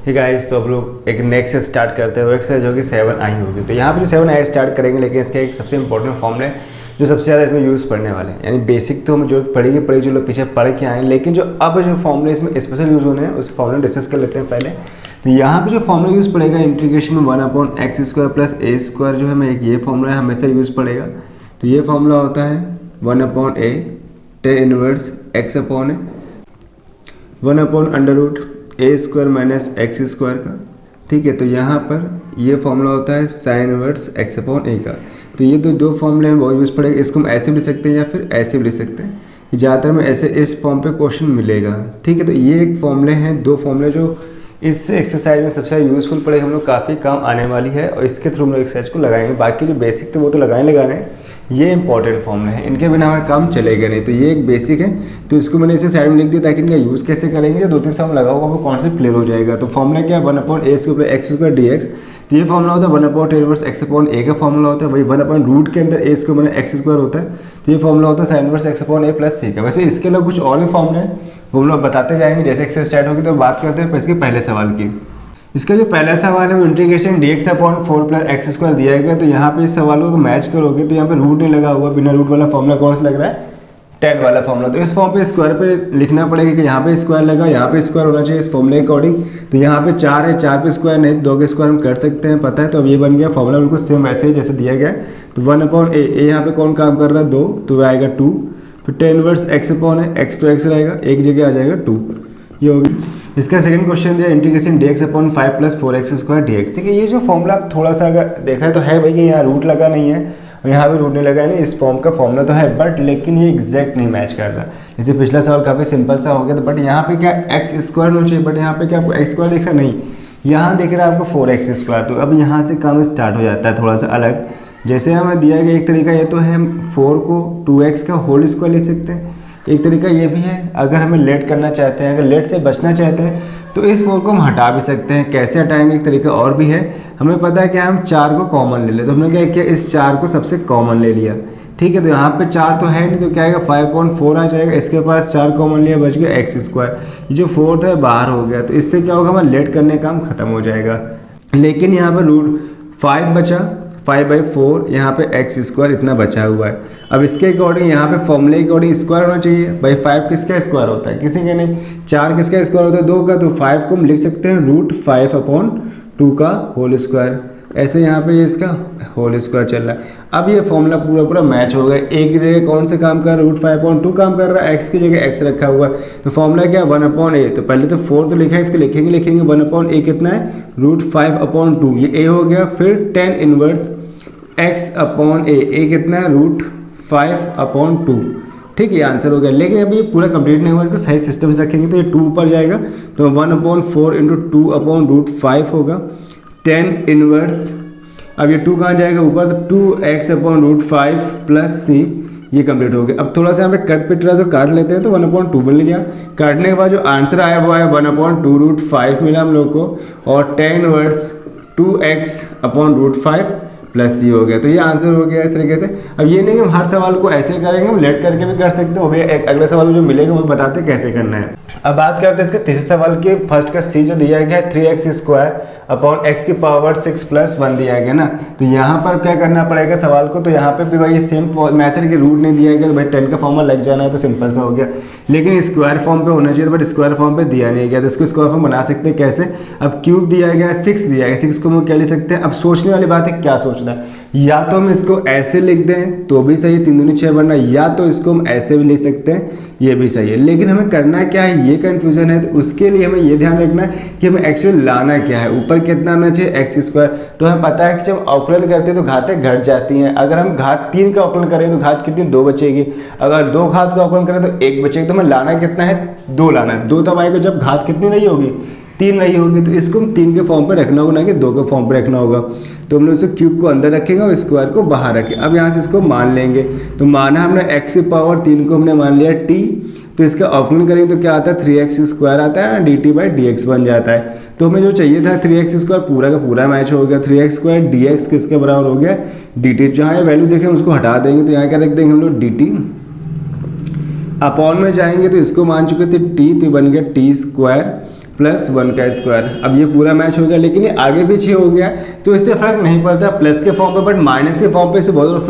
ठीक है गाइस, तो अब लोग एक नेक्स्ट से स्टार्ट करते हैं, वो एक्सरसाइज होगी 7i होगी। तो यहाँ पे जो 7i स्टार्ट करेंगे, लेकिन इसका एक सबसे इंपॉर्टेंट फॉर्मूला है जो सबसे ज़्यादा इसमें यूज़ पढ़ने वाले हैं। यानी बेसिक तो हम जो पढ़ी जो लोग पीछे पढ़ के आए, लेकिन जो अब जो फॉर्मूले इसमें स्पेशल यूज़ होने हैं उस फॉर्मूला डिस्कस कर लेते हैं पहले। तो यहाँ पे जो फॉर्मूला यूज़ पड़ेगा इंटीग्रेशन में 1/x² प्लस a² जो है मैं एक ये फॉर्मूला हमेशा यूज़ पड़ेगा। तो ये फॉर्मूला होता है 1/a tan inverse x upon a 1/√a² minus x² का। ठीक है, तो यहाँ पर ये फॉर्मूला होता है sine inverse x upon a का। तो ये दो फॉर्मूले हैं वो यूज़ पड़ेगा। इसको हम ऐसे भी लिख सकते हैं या फिर ऐसे भी लिख सकते हैं। ज़्यादातर में ऐसे इस फॉर्म पे क्वेश्चन मिलेगा। ठीक है, तो ये एक फॉर्मूले हैं, दो फॉर्मूले जो इस एक्सरसाइज में सबसे ज़्यादा यूज़फुल पड़ेगा, हम लोग काफ़ी काम आने वाली है और इसके थ्रू हम लोग एक्सरसाइज को लगाएंगे। बाकी जो बेसिक थे वो तो लगाने हैं, ये इंपॉर्टेंट फॉर्मूले हैं, इनके बिना हमारा काम चलेगा नहीं। तो ये एक बेसिक है, तो इसको मैंने इसे साइड में लिख दिया ताकि इनका यूज़ कैसे करेंगे, जो 2-3 साल लगा होगा वो कॉन्सेप्ट क्लियर हो जाएगा। तो फॉर्मूला क्या है 1/a² x² dx। तो ये फॉर्मूला होता है 1/tan inverse x upon a का फॉर्मूला होता है, वही 1/रूट के अंदर a² माइनस x² होता है। तो ये फॉर्मूला होता है sine inverse x upon a plus c का। वैसे इसके अलावा कुछ और भी फॉर्मूले हैं वो हम लोग बताते जाएंगे जैसे एक्सरसाइज स्टार्ट होगी। तो बात करते हैं इसके पहले सवाल की। इसका जो पहला सवाल है वो integration dx upon 4 plus x² दिया गया। तो यहाँ पे इस सवालों को मैच करोगे तो यहाँ पे रूट नहीं लगा हुआ, बिना रूट वाला फॉर्मूला कौन सा लग रहा है, tan वाला फॉर्मूला। तो इस फॉर्म पे स्क्वायर पे लिखना पड़ेगा कि यहाँ पे स्क्वायर लगा, यहाँ पे स्क्वायर होना चाहिए इस फॉर्मूले के अकॉर्डिंग। तो यहाँ पे 4 है, 4 पे स्क्वायर नहीं, 2 के स्क्वायर हम कर सकते हैं, पता है। तो अब ये बन गया फॉर्मूला बिल्कुल सेम वैसे ही जैसे दिया गया है। तो 1/a यहाँ पे कौन काम कर रहा है 2, तो आएगा 2। फिर tan इनवर्स x अपॉन है, x तो x रहेगा, एक जगह आ जाएगा 2, ये होगी। इसका सेकंड क्वेश्चन दिया integration dx upon 5 plus 4x² dx। ठीक है, ये जो फॉर्मूला थोड़ा सा अगर देखा है तो है भाई कि यहाँ रूट लगा नहीं है और यहाँ भी रूट नहीं लगा नहीं, इस फॉर्म का फॉर्मूला तो है बट लेकिन ये एग्जैक्ट नहीं मैच कर रहा। जैसे पिछला सवाल काफ़ी सिंपल सा हो गया था, बट यहाँ पे क्या x² होना चाहिए, बट यहाँ पे क्या आपको x² दिख रहा नहीं, यहाँ दिख रहा है आपको 4x²। तो अब यहाँ से काम स्टार्ट हो जाता है थोड़ा सा अलग। जैसे हमें दिया गया एक तरीका ये तो है, हम 4 को 2x का होल स्क्वायर ले सकते हैं। एक तरीका ये भी है, अगर हमें लेट करना चाहते हैं, अगर लेट से बचना चाहते हैं तो इस 4 को हम हटा भी सकते हैं। कैसे हटाएंगे एक तरीका और भी है, हमें पता है कि हम 4 को कॉमन ले लें। तो हमने क्या किया, इस 4 को सबसे कॉमन ले लिया। ठीक है, तो यहाँ पे 4 तो है नहीं, तो क्या आएगा 5/4 आ जाएगा। इसके पास 4 कॉमन लिया, बच गया x²। ये जो 4 था बाहर हो गया, तो इससे क्या होगा हमारा लेट करने का काम खत्म हो जाएगा। लेकिन यहाँ पर रूट 5 बचा, 5/4 यहाँ पे x² इतना बचा हुआ है। अब इसके अकॉर्डिंग यहाँ पे फॉर्मूले के अकॉर्डिंग स्क्वायर होना चाहिए भाई। 5 किसका स्क्वायर होता है, किसी के नहीं। 4 किसका स्क्वायर होता है, 2 का। तो 5 को हम लिख सकते हैं √5/2 का होल स्क्वायर। ऐसे यहाँ पे ये इसका होल स्क्वायर चल रहा है। अब ये फॉर्मूला पूरा मैच हो गया। एक की जगह कौन से काम कर रहा है, √5/2 काम कर रहा है, x की जगह x रखा हुआ है। तो फॉर्मूला क्या है 1/a। तो पहले तो 4 तो लिखा है, इसको लिखेंगे 1/a कितना है √5/2, ये a हो गया। फिर tan inverse x upon a कितना है √5/2। ठीक है, ये आंसर हो गया। लेकिन अभी ये पूरा कंप्लीट नहीं हुआ, इसको सही सिस्टम से रखेंगे तो ये 2 ऊपर जाएगा। तो 1/4 × 2/√5 होगा tan इनवर्स। अब ये 2 कहाँ जाएगा ऊपर, तो 2x/√5 प्लस c, ये कंप्लीट हो गया। अब थोड़ा सा यहाँ पे कट पिट रहा, जो काट लेते हैं तो 1/2 मिल गया। काटने के बाद जो आंसर आया वो आया 1/2√5 मिला हम लोग को, और tan inverse 2x/√5 plus c हो गया। तो ये आंसर हो गया इस तरीके से। अब ये नहीं कि हम हर सवाल को ऐसे करेंगे, हम लेट करके भी कर सकते हो। भैया एक अगले सवाल में जो मिलेगा वो बताते कैसे करना है। अब बात करते हैं इसके तीसरे सवाल की। फर्स्ट का c जो दिया गया है 3x² अपॉन x की पावर 6 + 1 दिया गया ना। तो यहाँ पर क्या करना पड़ेगा सवाल को, तो यहाँ पे भी भाई सेम मैथड के रूट नहीं दिया गया, तो भाई 10 का फॉर्मूला लग जाना है, तो सिंपल सा हो गया। लेकिन स्क्वायर फॉर्म पे होना चाहिए, बट स्क्वायर फॉर्म पे दिया नहीं गया, तो इसको स्क्वायर फॉर्म बना सकते हैं कैसे। अब क्यूब दिया गया है, 6 दिया गया, 6 को हम क्या लिख सकते हैं। अब सोचने वाली बात है क्या सोचना है, या तो हम इसको ऐसे लिख दें तो भी सही है, 3 दूनी 6 बनना, या तो इसको हम ऐसे भी लिख सकते हैं, ये भी सही है। लेकिन हमें करना क्या है, ये कंफ्यूजन है। तो उसके लिए हमें ये ध्यान रखना है कि हमें एक्चुअली लाना क्या है, ऊपर कितना आना चाहिए x²। तो हमें पता है कि जब अवकलन करते हैं तो घातें घट जाती हैं। अगर हम घात 3 का अवकलन करें तो घात कितनी 2 बचेगी। अगर 2 घात का अवकलन करें तो 1 बचेगी। तो हमें लाना कितना है, 2 लाना है। 2 तब आएगा जब घात कितनी नहीं होगी, 3 नहीं होगी। तो इसको हम 3 के फॉर्म पे रखना होगा, ना कि 2 के फॉर्म पे रखना होगा। तो हम लोग इसको क्यूब को अंदर रखेंगे और स्क्वायर को बाहर रखें। अब यहाँ से इसको मान लेंगे, तो माना हमने x की पावर 3 को हमने मान लिया t। तो इसका अवकलन करेंगे तो क्या आता है 3x² आता है, dt/dx बन जाता है। तो हमें जो चाहिए था 3x² पूरा का पूरा मैच हो गया। 3x² dx किसके बराबर हो गया, dt। जहाँ ये वैल्यू देखें उसको हटा देंगे, तो यहाँ क्या रख देंगे हम लोग dt। अपॉन में जाएंगे तो इसको मान चुके थे t, तो बन गया t² प्लस 1 का स्क्वायर। अब ये पूरा मैच हो गया, लेकिन ये आगे पीछे हो गया तो इससे फर्क नहीं पड़ता प्लस के फॉर्म पे, बट माइनस के फॉर्म पे इससे बहुत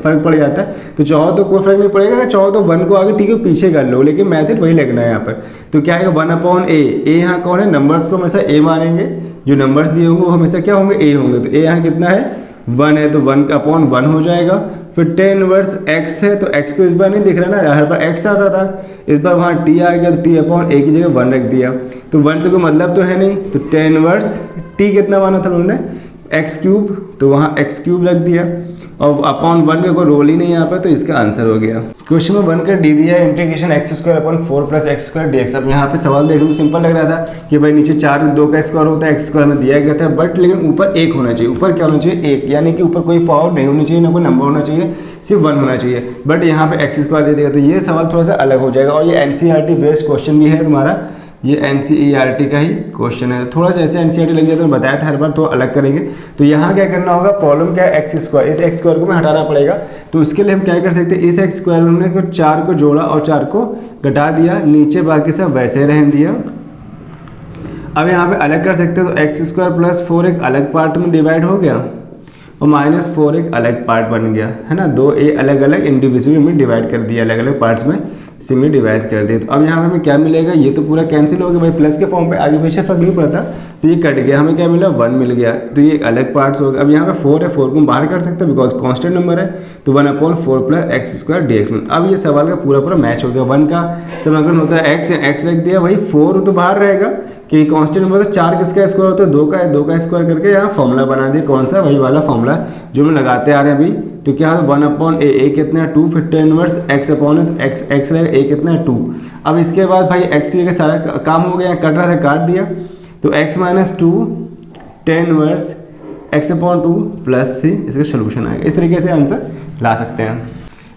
फर्क पड़ जाता है। तो चाहो तो कोई फर्क नहीं पड़ेगा, चाहो तो 1 को आगे ठीक है पीछे कर लो, लेकिन मैथड वही लगना है यहाँ पर। तो क्या आएगा 1/a। ए यहाँ कौन है, नंबर्स को हमेशा ए मानेंगे, जो नंबर्स दिए होंगे वो हमेशा क्या होंगे, ए होंगे। तो ए यहाँ कितना है 1 है, तो 1/1 हो जाएगा। फिर tan इनवर्स x है, तो x तो इस बार नहीं दिख रहा ना, हर बार x आता था, इस बार वहाँ t आ गया, तो t/a की जगह 1 रख दिया। तो 1 से कोई मतलब तो है नहीं, तो tan इनवर्स t कितना माना था उन्होंने x3, तो वहाँ x3 रख दिया, और अपॉन 1 का कोई रोल ही नहीं यहाँ पर, तो इसका आंसर हो गया। क्वेश्चन में 1 का डी दिया है इंटीग्रेशन x² 4 + x² dx। अब यहाँ पे सवाल देखने में सिंपल लग रहा था कि भाई नीचे 4 2 का स्क्वायर होता है, x² में दिया गया था, बट लेकिन ऊपर 1 होना चाहिए। ऊपर क्या होना चाहिए 1, यानी कि ऊपर कोई पावर नहीं होनी चाहिए, ना कोई नंबर होना चाहिए, सिर्फ 1 होना चाहिए। बट यहाँ पे x² दे देगा, तो ये सवाल थोड़ा सा अलग हो जाएगा। और ये NCERT बेस्ड क्वेश्चन भी है तुम्हारा, ये NCERT का ही क्वेश्चन है। थोड़ा सा ऐसे NCERT लग जाए तो मैं बताया था हर बार, तो अलग करेंगे। तो यहाँ क्या करना होगा, प्रॉब्लम क्या है x², इस x² को मैं हटाना पड़ेगा। तो इसके लिए हम क्या कर सकते हैं, इस x² में हमने 4 को जोड़ा और 4 को घटा दिया, नीचे बाकी सब वैसे रहने दिया। अब यहाँ पे अलग कर सकते हैं, तो x² + 4 एक अलग पार्ट में डिवाइड हो गया, और -4 एक अलग पार्ट बन गया, है ना। दो ए अलग अलग इंडिविजुअल में डिवाइड कर दिया, अलग अलग पार्ट्स में सिमिलर डिवाइड कर दिए। तो अब यहाँ पे हमें क्या मिलेगा, ये तो पूरा कैंसिल हो गया भाई, प्लस के फॉर्म पे आगे पीछे फर्क नहीं पड़ता, तो ये कट गया, हमें क्या मिला 1 मिल गया, तो ये अलग पार्ट्स हो गए। अब यहाँ पे 4 है, 4 को हम बाहर कर सकते हैं बिकॉज कांस्टेंट नंबर है, तो 1/4 + x² dx में। अब ये सवाल का पूरा मैच हो गया। 1 का समाकलन होता है x रख दिया, वही 4 तो बाहर रहेगा कि कांस्टेंट नंबर, 4 किसका स्क्वायर होता है 2 का स्क्वायर करके यहाँ फॉर्मूला बना दिया, कौन सा, वही वाला फॉर्मूला जो हम लगाते आ रहे हैं अभी। तो क्या है 1/a कितना है 2, फिर tan इनवर्स x अपॉन है, तो x रहेगा, a कितना है 2। अब इसके बाद भाई x की जगह सारा काम हो गया, कट रहा था काट दिया, तो x - 2 tan inverse x/2 + c, इसका सोल्यूशन आएगा। इस तरीके से आंसर ला सकते हैं।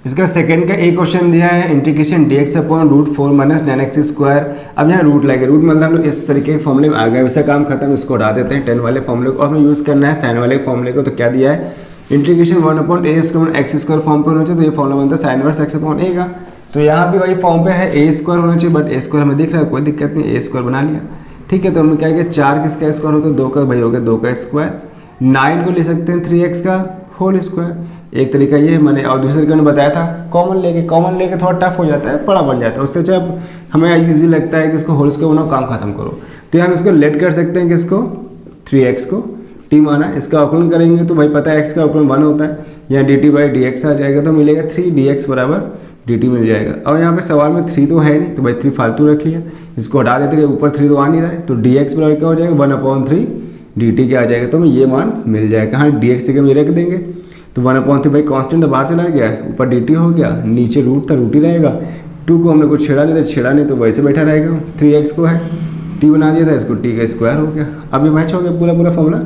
इसका सेकंड का एक क्वेश्चन दिया है इंटीग्रेशन dx/√4 - 9x²। अब यहाँ रूट लगेगा, रूट मतलब हम लोग इस तरीके के फॉर्मूले में आ गए, वैसा काम खत्म, इसको हटा देते हैं 10 वाले फॉर्मूले को, और हमें यूज़ करना है साइन वाले फॉर्मूले को। तो क्या दिया है, इंटीग्रेशन 1/a² x² फॉर्म पर होना चाहिए, तो ये फॉर्मूला बनता है साइन इनवर्स x/a का। तो यहाँ भी वही फॉर्म पे है, a² होना चाहिए, बट a² हमें दिख रहा है, कोई दिक्कत नहीं, a² बना लिया, ठीक है। तो हमने क्या किया, 4 किसका स्क्वायर होता है 2 का, भाई हो गया 2 का स्क्वायर। 9 को ले सकते हैं 3x का होल स्क्वायर, एक तरीका ये मैंने, और दूसरे तरीके मैंने बताया था कॉमन लेके थोड़ा टफ हो जाता है, बड़ा बन जाता है, उससे जब हमें ईजी लगता है कि इसको होल स्क्वायर बनाओ, काम खत्म करो। तो हम इसको लेट कर सकते हैं किसको, 3x को, t माना, इसका अवकलन करेंगे तो भाई पता है x का अवकलन 1 होता है, यहाँ dt/dx आ जाएगा, तो मिलेगा 3dx = dt मिल जाएगा। और यहाँ पे सवाल में 3 तो है नहीं, तो भाई 3 फालतू रख लिया, इसको हटा देते हैं, ऊपर 3 तो आ नहीं रहा है, तो dx बराबर क्या हो जाएगा 1/3 dt क्या आ जाएगा, तो हमें ये मान मिल जाएगा। हाँ dx से हम ये रख देंगे, तो 1/3 भाई कांस्टेंट तो बाहर चला गया, ऊपर dt हो गया, नीचे रूट था, रूट ही रहेगा। 2 को हमने कुछ छेड़ा नहीं तो वैसे बैठा रहेगा, 3x को है t बना दिया था, इसको t का स्क्वायर हो गया। अब ये मैच हो गया पूरा फॉर्मूला,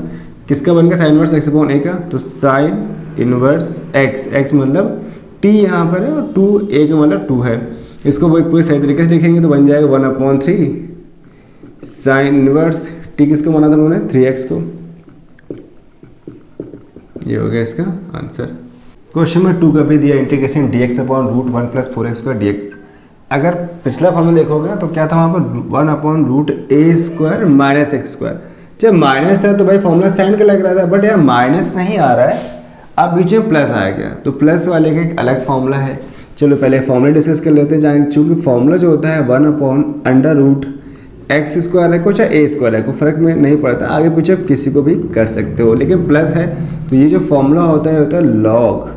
किसका बन गया साइन इनवर्स x/a का, तो साइन इनवर्स x मतलब t यहाँ पर है, और 2a का मतलब 2 है, इसको भाई पूरे सही तरीके से लिखेंगे तो बन जाएगा 1/3 साइन इनवर्स t, किसको माना था उन्होंने 3x को, ये हो गया इसका आंसर। क्वेश्चन में 2 का भी दिया इंटीग्रेशन dx/√1 + 4x² dx। अगर पिछला फॉर्मूला देखोगे ना, तो क्या था वहाँ पर 1/√a² - x²। जब माइनस था तो भाई फॉर्मूला साइन का लग रहा था, बट यहाँ माइनस नहीं आ रहा है, अब बीच में प्लस आ गया, तो प्लस वाले का एक अलग फॉर्मूला है। चलो पहले फॉर्मूला डिस्कस कर लेते हैं, जहाँ चूँकि फॉर्मूला जो होता है 1/√x² है, कुछ a² है, कोई फर्क में नहीं पड़ता, आगे पीछे आप किसी को भी कर सकते हो, लेकिन प्लस है तो ये जो फॉर्मूला होता है log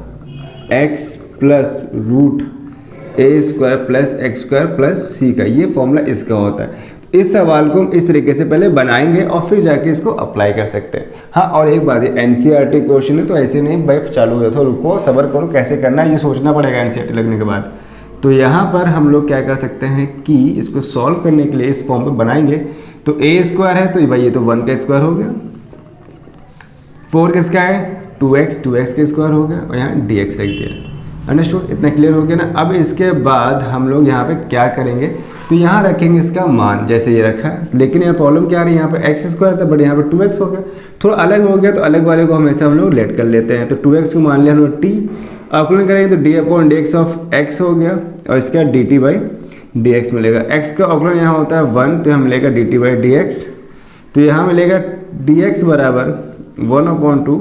x + √a² + x² + c का, ये फॉर्मूला इसका होता है। इस सवाल को हम इस तरीके से पहले बनाएंगे और फिर जाके इसको अप्लाई कर सकते हैं। हाँ, और एक बात है, NCERT क्वेश्चन है तो ऐसे नहीं भाई चालू हो जाता, रुको सब्र करो, कैसे करना है ये सोचना पड़ेगा NCERT लगने के बाद। तो यहाँ पर हम लोग क्या कर सकते हैं कि इसको सॉल्व करने के लिए इस फॉर्म में बनाएंगे, तो a² है तो भाई ये तो 1 का स्क्वायर हो गया, 4 किसका है 2x का स्क्वायर हो गया, और यहाँ dx रख दिया। अंडरस्टूड, इतना क्लियर हो गया ना। अब इसके बाद हम लोग यहाँ पे क्या करेंगे, तो यहाँ रखेंगे इसका मान जैसे ये रखा है, लेकिन यहाँ प्रॉब्लम क्या आ रही है, यहाँ पे x² था बट यहाँ पे 2x हो गया, थोड़ा अलग हो गया, तो अलग वाले को हमेशा हम लोग लेट कर लेते हैं। तो 2x को मान लिया हम लोग t, अवकलन करेंगे तो d/dx ऑफ x हो गया, और इसका dt/dx dx मिलेगा। x का अवकलन यहाँ होता है 1, तो हम मिलेगा dt/dx। तो यहाँ मिलेगा dx बराबर 1/2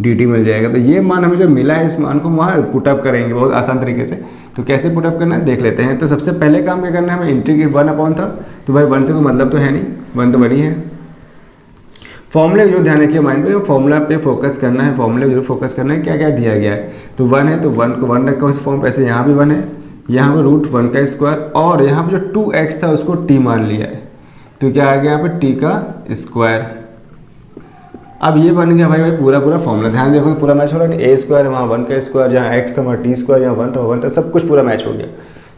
dt मिल जाएगा। तो ये मान हमें जो मिला है इस मान को वहाँ पुटअप करेंगे बहुत आसान तरीके से। तो कैसे पुटअप करना है देख लेते हैं। तो सबसे पहले काम क्या करना है, हमें इंटीग्रेट 1 था, तो भाई 1 से कोई मतलब तो है नहीं, 1 तो बनी है। फॉर्मूले जो ध्यान रखिए माइंड में, फॉर्मूला पे फोकस करना है, फॉर्मूले जो फोकस करना है क्या क्या दिया गया है। तो 1 है तो 1 को 1 रखा उस फॉर्म पे, ऐसे यहाँ भी 1 है, यहाँ पर √1 का स्क्वायर, और यहाँ पर जो 2x था उसको t मान लिया है, तो क्या आ गया यहाँ पर t का स्क्वायर। अब ये बन गया भाई पूरा फॉर्मूला। ध्यान देखो पूरा मैच हो रहा है, a स्क्वायर वहाँ 1 का स्क्वायर, जहाँ x था वहाँ t स्क्वायर, यहाँ 1 था 1 था, सब कुछ पूरा मैच हो गया।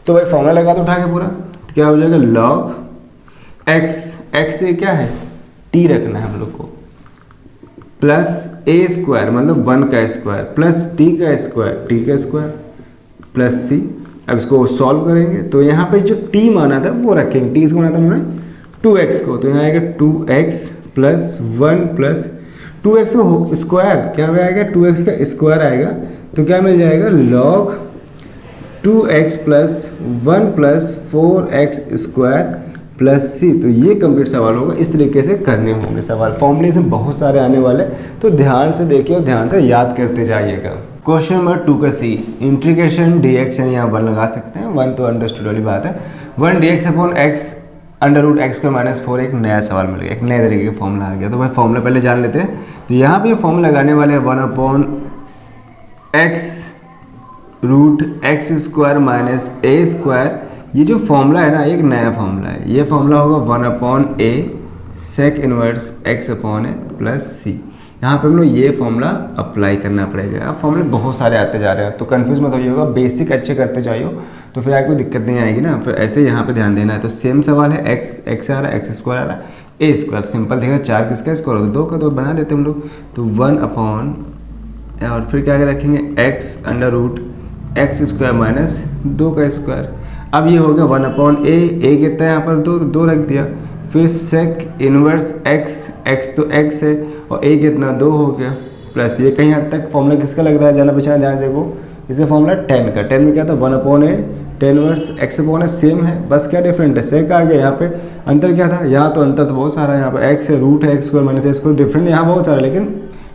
तो भाई फॉर्मूला लगा तो उठा के पूरा, तो क्या हो जाएगा log x से क्या है t रखना है हम लोग को, प्लस a स्क्वायर मतलब 1 का स्क्वायर, प्लस t का स्क्वायर प्लस c। अब इसको सॉल्व करेंगे तो यहाँ पे जो t माना था वो रखेंगे, t इसको माना था हमने 2x को, तो यहाँ आएगा 2x प्लस 1 प्लस 2x का स्क्वायर, क्या आएगा 2x का स्क्वायर आएगा, तो क्या मिल जाएगा log 2x plus 1 plus 4x square plus c। तो ये कंप्लीट सवाल होगा, इस तरीके से करने होंगे सवाल। फॉर्मूले से बहुत सारे आने वाले, तो ध्यान से देखिए और ध्यान से याद करते जाइएगा। क्वेश्चन नंबर 2 का c, इंटीग्रेशन dx है, यहाँ 1 लगा सकते हैं, 1 तो अंडरस्टूड वाली बात है। 1 dx/x √x² - 4 एक नया सवाल मिल गया, एक नए तरीके का फॉर्मूला आ गया। तो भाई फॉर्मूला पहले जान लेते हैं। तो यहाँ पे फॉर्मूला लगाने वाले हैं 1/x √x² - a²। ये जो फॉर्मूला है ना एक नया फॉर्मूला है, ये फॉर्मूला होगा 1/a sec inverse x/a plus c। यहाँ पे हम लोग ये फॉर्मूला अप्लाई करना पड़ेगा। अब फॉर्मूले बहुत सारे आते जा रहे हैं, तो कंफ्यूज मत होइएगा, बेसिक अच्छे करते जाइए तो फिर आपको दिक्कत नहीं आएगी ना। फिर ऐसे यहाँ पे ध्यान देना है। तो सेम सवाल है, x आ रहा है, x² आ रहा है, a²। सिंपल देखा 4 किसका स्क्वायर होता है, 2 का, तो बना देते हम लोग। तो 1/ और फिर क्या रखेंगे x √x² - 2 का स्क्वायर। अब ये हो गया 1/a कितना है यहाँ पर 2 रख दिया, फिर sec इनवर्स x तो x है और a कितना 2 हो गया, प्लस ये कहीं हद तक फॉर्मूला किसका लग रहा है जाना पहचाना, ध्यान देखो इसे फॉर्मूला 10 का। 10 में क्या था 1/a 10 इनवर्स x/a सेम है, बस क्या डिफरेंट है sec आ गया। यहाँ पे अंतर क्या था, यहाँ तो अंतर तो बहुत सारा है, यहाँ पे x है √x² - a², डिफरेंट यहाँ बहुत सारा, लेकिन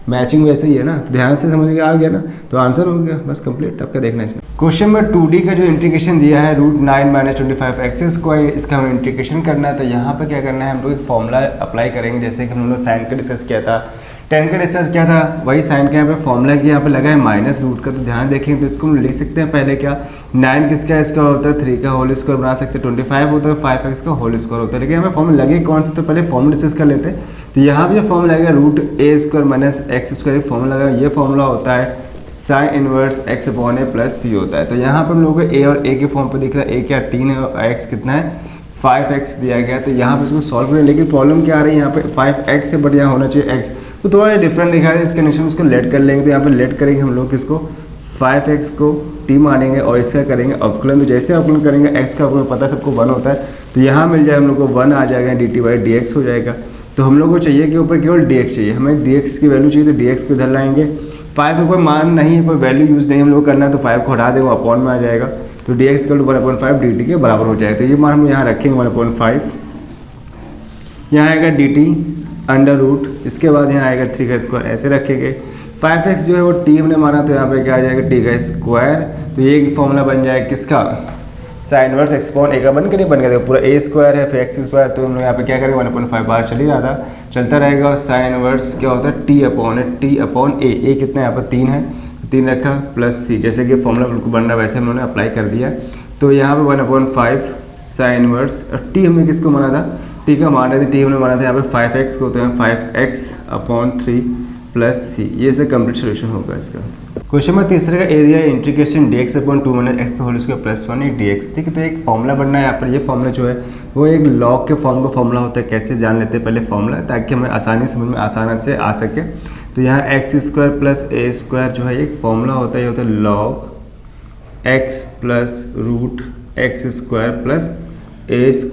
मैचिंग वैसे ही है ना। ध्यान से समझ के आ गया ना, तो आंसर हो गया बस कंप्लीट। आपका देखना है इसमें। क्वेश्चन नंबर 2D का जो इंटीग्रेशन दिया है √9 - 25x², इसका हमें इंटीग्रेशन करना है। तो यहाँ पे क्या करना है, हम लोग एक फॉर्मूला अप्लाई करेंगे, जैसे कि हम लोग साइन का डिस्कस किया था, tan का डिस्कस किया था, वही साइन का यहाँ पे फॉर्मूला की यहाँ पे लगा है -√ का। तो ध्यान देखें, तो इसको हम लिख सकते हैं पहले क्या, 9 किसका स्क्वायर होता है 3 का होल स्क्वायर बना सकते हैं, 25 होता है 5x का होल स्क्वायर होता है। लेकिन हमें फॉर्मूला लगे कौन सा, तो पहले फॉर्मूला डिस्कस कर लेते हैं। तो यहाँ भी जो फॉर्मूला लगेगा √a² - x² एक फॉर्मूला लगा, ये फॉर्मूला होता है sin inverse x/a plus c होता है। तो यहाँ पर हम लोग को a और a के फॉर्म पे दिख रहा है, a क्या 3 है और x कितना है 5x दिया गया। तो यहाँ पे इसको सॉल्व करें, लेकिन प्रॉब्लम क्या आ रही है, यहाँ पे 5x है बट यहाँ होना चाहिए x, तो थोड़ा डिफरेंट दिखा है। इस कंडीशन में उसको लेट कर लेंगे, तो यहाँ पे लेट करेंगे हम लोग किसको, 5x को t मानेंगे और इसका करेंगे अवकलन। तो जैसे अवकलन करेंगे x का अवकलन पता है सबको 1 होता है, तो यहाँ मिल जाए हम लोग को 1 आ जाएगा, dt/dx हो जाएगा। तो हम लोग को चाहिए कि ऊपर केवल dx चाहिए, हमें dx की वैल्यू चाहिए, तो dx को इधर लाएंगे। 5 का कोई मान नहीं है, कोई वैल्यू यूज़ नहीं हम लोग करना है, तो 5 को हटा देंगे, अपॉन में आ जाएगा। तो dx 1/5 dt के बराबर हो जाएगा। तो ये मान हम यहाँ रखेंगे 1/5, यहाँ आएगा dt√, इसके बाद यहाँ आएगा 3 का स्क्वायर, ऐसे रखेंगे। 5x जो है वो t हमने माना, तो यहाँ पे क्या आ जाएगा t का स्क्वायर। तो ये फॉर्मूला बन जाएगा किसका, साइन इनवर्स x/a का बन के नहीं बन गया, पूरा a² है फिर x², तो हम लोग यहाँ पे क्या करेंगे 1/5 बार चल ही रहा था, चलता रहेगा। और साइन इनवर्स क्या होता है t/a कितना है यहाँ पर 3 है, 3 रखा प्लस c, जैसे कि फॉर्मूला बिल्कुल बन रहा वैसे हम लोगों ने अप्लाई कर दिया। तो यहाँ पे 1/5 साइन इनवर्स, और t हमने किसको माना था, t का मान रहे थे, t हमने माना था यहाँ पे 5x को, तो यहाँ 5x/3 प्लस c, ये से कंप्लीट सोल्यूशन होगा इसका। क्वेश्चन नंबर 3 का एरिया इंटीग्रेशन dx/2 - x का होल स्क्वायर प्लस 1 dx। ठीक है, तो एक फॉर्मूला बनना है यहाँ पर। ये फॉर्मूला जो है वो एक लॉग के फॉर्म का फॉर्मूला होता है, कैसे जान लेते हैं पहले फॉर्मूला, ताकि हमें आसानी समझ में आसानी से आ सके। तो यहाँ x² प्लस a² जो है एक फॉर्मूला होता है, ये होता है log x plus √x² plus a²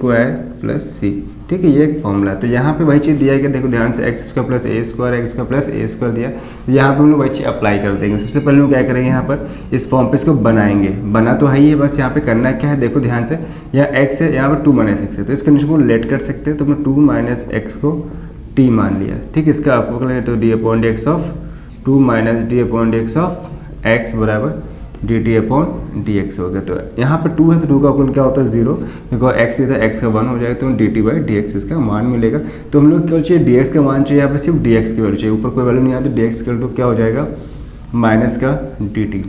plus c। ठीक है, ये एक फॉर्मूला है। तो यहाँ पे वही चीज़ दिया है कि देखो ध्यान से x square plus a square x square plus a square दिया, तो यहाँ पे हम लोग वही चीज़ अप्लाई कर देंगे। सबसे पहले हम क्या करेंगे, यहाँ पर इस फॉर्म पे इसको बनाएंगे, बना तो है ही है, बस यहाँ पे करना क्या है, देखो ध्यान से, यहाँ एक्स है, यहाँ पर 2 माइनस एक्स है, तो इस कंडीशन को लेट कर सकते हैं। तो हमने 2 माइनस एक्स को टी मान लिया, ठीक है। इसका आपको करेंगे तो d upon d x of 2 minus d upon d x of x बराबर d t upon d x हो गया। तो यहाँ पर 2 है तो 2 का अपॉन क्या होता है 0, बिकॉज एक्स लिया था, एक्स का 1 हो जाएगा, तो D T by D x इसका मान मिलेगा। तो हम लोग क्या चाहिए, डी एक्स का मान चाहिए, यहाँ पर सिर्फ डी एक्स की वैल्यू चाहिए, ऊपर कोई वैल्यू नहीं आती, तो डी एक्स का क्या हो जाएगा माइनस का डी टी।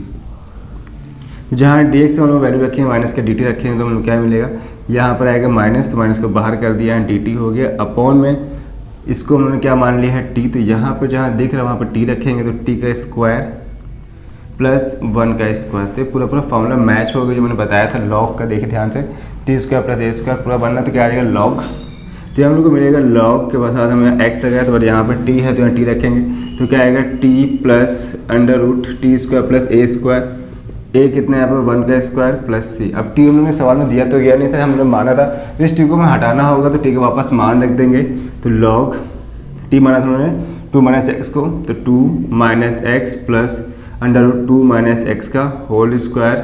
जहाँ डी एक्स हम लोग वैल्यू रखेंगे माइनस का डी टी रखेंगे, तो हम लोग क्या मिलेगा, यहाँ पर आएगा माइनस, तो माइनस को बाहर कर दिया, डी टी हो गया, अपॉन में इसको हमने क्या मान लिया है टी, तो यहाँ पर जहाँ दिख रहा है वहाँ पर टी रखेंगे, तो टी का स्क्वायर प्लस 1 का स्क्वायर। तो पूरा फार्मूला मैच हो गया जो मैंने बताया था लॉग का, देखिए ध्यान से, T square plus a square पूरा बनना, तो क्या आ जाएगा लॉग। तो हम लोग को मिलेगा लॉग के बाद हमें एक्स लगाया, तो यहाँ पर टी है तो यहाँ टी रखेंगे, तो क्या आएगा t plus under root t square plus a square, a कितना है यहाँ पर 1 का स्क्वायर प्लस सी। अब टी उन्होंने सवाल में दिया तो गया नहीं था, हमने माना था, तो इस टी को हमें हटाना होगा, तो टी को वापस मान रख देंगे, तो लॉग टी माना था उन्होंने 2 माइनस एक्स को, तो 2 minus X plus under root 2 minus x का होल स्क्वायर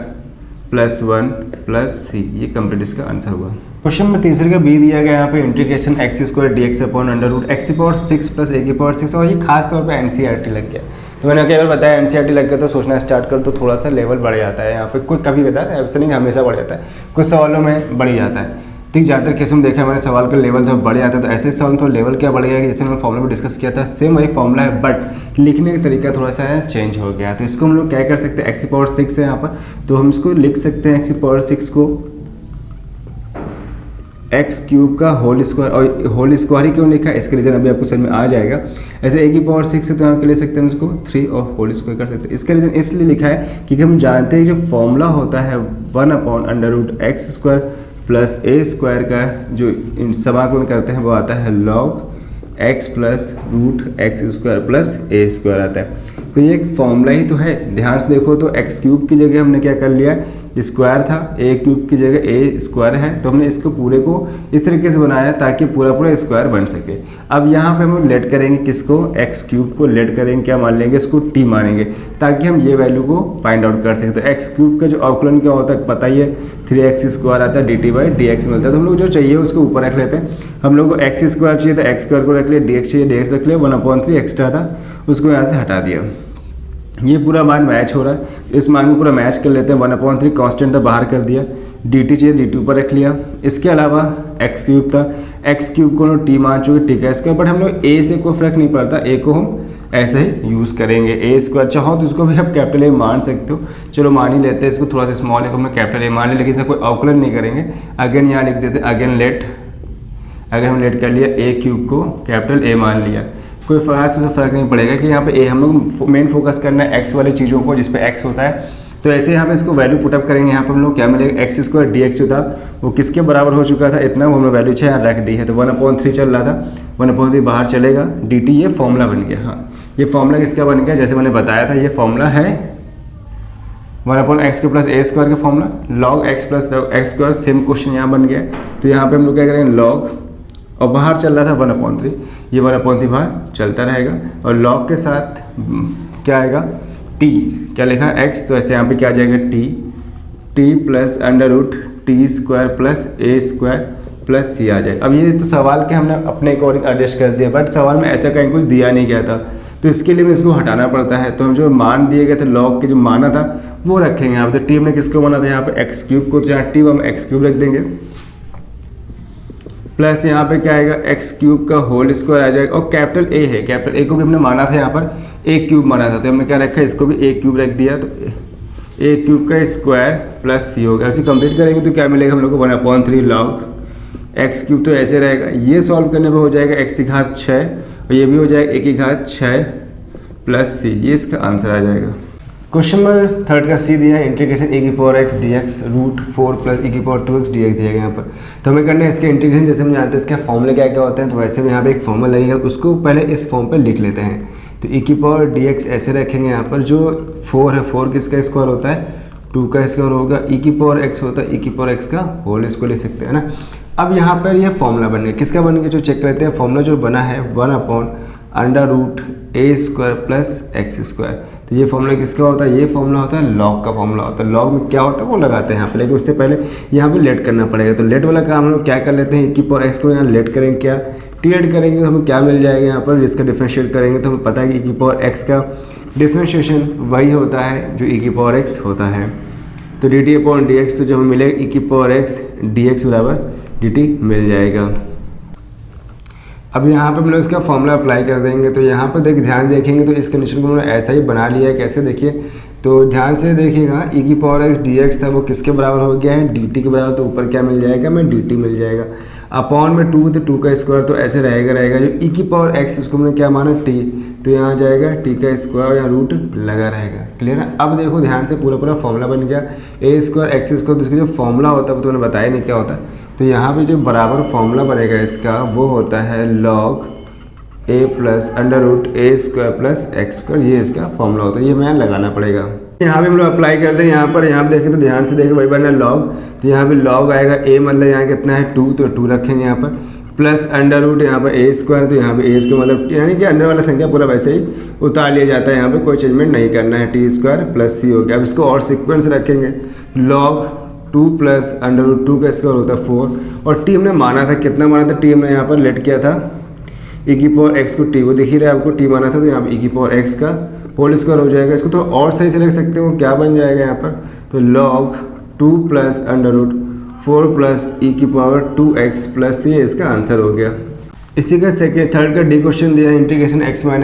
प्लस 1 प्लस सी, ये कंप्लीट इसका आंसर हुआ। क्वेश्चन में तीसरे का बी दिया गया, यहाँ पे integration X square D X upon under root X की पावर 6 प्लस ए की पावर 6, और ये खास तौर पे एनसीईआरटी लग गया। तो मैंने कई बार बताया एनसीईआरटी लग गया तो सोचना स्टार्ट कर, तो थोड़ा सा लेवल बढ़ जाता है यहाँ पे, कोई कभी कहता है ऐसा नहीं हमेशा बढ़ जाता है, कुछ सवालों में बढ़ जाता है, ठीक। ज़्यादातर केस में देखा मैंने सवाल का लेवल जब बढ़ जाता है, तो ऐसे सवाल तो लेवल क्या बढ़ गया कि जैसे मैंने फॉर्मूला में डिस्कस किया था, सेम वही फॉर्मूला है, बट लिखने का तरीका थोड़ा सा चेंज हो गया। तो इसको हम लोग क्या कर सकते हैं, एक्स की पावर 6 है यहाँ पर, तो हम इसको लिख सकते हैं एक्स की पावर 6 को एक्स क्यूब का होल स्क्वायर, और होल स्क्वायर ही क्यों लिखा है इसका रीज़न अभी आपको समझ में आ जाएगा। ऐसे ए की पावर 6 है तो यहाँ पे ले सकते हैं उसको 3 और होल स्क्वायर कर सकते हैं। इसका रीज़न इसलिए लिखा है क्योंकि हम जानते हैं जो फॉर्मूला होता है 1 upon under root x square plus a square का जो समाकलन करते हैं वो आता है log x plus root x square plus a square आता है। तो ये एक फॉर्मूला ही तो है, ध्यान से देखो तो एक्स क्यूब की जगह हमने क्या कर लिया, स्क्वायर था, ए क्यूब की जगह ए स्क्वायर है, तो हमने इसको पूरे को इस तरीके से बनाया ताकि पूरा पूरा स्क्वायर बन सके। अब यहाँ पे हम लेट करेंगे किसको, एक्स क्यूब को लेट करेंगे, क्या मान लेंगे, इसको टी मानेंगे ताकि हम ये वैल्यू को फाइंड आउट कर सकें। तो एक्स क्यूब का जो अवकलन क्या होता है पता ही है, 3x स्क्वायर आता है, D T by D x मिलता है। तो हम लोग जो चाहिए उसको ऊपर रख लेते हैं, हम लोग को एक्स स्क्वायर चाहिए तो एक्स स्क्वायर को रख लिया, डी एक्स चाहिए डी एक्स रख लिया, 1/3 एक्स्ट्रा था उसको यहाँ से हटा दिया। ये पूरा मान मैच हो रहा है, इस मान को पूरा मैच कर लेते हैं, 1/3 कांस्टेंट था बाहर कर दिया, डी टी चाहिए डी टी ऊपर रख लिया। इसके अलावा एक्स क्यूब था, एक्स क्यूब को टी मान चुके टी का स्क्वायर, बट हम लोग ए से कोई फर्क नहीं पड़ता, ए को हम ऐसे ही यूज़ करेंगे, ए स्क्वायर चाहो तो इसको भी आप कैपिटल ए मान सकते हो, चलो मान ही लेते हैं इसको, थोड़ा सा स्मॉल है को हमने कैपिटल ए मान लिया, लेकिन इसका कोई अवकलन नहीं करेंगे। अगेन यहाँ लिख देते, अगेन लेट, अगर हम लेट कर लिया ए क्यूब को कैपिटल ए मान लिया, कोई खास उसमें फ़र्क नहीं पड़ेगा कि यहाँ पे ए हम लोग मेन फोकस करना है एक्स वाली चीज़ों को जिस पे एक्स होता है। तो ऐसे यहाँ पे इसको वैल्यू पुटअप करेंगे, यहाँ पे हम लोग क्या मिलेगा, एक्स स्क्वायर डी एक्स जो था वो किसके बराबर हो चुका था, इतना वो हमने वैल्यू यहाँ रख दी है, तो 1/3 चल रहा था, 1/3 बाहर चलेगा, डी टी ये फॉर्मूला बन गया। हाँ ये फॉर्मूला किसका बन गया, जैसे मैंने बताया था ये फॉर्मूला है 1/x प्लस ए स्क्वायर का formula, log x plus x square, same question यहाँ बन गया। तो यहाँ पे हम लोग क्या करेंगे, लॉग और बाहर चल रहा था 1/3, ये 1/3 बाहर चलता रहेगा, और लॉग के साथ क्या आएगा, टी, क्या लिखा है एक्स, तो ऐसे यहाँ पे क्या आ जाएगा t plus under root t square plus a square plus c आ जाएगा। अब ये तो सवाल के हमने अपने अकॉर्डिंग एडजस्ट कर दिया, बट सवाल में ऐसा कहीं कुछ दिया नहीं गया था, तो इसके लिए भी इसको हटाना पड़ता है। तो हम जो मान दिए गए थे लॉग के जो माना था वो रखेंगे यहाँ पे। तो टी ने किसको माना था, यहाँ पे एक्स क्यूब को, तो यहाँ टी हम एक्स क्यूब रख देंगे, प्लस यहाँ पे क्या आएगा, एक्स क्यूब का होल स्क्वायर आ जाएगा, और कैपिटल ए है, कैपिटल ए को भी हमने माना था यहाँ पर ए क्यूब माना था, तो हमने क्या रखा है, इसको भी ए क्यूब रख दिया, तो ए क्यूब का स्क्वायर प्लस सी होगा। ऐसे कंप्लीट करेंगे तो क्या मिलेगा हम लोग को, 1/3 लॉग एक्स क्यूब, तो ऐसे रहेगा। ये सॉल्व करने पर हो जाएगा एक्स की घात 6, और ये भी हो जाएगा ए की घात 6 प्लस सी, ये इसका आंसर आ जाएगा। क्वेश्चन नंबर 3 का सी दिया है, इंटीग्रेशन ए की power x d x root 4 plus ए की पावर 2x डी एक्स दिया गया यहाँ पर। तो हमें करना है इसके इंटीग्रेशन, जैसे हम जानते हैं इसके फॉर्मूले क्या क्या होते हैं, तो वैसे में यहाँ पे एक फॉर्मूला लगेगा, उसको पहले इस फॉर्म पे लिख लेते हैं। तो ए की पावर डी एक्स ऐसे रखेंगे यहाँ पर, जो 4 है 4 किसका स्क्वायर होता है, 2 का स्क्वायर होगा, ई की पावर एक्स होता है ई की पावर एक्स का होल, इसको ले सकते हैं ना। अब यहाँ पर ये फॉर्मूला बन गया, किसका बन गया जो चेक करते हैं। फॉर्मूला जो बना है 1/√a² प्लस x²। तो ये फॉर्मूला किसका होता है, ये फॉर्मूला होता है लॉग का फॉर्मूला होता है। लॉग में क्या होता है वो लगाते हैं यहाँ पे, लेकिन उससे पहले यहाँ पे लेट करना पड़ेगा। तो लेट वाला काम हम लोग क्या कर लेते हैं, e⁴x को यहाँ लेट करेंगे, क्या टी ऐड करेंगे तो हमें क्या मिल जाएगा यहाँ पर, इसका डिफ्रेंशिएट करेंगे तो हमें पता है कि e⁴x का डिफ्रेंशिएशन वही होता है जो e⁴x होता है। तो dt/dx तो जो हमें मिलेगा e⁴x dx बराबर dt मिल जाएगा। अब यहाँ पे हम लोग इसका फॉर्मूला अप्लाई कर देंगे। तो यहाँ पर ध्यान देखेंगे तो इस कंडीशन को हमने ऐसा ही बना लिया है। कैसे देखिए, तो ध्यान से देखिएगा, e⁴x dx था वो किसके बराबर हो गया है, dt के बराबर। तो ऊपर क्या मिल जाएगा, में dt मिल जाएगा। अपॉन में 2 तो 2 का स्क्वायर, तो ऐसे रहेगा जो e⁴x इसको हमने क्या माना t, तो यहाँ जाएगा t का स्क्वायर या रूट लगा रहेगा। क्लियर है। अब देखो ध्यान से, पूरा फॉर्मूला बन गया a² x²। तो इसका जो फॉर्मूला होता है वो तो मैंने बताया नहीं क्या होता है। तो यहाँ पे जो बराबर फॉर्मूला बनेगा इसका वो होता है log a plus √a² plus x²। ये इसका फॉर्मूला होता है, ये हमें लगाना पड़ेगा। यहाँ पे हम लोग अप्लाई करते हैं। यहाँ पे देखें तो ध्यान से देखें, वही बनना लॉग। तो यहाँ पे लॉग आएगा a, मतलब यहाँ कितना है 2, तो 2 रखेंगे यहाँ पर, प्लस √, यहाँ पर a²। तो यहाँ पे a² मतलब यानी कि अंदर वाला संख्या पूरा वैसे ही उतार लिया जाता है, यहाँ पे कोई चेंजमेंट नहीं करना है। t² प्लस c हो गया। अब इसको और सिक्वेंस रखेंगे, log 2 प्लस √2 का स्क्वायर होता है 4। और t हमने माना था, कितना माना था, t हमने यहाँ पर लेट किया था e⁴x को t, वो दिख ही रहा है आपको, t माना था। तो यहाँ पे e⁴x का होल स्क्वायर हो जाएगा। इसको थोड़ा और सही से लिख सकते हैं, वो क्या बन जाएगा यहाँ पर, तो log 2 plus √4 plus e⁴2x plus c, इसका आंसर हो गया। इसी का थर्ड का डी क्वेश्चन दिया है, integration x - 1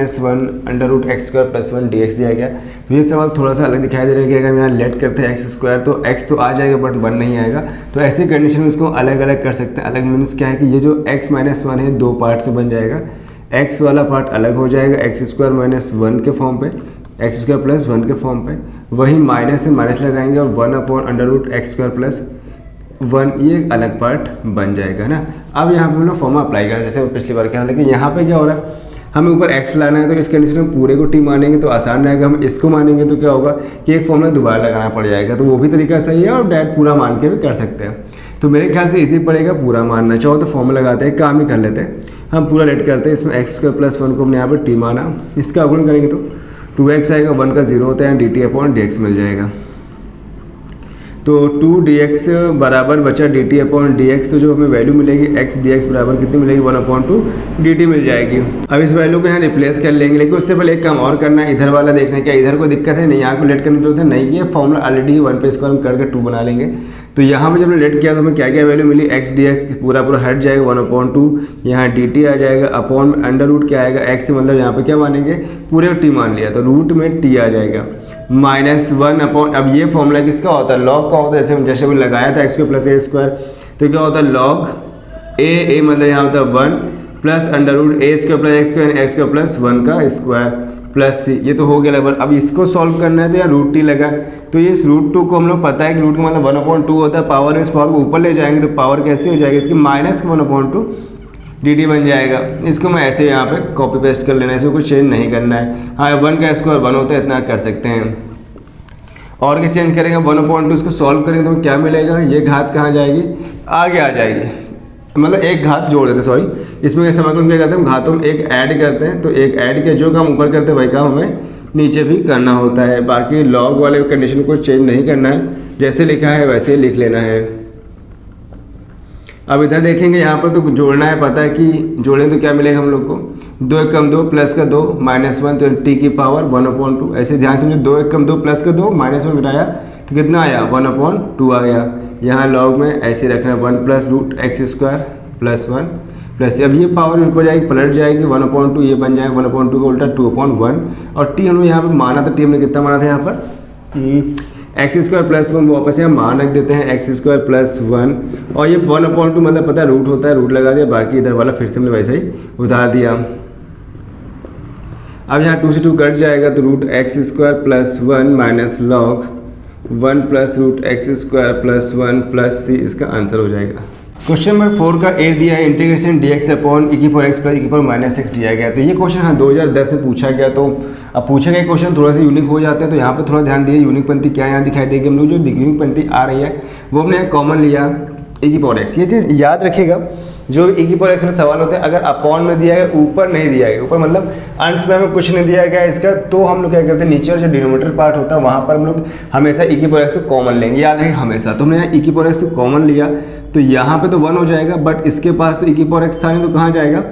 √x² plus 1 dx दिया गया। तो ये सवाल थोड़ा सा अलग दिखाई दे रहा है कि अगर हम यहाँ लेट करते हैं x² तो x तो आ जाएगा बट 1 नहीं आएगा। तो ऐसी कंडीशन में इसको अलग अलग कर सकते हैं। अलग मीन्स क्या है कि ये जो x - 1 है 2 पार्ट से बन जाएगा। x वाला पार्ट अलग हो जाएगा x² - 1 के फॉर्म पे, x² प्लस 1 के फॉर्म पे। वही माइनस से माइनस लगाएंगे और 1/√x² प्लस 1 ये अलग पार्ट बन जाएगा ना। अब यहाँ पे हम लोग फॉर्मूला अप्लाई करें जैसे पिछली बार किया था, लेकिन यहाँ पे क्या हो रहा है, हमें ऊपर x लाना है। तो इस कंडीशन में पूरे को t मानेंगे तो आसान रहेगा। हम इसको मानेंगे तो क्या होगा कि एक फॉर्मूला दोबारा लगाना पड़ जाएगा। तो वो भी तरीका सही है और डायरेक्ट पूरा मान के भी कर सकते हैं। तो मेरे ख्याल से इजी पड़ेगा पूरा मानना। चाहो तो फॉर्मूला लगाते हैं, काम ही कर लेते हैं। हम पूरा लेट करते हैं। इसमें x² प्लस 1 को हमने यहाँ पर t माना, इसका अवगुण करेंगे तो 2x आएगा, 1 का 0 होता है, dt/dx मिल जाएगा। तो 2dx बराबर बचा dt/dx। तो जो हमें वैल्यू मिलेगी x dx बराबर कितनी मिलेगी, 1/2 dt मिल जाएगी। अब इस वैल्यू को यहाँ रिप्लेस कर लेंगे, लेकिन उससे पहले एक काम और करना है। इधर वाला देखना है क्या इधर कोई दिक्कत है, नहीं यहाँ को लेट करने की जरूरत है, नहीं ये फॉर्मूला ऑलरेडी 1 पे, इसको हम करके 2 बना लेंगे। तो यहाँ पे जब हमने लेट किया तो हमें क्या क्या वैल्यू मिली, x dx पूरा हट जाएगा, 1/2 यहाँ dt आ जाएगा, अपॉन √, क्या आएगा x, मतलब यहाँ पे क्या मानेंगे पूरे t मान लिया तो रूट में t आ जाएगा, -1 अब ये फॉर्मूला किसका होता है, लॉग का होता है। जैसे हमने लगाया था x² प्लस a², तो क्या होता है log a मतलब यहाँ होता है 1 plus √a² plus x² plus 1 का स्क्वायर प्लस c, ये तो हो गया लगभग। अब इसको सॉल्व करना है तो यहाँ √t लगा, तो इस √2 को हम लोग पता है कि रूट का मतलब 1/2 होता है। पावर इस पावर को ऊपर ले जाएंगे तो पावर कैसे हो जाएगी इसकी, -1/2 dt बन जाएगा। इसको मैं ऐसे यहाँ पे कॉपी पेस्ट कर लेना है, इसको कुछ चेंज नहीं करना है। हाँ 1 का स्क्वायर 1 होता है, इतना कर सकते हैं। और क्या चेंज करेंगे, 1/2 इसको सॉल्व करेंगे तो क्या मिलेगा, ये घात कहाँ जाएगी, आगे आ जाएगी, मतलब एक घात जोड़ देते, सॉरी इसमें कैसे मतलब क्या करते हैं, हम घातों में एक ऐड करते हैं। तो एक ऐड के जो काम ऊपर करते हैं वही काम हमें नीचे भी करना होता है। बाकी लॉग वाले कंडीशन को चेंज नहीं करना है, जैसे लिखा है वैसे लिख लेना है। अब इधर देखेंगे यहाँ पर तो जोड़ना है, पता है कि जोड़ें तो क्या मिलेगा हम लोग को, 2 × 2 प्लस का 2 -1 तो t की पावर 1/2। ऐसे ध्यान से 2 × 2 प्लस का 2 -1 घटाया तो कितना आया 1/2 आ गया। यहाँ लॉग में ऐसे रखना 1 प्लस √x² प्लस 1 प्लस, अब ये पावर ऊपर जाएगी पलट जाएगी 1/2, ये बन जाएगा 1/2 का उल्टा 2/1। और t हमने यहाँ पे माना था, t हमने कितना माना था यहाँ पर x² प्लस 1, वापस यहाँ मान रख देते हैं x² प्लस 1। और ये 1/2 मतलब पता है रूट होता है, रूट लगा दिया, बाकी इधर वाला फिर से हमने वैसे ही उतार दिया। अब यहाँ 2 से 2 कट जाएगा तो √x² plus 1 minus log 1 plus √x² plus 1 plus c, इसका आंसर हो जाएगा। क्वेश्चन नंबर 4 का ए दिया है, integration dx upon e⁴x plus e⁻x दिया गया। तो ये क्वेश्चन हाँ 2010 में पूछा गया। तो अब पूछे गए क्वेश्चन थोड़ा सा यूनिक हो जाते हैं, तो यहाँ पे थोड़ा ध्यान दिए। यूनिक पंक्ति क्या यहाँ दिखाई देगी, हम लोग जो यूनिक पंक्ति आ रही है वो हमने कॉमन लिया, e की पावर x। ये चीज़ याद रखिएगा, जो भी e की पावर x में सवाल होते हैं, अगर अपॉन में दिया है, ऊपर नहीं दिया है, ऊपर मतलब अंश में हमें कुछ नहीं दिया गया है इसका, तो हम लोग क्या करते हैं, नीचे और जो डिनोमिनेटर पार्ट होता है वहाँ पर हम लोग हमेशा e की पावर x को कॉमन लेंगे। याद रखिए हमेशा। तो हमने यहाँ e की पावर x को कॉमन लिया तो यहाँ पे तो 1 हो जाएगा, बट इसके पास तो e की पावर x था नहीं, तो कहाँ जाएगा,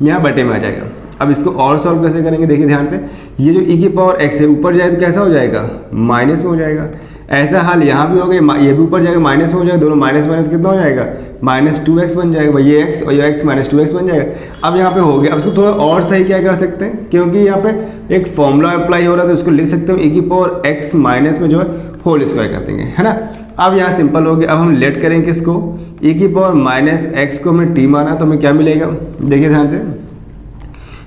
यहाँ बटे में आ जाएगा। अब इसको और सॉल्व कैसे करेंगे, देखिए ध्यान से, ये जो e की पावर x है ऊपर जाए तो कैसा हो जाएगा, माइनस में हो जाएगा। ऐसा हाल यहाँ भी हो गया, ये भी ऊपर जाएगा माइनस में हो जाएगा, दोनों माइनस माइनस कितना हो जाएगा, -2x बन जाएगा भाई, ये x और ये x -2x बन जाएगा। अब यहाँ पे हो गया। अब इसको थोड़ा और सही क्या कर सकते हैं, क्योंकि यहाँ पे एक फॉर्मूला अप्लाई हो रहा है तो उसको लिख सकते हो e की पावर x माइनस में जो है होल स्क्वायर कर देंगे, है ना। अब यहाँ सिंपल हो गया। अब हम लेट करेंगे किसको, e की पावर -x को हमें t माना तो हमें क्या मिलेगा, देखिए ध्यान से,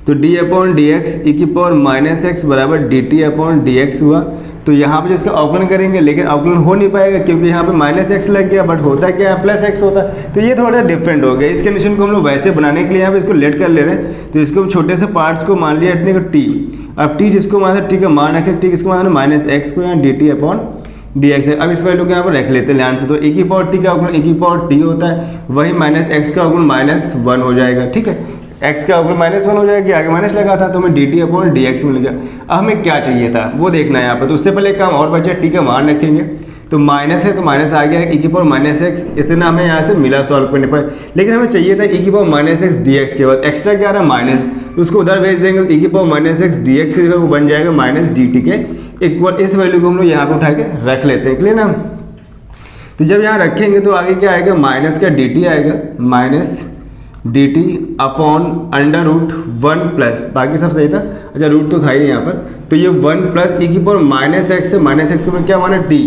तो d upon d x e की पावर -x बराबर dt अपॉन dx हुआ। तो यहाँ पे जिसका अवकलन करेंगे, लेकिन अवकलन हो नहीं पाएगा क्योंकि यहाँ पे -x लग गया, बट होता क्या है, +x होता है। तो ये थोड़ा डिफरेंट हो गया। इस कंडीशन को हम लोग वैसे बनाने के लिए यहाँ पे इसको लेट कर ले रहे हैं, तो इसको हम छोटे से पार्ट्स को मान लिया इतने को t। अब t जिसको माना t का मान रखे, t किसको माना -x को, यहाँ dt अपॉन dx है। अब इस वैल्यू को यहाँ पर रख लेते हैं ध्यान से। तो e की पावर t का अवकलन e की पावर t होता है, वही -x का अवकलन -1 हो जाएगा, ठीक है। x का अवकलन -1 हो जाएगा, आगे माइनस लगा था तो हमें dt अपॉन dx मिल गया। अब हमें क्या चाहिए था वो देखना है यहाँ पर। तो उससे पहले एक काम और बचा, t का मान रखेंगे, तो माइनस है तो माइनस आ गया, e की पावर -x, इतना हमें यहाँ से मिला सॉल्व करने पर। लेकिन हमें चाहिए था e की पावर -x dx के बाद एक्स्ट्रा क्या रहा माइनस, तो उसको उधर भेज देंगे, e की पावर -x dx वो बन जाएगा -dt के इक्वल। इस वैल्यू को हम लोग यहाँ पे उठा के रख लेते हैं, क्लियर ना। तो जब यहाँ रखेंगे तो आगे क्या आएगा, माइनस का dt आएगा, माइनस dt अपॉन √1 प्लस, बाकी सब सही था, अच्छा रूट तो था ही नहीं यहाँ पर, तो ये 1 प्लस e की पावर -x है, -x को मैं क्या माना t,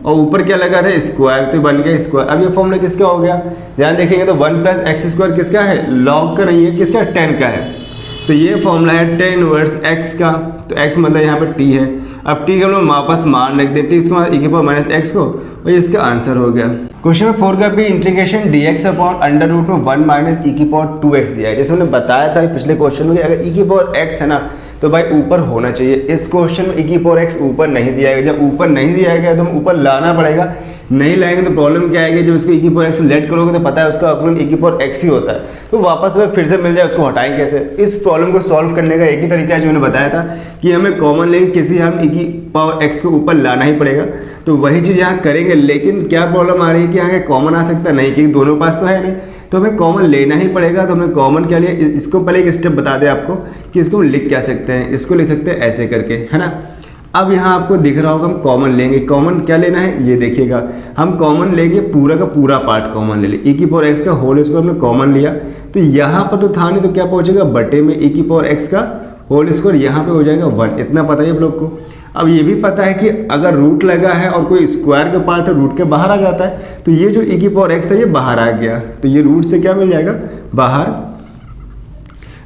और ऊपर क्या लगा था स्क्वायर, तो बन गया स्क्वायर। अब ये फॉर्मूला किसका हो गया, ध्यान देखेंगे तो 1 प्लस एक्स स्क्वायर किसका है, लॉग का नहीं है, किसका, tan का है। तो ये फॉर्मूला है tan इनवर्स x का, तो x मतलब यहाँ पर t है। अब t का हम लोग वापस मान रख देते हैं, इसको e की पावर -x को, और ये इसका आंसर हो गया। क्वेश्चन 4 का भी integration dx upon √1 minus e की पावर 2x दिया है। जैसे हमने बताया था पिछले क्वेश्चन में, अगर e की पावर x है ना तो भाई ऊपर होना चाहिए। इस क्वेश्चन में e की पावर x ऊपर नहीं दिया गया, जब ऊपर नहीं दिया गया तो हम ऊपर लाना पड़ेगा, नहीं लाएंगे तो प्रॉब्लम क्या आएगी, जब इसको e की पावर x लेट करोगे तो पता है उसका अवकलन e की पावर x ही होता है, तो वापस में फिर से मिल जाए, उसको हटाएं कैसे। इस प्रॉब्लम को सॉल्व करने का एक ही तरीका है जो मैंने बताया था कि हमें कॉमन लेके किसी हम e की पावर x को ऊपर लाना ही पड़ेगा, तो वही चीज़ यहाँ करेंगे। लेकिन क्या प्रॉब्लम आ रही है कि यहाँ कॉमन आ सकता नहीं, क्योंकि दोनों पास तो है नहीं, तो हमें कॉमन लेना ही पड़ेगा। तो हमें कॉमन क्या लिया, इसको पहले एक स्टेप बता दें आपको कि इसको हम लिख क्या सकते हैं, इसको लिख सकते हैं ऐसे करके, है ना। अब यहाँ आपको दिख रहा होगा हम कॉमन लेंगे, कॉमन क्या लेना है ये देखिएगा, हम कॉमन लेंगे पूरा का पूरा पार्ट कॉमन ले लें, e की पावर x का होल स्क्वायर हमने कॉमन लिया, तो यहाँ पर तो था नहीं, तो क्या पहुँचेगा बटे में e की पावर x का होल स्क्वायर, यहाँ पे हो जाएगा 1, इतना पता है आप लोग को। अब ये भी पता है कि अगर रूट लगा है और कोई स्क्वायर का पार्ट है रूट के बाहर आ जाता है, तो ये जो e की पावर x था ये बाहर आ गया, तो ये रूट से क्या मिल जाएगा बाहर।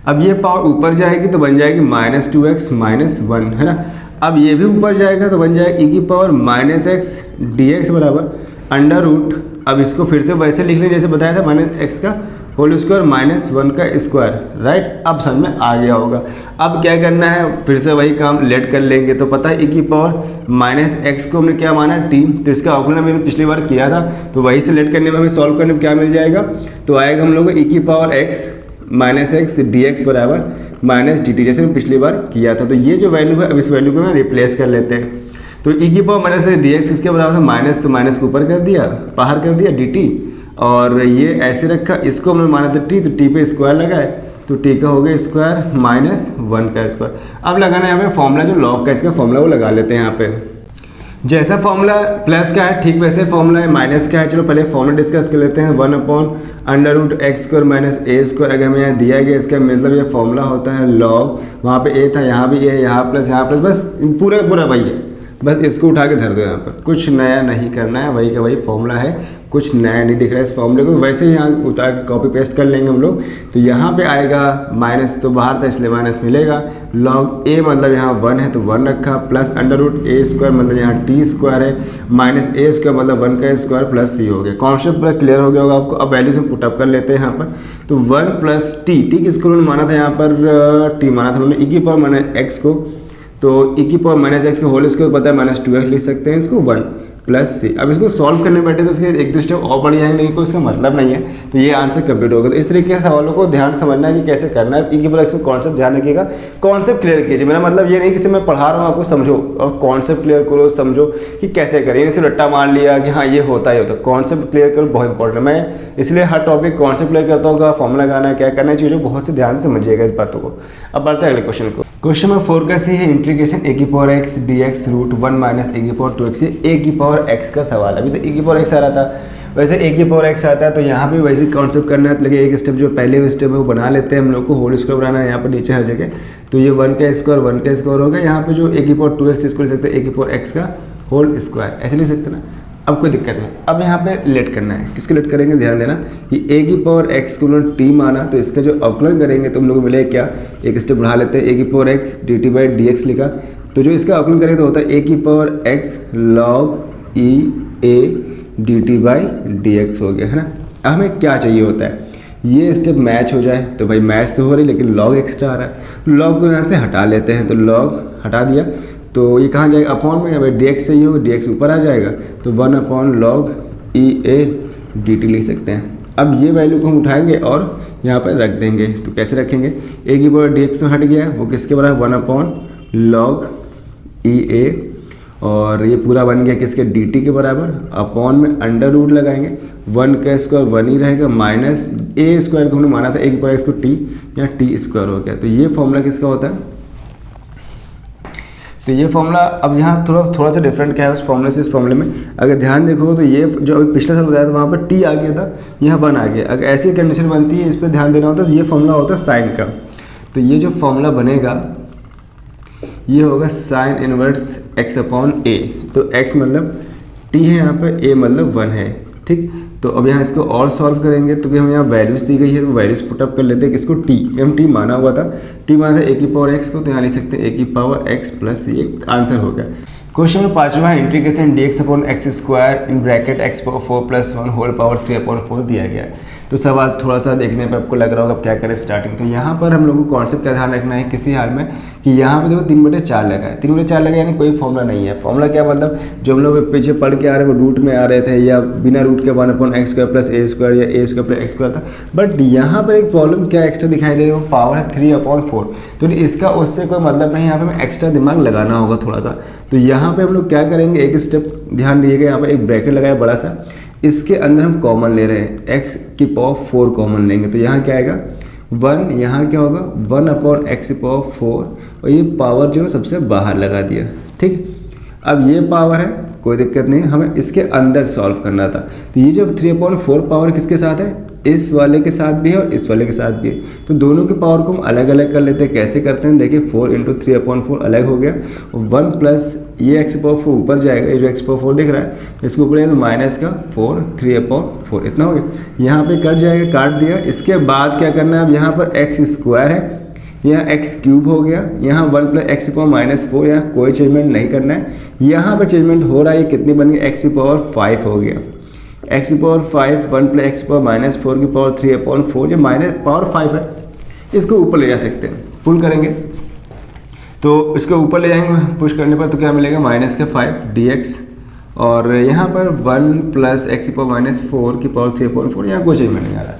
अब ये पावर ऊपर जाएगी तो बन जाएगी -2x -1, है ना। अब ये भी ऊपर जाएगा तो बन जाएगा e की पावर -x dx बराबर √, अब इसको फिर से वैसे लिख लें जैसे बताया था, -x का होल स्क्वायर -1 का स्क्वायर, राइट। अब समझ में आ गया होगा। अब क्या करना है, फिर से वही काम लेट कर लेंगे, तो पता है e की पावर -x को हमने क्या माना t, तो इसका अवकलन मैंने पिछली बार किया था, तो वही से लेट करने में हमें सॉल्व करने में क्या मिल जाएगा, तो आएगा हम लोग को e की पावर x dx बराबर -dt, जैसे मैं पिछली बार किया था। तो ये जो वैल्यू है अब इस वैल्यू को मैं रिप्लेस कर लेते हैं, तो e की पावर -dx किसके बराबर था, माइनस, तो माइनस को ऊपर कर दिया, बाहर कर दिया dt, और ये ऐसे रखा, इसको हमने माना था t, तो t पे स्क्वायर लगाए, तो t का हो गया स्क्वायर -1 का स्क्वायर। अब लगाना है हमें फॉर्मूला जो लॉग का इसका फॉर्मूला वो लगा लेते हैं यहाँ पे। जैसा फॉर्मूला प्लस का है ठीक वैसे फॉर्मूला है माइनस का है। चलो पहले फॉर्मूला डिस्कस कर लेते हैं, 1/√x² - a²। अगर हमें यहाँ दिया गया इसका मतलब ये फॉर्मूला होता है लॉग, वहाँ पे a था यहाँ भी a है, यहाँ प्लस, बस पूरा पूरा वही है, बस इसको उठा के धर दो यहाँ पर, कुछ नया नहीं करना है, वही का वही फॉर्मूला है, कुछ नया नहीं दिख रहा है इस फॉर्मूले को, वैसे ही यहाँ उतार कॉपी पेस्ट कर लेंगे हम लोग। तो यहाँ पे आएगा माइनस, तो बाहर था इसलिए माइनस मिलेगा, लॉग a मतलब यहाँ 1 है तो 1 रखा, प्लस √a² मतलब यहाँ t² है, -a² मतलब 1 का स्क्वायर प्लस c हो गया। कॉन्सेप्ट पूरा क्लियर हो गया होगा आपको। अब वैल्यू से पुटअप कर लेते हैं यहाँ पर, तो 1 प्लस t किसको उन्होंने माना था यहाँ पर, t माना था उन्होंने e की पावर -x को, तो e की पावर -x का होल स्क्वायर पता है -2x लिख सकते हैं इसको 1, प्लस सी। अब इसको सॉल्व करने बैठे तो उसके एक दो स्टेप और बढ़ जाएंगे, लेकिन कोई उसका मतलब नहीं है, तो ये आंसर कंप्लीट होगा। तो इस तरीके के सवालों को ध्यान समझना है कि कैसे करना है। ई की पावर एक्स को कॉन्सेप्ट ध्यान रखिएगा, कॉन्सेप्ट क्लियर कीजिए। मेरा मतलब ये नहीं कि सिर्फ मैं पढ़ा रहा हूँ आपको समझो, और कॉन्सेप्ट क्लियर करो, समझो कि कैसे करें। ये सिर्फ रट्टा मान लिया कि हाँ ये होता ही होता, कॉन्सेप्ट क्लियर करो बहुत इंपॉर्टेंट है। मैं इसलिए हर टॉपिक कॉन्सेप्ट क्लियर करता हूँ, फॉर्मूला लगाना है, क्या करना है, चीज़ों बहुत से ध्यान से समझिएगा इस बातों को। अब बढ़ते हैं अगले क्वेश्चन को। क्वेश्चन नंबर 4 का सी है इंटीग्रेशन ए की power x d x root 1 minus a की पावर 2x, ए की पावर एक्स का सवाल। अभी तो ए की पावर एक्स आ रहा था, वैसे ए की पावर एक्स आता है तो यहाँ पे वैसे कॉन्सेप्ट करना है, तो लगे एक स्टेप जो पहले स्टेप है वो बना लेते हैं हम लोग को। होल स्क्वायर बनाना है यहाँ पर नीचे हर जगह, तो ये 1 का स्क्वायर होगा। यहाँ पे जो ए की पावर 2x इसको लिख सकते हैं ए की पावर एक्स का होल स्क्वायर, ऐसे लिख सकते हैं ना। अब कोई दिक्कत नहीं। अब यहाँ पे लेट करना है, किसको लेट करेंगे ध्यान देना कि ए की पावर एक्स को उन्होंने टी माना, तो इसका जो अवकलन करेंगे तो हम लोग को मिलेगा क्या, एक स्टेप बढ़ा लेते हैं, ए की power x D T by D x लिखा, तो जो इसका अवकलन करेंगे तो होता है ए की power x log E A D T by D x हो गया, है ना। अब हमें क्या चाहिए होता है, ये स्टेप मैच हो जाए, तो भाई मैच तो हो रही लेकिन लॉग एक्स्ट्रा आ रहा है, लॉग को यहाँ से हटा लेते हैं, तो लॉग हटा दिया तो ये कहाँ जाएगा अपॉन में, भाई डी एक्स चाहिए होगा, डी एक्स ऊपर आ जाएगा, तो 1 upon log E A D T लिख सकते हैं। अब ये वैल्यू को हम उठाएंगे और यहाँ पर रख देंगे, तो कैसे रखेंगे, ए की पावर डी एक्स तो हट गया, वो किसके बराबर 1 अपॉन लॉग ई ए, और ये पूरा बन गया किसके डी टी के बराबर, अपॉन में अंडर रूट लगाएंगे, 1 का स्क्वायर 1 ही रहेगा, माइनस ए स्क्वायर को हमने माना था ए की पावर एक्स को टी, या टी स्क्वायर हो गया। तो ये फॉर्मूला किसका होता है, तो ये फॉर्मूला अब यहाँ थोड़ा सा डिफरेंट क्या है उस फॉर्मूले से इस फॉर्मूले में। अगर ध्यान देखो तो ये जो अभी पिछले साल बताया था वहाँ पर टी आ गया था, यहाँ 1 आ गया। अगर ऐसी कंडीशन बनती है, इस पर ध्यान देना होता है, तो ये फॉर्मूला होता है साइन का। तो ये जो फॉर्मूला बनेगा ये होगा साइन इनवर्स एक्स अपॉन ए, तो एक्स मतलब टी है यहाँ पर, ए मतलब 1 है, ठीक। तो अब यहाँ इसको और सॉल्व करेंगे, तो कि हम यहाँ वैल्यूज दी गई है तो वैल्यूज पुटअप कर लेते हैं किसको, टी, कि हम टी माना हुआ था, टी माना था ए की पावर एक्स को, तो यहाँ लिख सकते हैं ए की पावर एक्स प्लस ये आंसर हो गया। क्वेश्चन नंबर 5 है integration D X upon X square in bracket X power 4 plus 1 whole power 3 upon 4 दिया गया है। तो सवाल थोड़ा सा देखने पे आपको लग रहा होगा अब क्या करें स्टार्टिंग। तो यहाँ पर हम लोगों को कॉन्सेप्ट का ध्यान रखना है किसी हाल में कि यहाँ पे देखो 3/4 लगा है, 3/4 लगा यानी कोई फॉर्मूला नहीं है। फॉर्मूला क्या मतलब, जो हम लोग पीछे पढ़ के आ रहे हैं वो रूट में आ रहे थे, या बिना रूट के 1 upon X square plus a square या ए स्क्वायर प्लस एक्स स्क्वायर था। बट यहाँ पर एक प्रॉब्लम क्या एक्स्ट्रा दिखाई दे रही है, वो पावर है 3/4, तो इसका उससे कोई मतलब नहीं, यहाँ पे हमें एक्स्ट्रा दिमाग लगाना होगा थोड़ा सा। तो यहाँ पे हम लोग क्या करेंगे, एक स्टेप ध्यान दिएगा, यहाँ पे एक ब्रैकेट लगाया बड़ा सा, इसके अंदर हम कॉमन ले रहे हैं, एक्स की पावर 4 कॉमन लेंगे, तो यहाँ क्या आएगा 1, यहाँ क्या होगा 1 अपॉन एक्स की पावर 4, और ये पावर जो है सबसे बाहर लगा दिया, ठीक। अब ये पावर है, कोई दिक्कत नहीं, हमें इसके अंदर सॉल्व करना था। तो ये जो 3/4 पावर किसके साथ है, इस वाले के साथ भी है और इस वाले के साथ भी है, तो दोनों के पावर को हम अलग अलग कर लेते हैं। कैसे करते हैं देखिए, 4 × 3/4 अलग हो गया, और 1 प्लस ये एक्स पावर 4 ऊपर जाएगा, ये जो एक्स पावर 4 दिख रहा है इसको ऊपर तो माइनस का 4 3/4 इतना हो गया। यहाँ पे कट जाएगा, काट दिया। इसके बाद क्या करना है, अब यहाँ पर एक्स स्क्वायर है, यहाँ एक्स क्यूब हो गया, यहाँ 1 प्लस एक्स की पावर -4, यहाँ कोई चेंजमेंट नहीं करना है। यहाँ पर चेंजमेंट हो रहा है, ये कितनी बन गई, एक्स की पावर 5 हो गया, एक्स की पावर 5, 1 प्लस एक्स की पावर -4 की पावर 3/4, ये माइनस पावर 5 है, इसको ऊपर ले जा सकते हैं, पुल करेंगे तो इसको ऊपर ले जाएंगे, पुश करने पर तो क्या मिलेगा -5 dx, और यहाँ पर 1 प्लस एक्स की पावर -4 की पावर 3/4, यहाँ कोई चेंजमेंट नहीं आ रहा।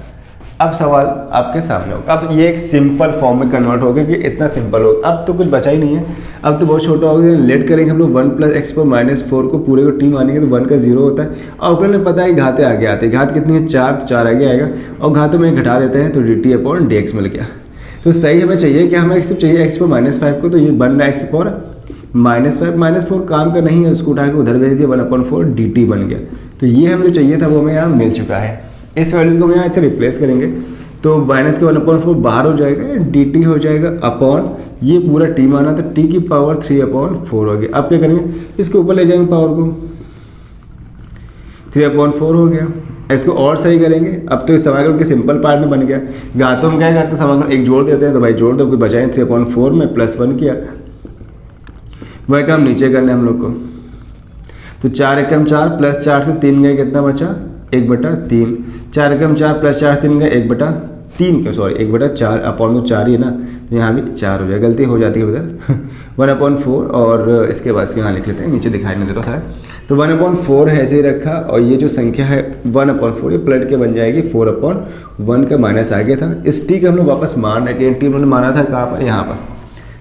अब सवाल आपके सामने होगा, अब ये एक सिंपल फॉर्म में कन्वर्ट हो गया कि इतना सिंपल होगा, अब तो कुछ बचा ही नहीं है, अब तो बहुत छोटा हो गया। लेट करेंगे हम लोग 1 प्लस एक्स पर -4 को पूरे को टी मानेंगे तो 1 का 0 होता है, और ऊपर में पता है घाते आगे आते हैं, घात कितनी है 4, तो 4 आगे आएगा, और घातों में घटा देते हैं तो dt अपॉन dx मिल गया। तो सही हमें चाहिए कि हमें सिर्फ चाहिए एक्स पर -5 को, तो ये बन रहा है एक्स पर -5 -4 काम का नहीं है, उसको उठा के उधर भेज दिया, 1/4 dt बन गया। तो ये हमें जो चाहिए था वो हमें यहाँ मिल चुका है। इस वैल्यू को हम यहाँ से रिप्लेस करेंगे तो माइनस के 1/4 बाहर हो जाएगा, dt हो जाएगा अपॉन ये पूरा t माना तो t की पावर 3/4 हो गया। अब क्या करेंगे, इसके ऊपर ले जाएंगे पावर को, 3/4 हो गया। इसको और सही करेंगे, अब तो इस समीकरण के सिंपल पार्ट में बन गया। घातों में क्या करते हैं, समीकरण एक जोड़ देते हैं, तो भाई जोड़ दो, कोई बचाए 3/4 में +1 किया, वही काम नीचे करना है हम लोग को। तो 4 एकम 4 +4 से 3 गए, कितना बचा 1/3, 4 एकम 4 +4 से 3 गए 1/3, 3 क्यों, सॉरी 1/4 अपॉन में 4 ही है ना, तो यहाँ भी 4 हो जाएगा, गलती हो जाती है उधर 1/4 और इसके बाद यहाँ लिख लेते हैं, नीचे दिखाई नहीं दे रहा है। तो 1/4 है ऐसे ही रखा और ये जो संख्या है 1/4 ये पलट के बन जाएगी 4/1 का माइनस आगे था। इस टी का हम लोग वापस मान रखें, टी हमने माना था कहाँ पर, यहाँ पर,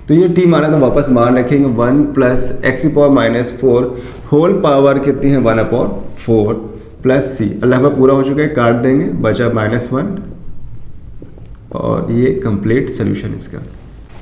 तो ये टी माना तो वापस मान रखेंगे 1 + x⁻⁴ होल पावर कितनी है 1/4 प्लस सी, अल्लाह का पूरा हो चुका है, काट देंगे, बचा -1 और ये कंप्लीट सोल्यूशन इसका।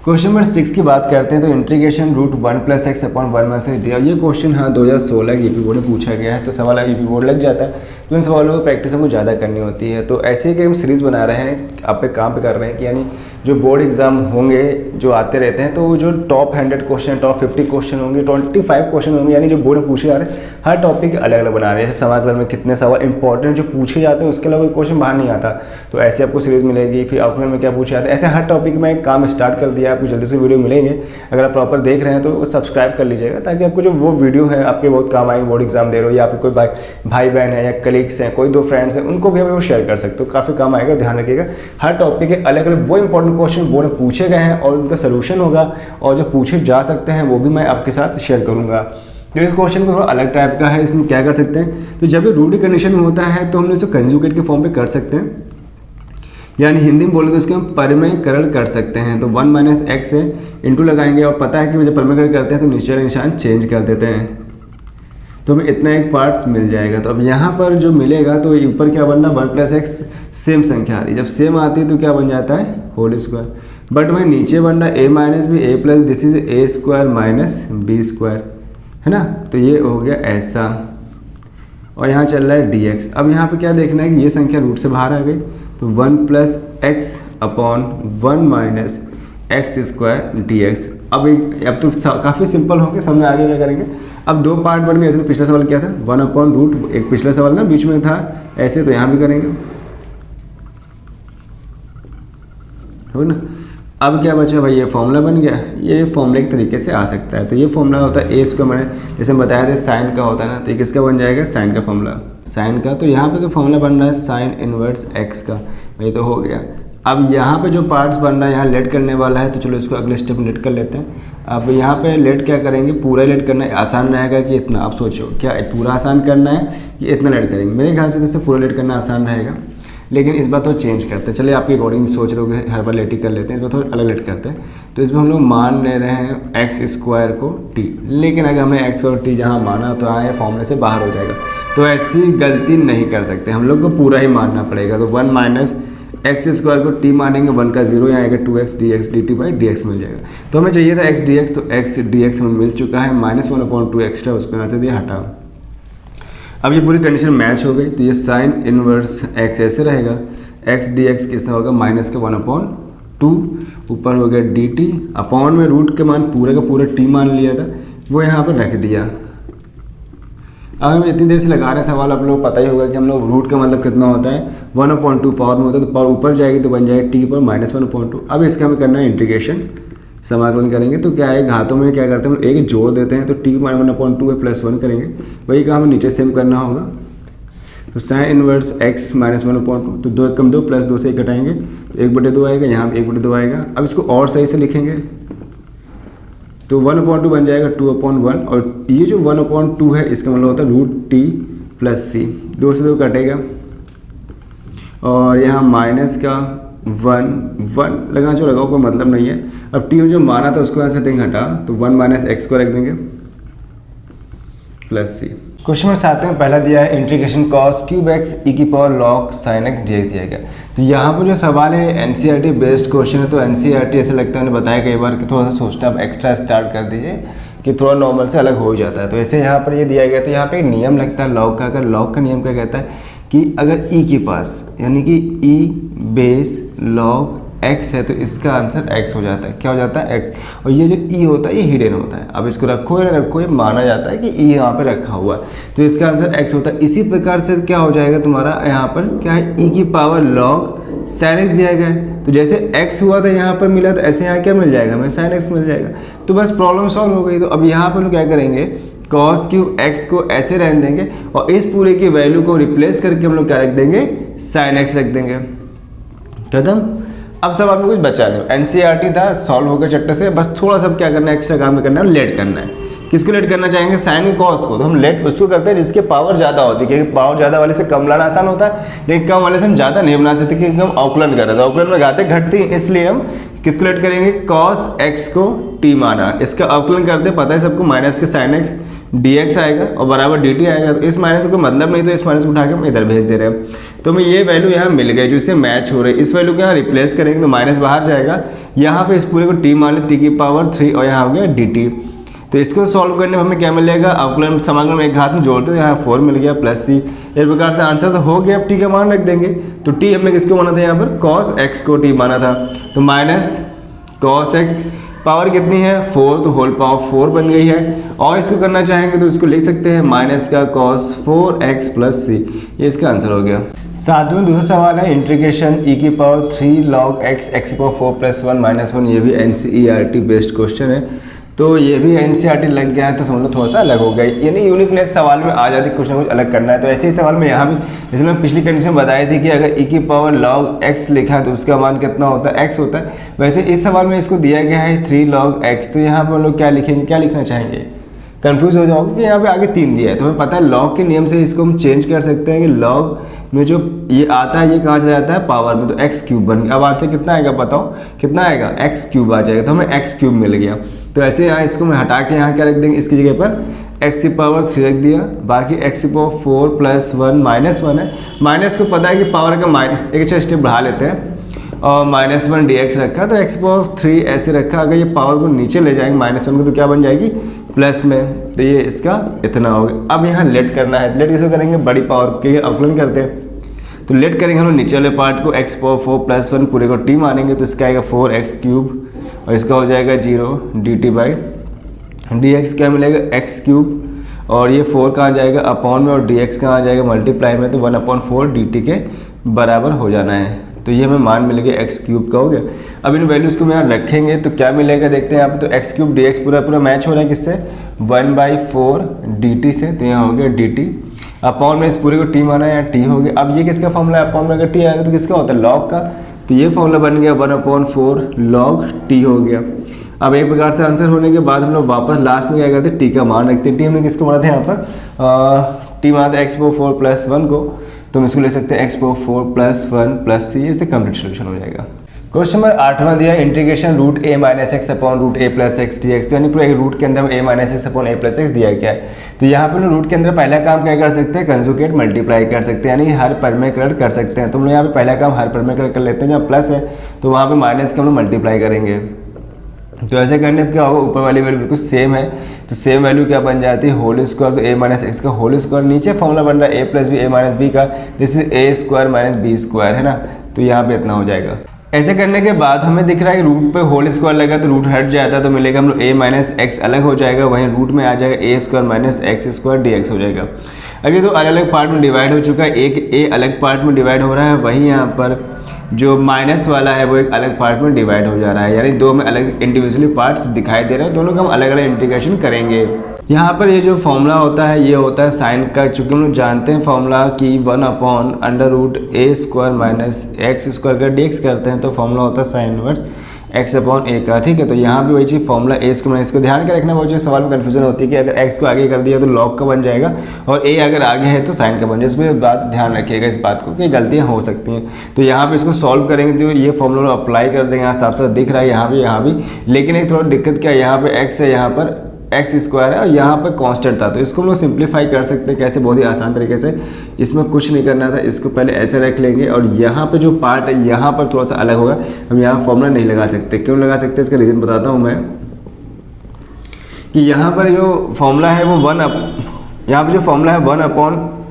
क्वेश्चन नंबर 6 की बात करते हैं तो इंटीग्रेशन √1 + x/1 से दिया। ये क्वेश्चन हाँ 2016 यूपी बोर्ड में पूछा गया है, तो सवाल यूपी बोर्ड लग जाता है, तो इन सवालों को प्रैक्टिस हमको ज़्यादा करनी होती है। तो ऐसे ही हम सीरीज़ बना रहे हैं, आप पे काम पे कर रहे हैं कि यानी जो बोर्ड एग्जाम होंगे जो आते रहते हैं, तो जो टॉप 100 क्वेश्चन, टॉप 50 क्वेश्चन होंगे, 25 क्वेश्चन होंगे, यानी जो बोर्ड में पूछे जा रहे हैं हर टॉपिक अलग अलग बना रहे हैं। जैसे समाकलन में कितने सवाल इंपॉर्टेंट जो पूछे जाते हैं उसके अलावा कोई क्वेश्चन बाहर नहीं आता, तो ऐसे आपको सीरीज़ मिलेगी। फिर अवकलन में क्या पूछे जाते हैं, ऐसे हर टॉपिक में एक काम स्टार्ट कर दिया, आपको जल्दी से वीडियो मिलेंगे। अगर आप प्रॉपर देख रहे हैं तो सब्सक्राइब कर लीजिएगा, ताकि आपको जो वो वीडियो है आपके बहुत काम आएंगे, बोर्ड एग्जाम दे रहे हो या आपके कोई भाई बहन है या कलीग्स हैं, कोई 2 फ्रेंड्स हैं, उनको भी वो शेयर कर सकते हो, काफ़ी काम आएगा। ध्यान रखिएगा हर टॉपिक के अलग अलग वो इंपॉर्टेंट क्वेश्चन बोर्ड में पूछे गए हैं और उनका सोल्यूशन होगा, और जो पूछे जा सकते हैं वो भी मैं आपके साथ शेयर करूंगा। तो इस क्वेश्चन को थोड़ा अलग टाइप का है, इसमें क्या कर सकते हैं, तो जब ये रूट कंडीशन में होता है तो हम इसे कंजुगेट के फॉर्म पे कर सकते हैं, यानी हिंदी में बोले तो इसको हम परिमेयकरण कर सकते हैं। तो 1 - x है, इंटू लगाएंगे और पता है कि जब परिमेयकरण करते हैं तो नीचे वाला निशान चेंज कर देते हैं, तो हमें इतना एक पार्ट्स मिल जाएगा। तो अब यहाँ पर जो मिलेगा तो ऊपर क्या बनना 1 + x सेम संख्या आ रही है, जब सेम आती है तो क्या बन जाता है होल स्क्वायर, बट वहीं नीचे बनना a - b a + this is a² - b², है ना, तो ये हो गया ऐसा, और यहाँ चल रहा है dx। अब यहाँ पे क्या देखना है कि ये संख्या रूट से बाहर आ गई, तो 1 + x/1 - x² dx। अब तो काफ़ी सिंपल होंगे, समझ आगे क्या करेंगे। अब 2 पार्ट बन गए, जैसे पिछला सवाल क्या था 1/√, एक पिछला सवाल ना बीच में था ऐसे, तो यहाँ भी करेंगे, हो ना। अब क्या बचा भाई, ये फॉर्मूला बन गया, ये फॉर्मूले के तरीके से आ सकता है। तो ये फॉर्मूला होता है a² मैंने जैसे हम बताया था साइन का होता है ना, तो ये किसका बन जाएगा साइन का फॉर्मूला, साइन का। तो यहाँ पे तो फॉर्मूला बन रहा है साइन इनवर्स x का, ये तो हो गया। अब यहाँ पे जो पार्ट्स बन रहा है यहाँ लेट करने वाला है, तो चलो इसको अगले स्टेप में लेट कर लेते हैं। अब यहाँ पे लेट क्या करेंगे, पूरा लेट करना है, आसान रहेगा कि इतना, आप सोचो क्या पूरा आसान करना है कि इतना लेट करेंगे। मेरे ख्याल से तो पूरा लेट करना आसान रहेगा, लेकिन इस बार तो चेंज करते हैं। चलिए आपके अकॉर्डिंग सोच रहे हो हर बार लेट ही कर लेते हैं, इस बार थोड़ा अलग लेट करते हैं। तो इसमें हम लोग मान ले रहे हैं x² को t, लेकिन अगर हमने x और t जहाँ माना तो यहाँ फॉर्मूले से बाहर हो जाएगा, तो ऐसी गलती नहीं कर सकते, हम लोग को पूरा ही मानना पड़ेगा। तो 1 - x² को t मानेंगे, 1 का 0 यहाँ आएगा, 2x dx dt/dx मिल जाएगा। तो हमें चाहिए था x dx, तो x dx हमें मिल चुका है, -1/2 एक्स्ट्रा उसको यहाँ से दिया हटा। अब ये पूरी कंडीशन मैच हो गई, तो ये साइन इनवर्स x ऐसे रहेगा, x dx कितना होगा -1/2, ऊपर हो गया dt, अपॉन में रूट के मान पूरे का पूरा t मान लिया था वो यहाँ पर रख दिया। अब हम इतनी देर से लगा रहे हैं सवाल, आप लोग पता ही होगा कि हम लोग रूट का मतलब कितना होता है 1/2 पावर में होता है, तो पावर ऊपर जाएगी तो बन जाएगी t पर -1/2। अब इसका हमें करना है इंटीग्रेशन, समाकलन करेंगे तो क्या है घातों में क्या करते हैं हम एक जोड़ देते हैं, तो t 1/2 है +1 करेंगे, वही काम हमें नीचे सेम करना होगा। तो साइन इनवर्स x -1/2, तो 2 × 2 + 2 से घटाएंगे तो 1/2 आएगा, यहाँ 1/2 आएगा। अब इसको और सही से लिखेंगे तो 1/2 बन जाएगा 2/1, और ये जो 1/2 है इसका मतलब होता है √t + c, 2 से 2 कटेगा, और यहाँ माइनस का 1 लगाना चाहिए, लगाओ कोई मतलब नहीं है। अब t जो माना था उसको यहाँ से देंगे हटा, तो 1 - x² रख देंगे +c। क्वेश्चन नंबर 7 में पहला दिया है integration cos³ x e⁻log sin x dx दिया गया। तो यहाँ पर जो सवाल है NCERT बेस्ड क्वेश्चन है, तो NCERT ऐसे लगता है मैंने बताया कई बार कि थोड़ा सा सोचना आप एक्स्ट्रा स्टार्ट कर दीजिए कि थोड़ा नॉर्मल से अलग हो जाता है। तो ऐसे यहाँ पर ये दिया गया, तो यहाँ पे एक नियम लगता है लॉग का। अगर लॉग का नियम क्या कहता है कि अगर e के पास यानी कि e log x है तो इसका आंसर x हो जाता है। क्या हो जाता है x, और ये जो e होता है ये हिडन होता है। अब इसको रखो या रखो, ये माना जाता है कि e यहाँ पे रखा हुआ है, तो इसका आंसर x होता है। इसी प्रकार से क्या हो जाएगा तुम्हारा यहाँ पर क्या है e⁻log sin x दिया गया है, तो जैसे x हुआ था यहाँ पर मिला, तो ऐसे यहाँ क्या मिल जाएगा हमें sin x मिल जाएगा। तो बस प्रॉब्लम सॉल्व हो गई। तो अब यहाँ पर क्या करेंगे cos³ x को ऐसे रहने देंगे और इस पूरे की वैल्यू को रिप्लेस करके हम लोग क्या रख देंगे sin x रख देंगे। खत्म। अब सब आपको कुछ बचा नहीं, एनसीईआरटी था, सॉल्व हो गया चट्टे से, बस थोड़ा सा क्या करना है, एक्स्ट्रा काम करना है, लेट करना है। किसको लेट करना चाहेंगे, साइन कॉस को, तो हम लेट उसको करते हैं जिसके पावर ज़्यादा होती है, क्योंकि पावर ज़्यादा वाले से कम लाना आसान होता है, लेकिन कम वाले से हम ज़्यादा नहीं बना सकते, क्योंकि हम अवकलन कर रहे थे, अवकलन में घातें घटती हैं, इसलिए हम किसको लेट करेंगे, कॉस एक्स को टी माना, इसका अवकलन करते पता है सबको, माइनस के साइन एक्स dx आएगा और बराबर dt आएगा, तो इस माइनस को मतलब नहीं, तो इस माइनस को उठा के हम इधर भेज दे रहे हैं। तो हमें ये वैल्यू यहाँ मिल गई जो इससे मैच हो रही है, इस वैल्यू को यहाँ रिप्लेस करेंगे तो माइनस बाहर जाएगा, यहाँ पे इस पूरे को t मान ले, t की पावर 3 और यहाँ हो गया dt। तो इसको सॉल्व करने में हमें क्या मिलेगा, अवकलन समाकलन में एक घात में जोड़ते हैं, यहाँ 4 मिल गया प्लस c, इस प्रकार से आंसर तो हो गया। अब t का मान रख देंगे, तो t हमने किसको माना था, यहाँ पर cos x को t माना था, तो माइनस cos x पावर कितनी है 4, तो होल पावर 4 बन गई है, और इसको करना चाहेंगे तो इसको लिख सकते हैं माइनस का cos 4x प्लस c, ये इसका आंसर हो गया। सातवें दूसरा सवाल है इंटीग्रेशन e की पावर 3 log x x की पावर 4 प्लस 1 माइनस 1, ये भी एनसीईआरटी बेस्ड क्वेश्चन है, तो ये भी एनसीईआरटी लग गया है, तो समझ लो थोड़ा सा अलग हो गया, यानी यूनिकनेस सवाल में आ जाती, कुछ ना कुछ अलग करना है। तो ऐसे ही सवाल में यहाँ भी, जैसे मैं पिछली कंडीशन बताई थी कि अगर e की पावर log x लिखा है तो उसका मान कितना होता है, x होता है, वैसे इस सवाल में इसको दिया गया है 3 log x, तो यहाँ पर हम लोग क्या लिखेंगे, क्या लिखना चाहेंगे, कंफ्यूज हो जाओगे कि यहाँ पे आगे 3 दिया है, तो हमें पता है लॉग के नियम से इसको हम चेंज कर सकते हैं कि लॉग में जो ये आता है ये कहाँ चला जाता है, पावर में, तो एक्स क्यूब बन गया। अब आंसर कितना आएगा बताओ, कितना आएगा, एक्स क्यूब आ जाएगा, तो हमें एक्स क्यूब मिल गया। तो ऐसे यहाँ इसको मैं हटा के यहाँ क्या रख देंगे, इसकी जगह पर एक्स की पावर 3 रख दिया, बाकी एक्स की पावर 4 प्लस 1 माइनस 1 है, माइनस को पता है कि पावर का माइनस एक अच्छा स्टेप बढ़ा लेते हैं, और माइनस 1 dx रखा, तो एक्स पावर 3 ऐसे रखा, अगर ये पावर को नीचे ले जाएंगे माइनस 1 को तो क्या बन जाएगी, प्लस में, तो ये इसका इतना हो गया। अब यहाँ लेट करना है, लेट कैसे करेंगे, बड़ी पावर के अवकलन करते हैं, तो लेट करेंगे हम नीचे वाले पार्ट को, एक्स पावर 4 प्लस 1 पूरे को t मानेंगे, तो इसका आएगा 4x क्यूब, और इसका हो जाएगा 0 dt बाई dx, क्या मिलेगा x क्यूब, और ये 4 कहाँ जाएगा अपॉन में, और dx कहाँ जाएगा मल्टीप्लाई में, तो 1/4 dt के बराबर हो जाना है। तो ये हमें मान मिल गया एक्स क्यूब का हो गया। अब इन वैल्यूज़ को हम यहाँ रखेंगे तो क्या मिलेगा देखते हैं यहाँ पे, तो एक्स क्यूब डी एक्स पूरा पूरा मैच हो रहा है किससे, 1/4 dt से, तो यहाँ हो गया dt, अपॉन में इस पूरे को t माना है, यहाँ t हो गया। अब ये किसका फॉर्मूला है, अपॉन में अगर t आएगा तो किसका होता है, लॉग का, तो ये फॉर्मूला बन गया 1/4 log t हो गया। अब एक प्रकार से आंसर होने के बाद हम लोग वापस लास्ट में क्या करते हैं, t का मान रखते हैं। t हमने किसको माना था यहाँ पर, t माना था x/4 प्लस 1 को, तो हम इसको ले सकते हैं x/4 प्लस 1 प्लस c, इससे कंप्लीट सोल्यूशन हो जाएगा। क्वेश्चन नंबर 8वां दिया है integration root a minus x upon root a plus x d x, यानी पूरा एक रूट के अंदर a minus x upon a plus x दिया गया है। तो यहाँ पे रूट के अंदर पहला काम क्या कर सकते हैं, कंजुगेट मल्टीप्लाई कर सकते हैं, यानी हर परमेकरण कर सकते हैं। तो हम लोग यहाँ पे पहला काम हर परमेकरण कर लेते हैं, जहाँ प्लस है तो वहाँ पे माइनस का हम लोग मल्टीप्लाई करेंगे। तो ऐसे करने पर क्या होगा, ऊपर वाली वैल्यू बिल्कुल सेम है, तो सेम वैल्यू क्या बन जाती है, होल स्क्वायर, तो a माइनस एक्स का होल स्क्वायर, नीचे फॉर्मूला बन रहा है a plus b a minus b का, this is a square minus b square, है ना। तो यहाँ पे इतना हो जाएगा। ऐसे करने के बाद हमें दिख रहा है कि रूट पे होल स्क्वायर लगा तो रूट हट जाता, तो मिलेगा हम लोग a माइनस एक्स अलग हो जाएगा, वहीं रूट में आ जाएगा a square minus x square D x हो जाएगा। अब ये तो अलग अलग पार्ट में डिवाइड हो चुका है, एक a अलग पार्ट में डिवाइड हो रहा है, वहीं यहाँ पर जो माइनस वाला है वो एक अलग पार्ट में डिवाइड हो जा रहा है, यानी दो में अलग इंडिविजुअली पार्ट्स दिखाई दे रहे हैं, दोनों का हम अलग अलग इंटीग्रेशन करेंगे। यहाँ पर ये जो फॉर्मूला होता है ये होता है साइन का, चूँकि हम लोग जानते हैं फॉर्मूला कि 1/√a square minus x square का dx करते हैं, तो फॉर्मूला होता है sine inverse x upon a का, ठीक है। तो यहाँ भी वही चीज़ फॉर्मूला a स्क्वायर, इसको ध्यान के रखना, वो जो सवाल में कन्फ्यूजन होती है कि अगर x को आगे कर दिया तो log का बन जाएगा और a अगर आगे है तो साइन का बन जाएगा। इसमें बात ध्यान रखिएगा इस बात को कि गलतियाँ हो सकती हैं। तो यहाँ पे इसको सॉल्व करेंगे तो ये फॉर्मूला अप्लाई कर देंगे, यहाँ साफ साफ दिख रहा है यहाँ भी, लेकिन एक थोड़ा दिक्कत क्या है, यहाँ पे x है, यहाँ पर एक्स स्क्वायर है और यहाँ पर कांस्टेंट था, तो इसको हम लोग सिंप्लीफाई कर सकते हैं कैसे, बहुत ही आसान तरीके से। इसमें कुछ नहीं करना था, इसको पहले ऐसे रख लेंगे और यहाँ पे जो पार्ट है यहाँ पर थोड़ा सा अलग होगा, हम यहाँ फॉर्मूला नहीं लगा सकते। क्यों लगा सकते इसका रीज़न बताता हूँ मैं, कि यहाँ पर जो फॉर्मूला है वो यहाँ पर जो फॉर्मूला है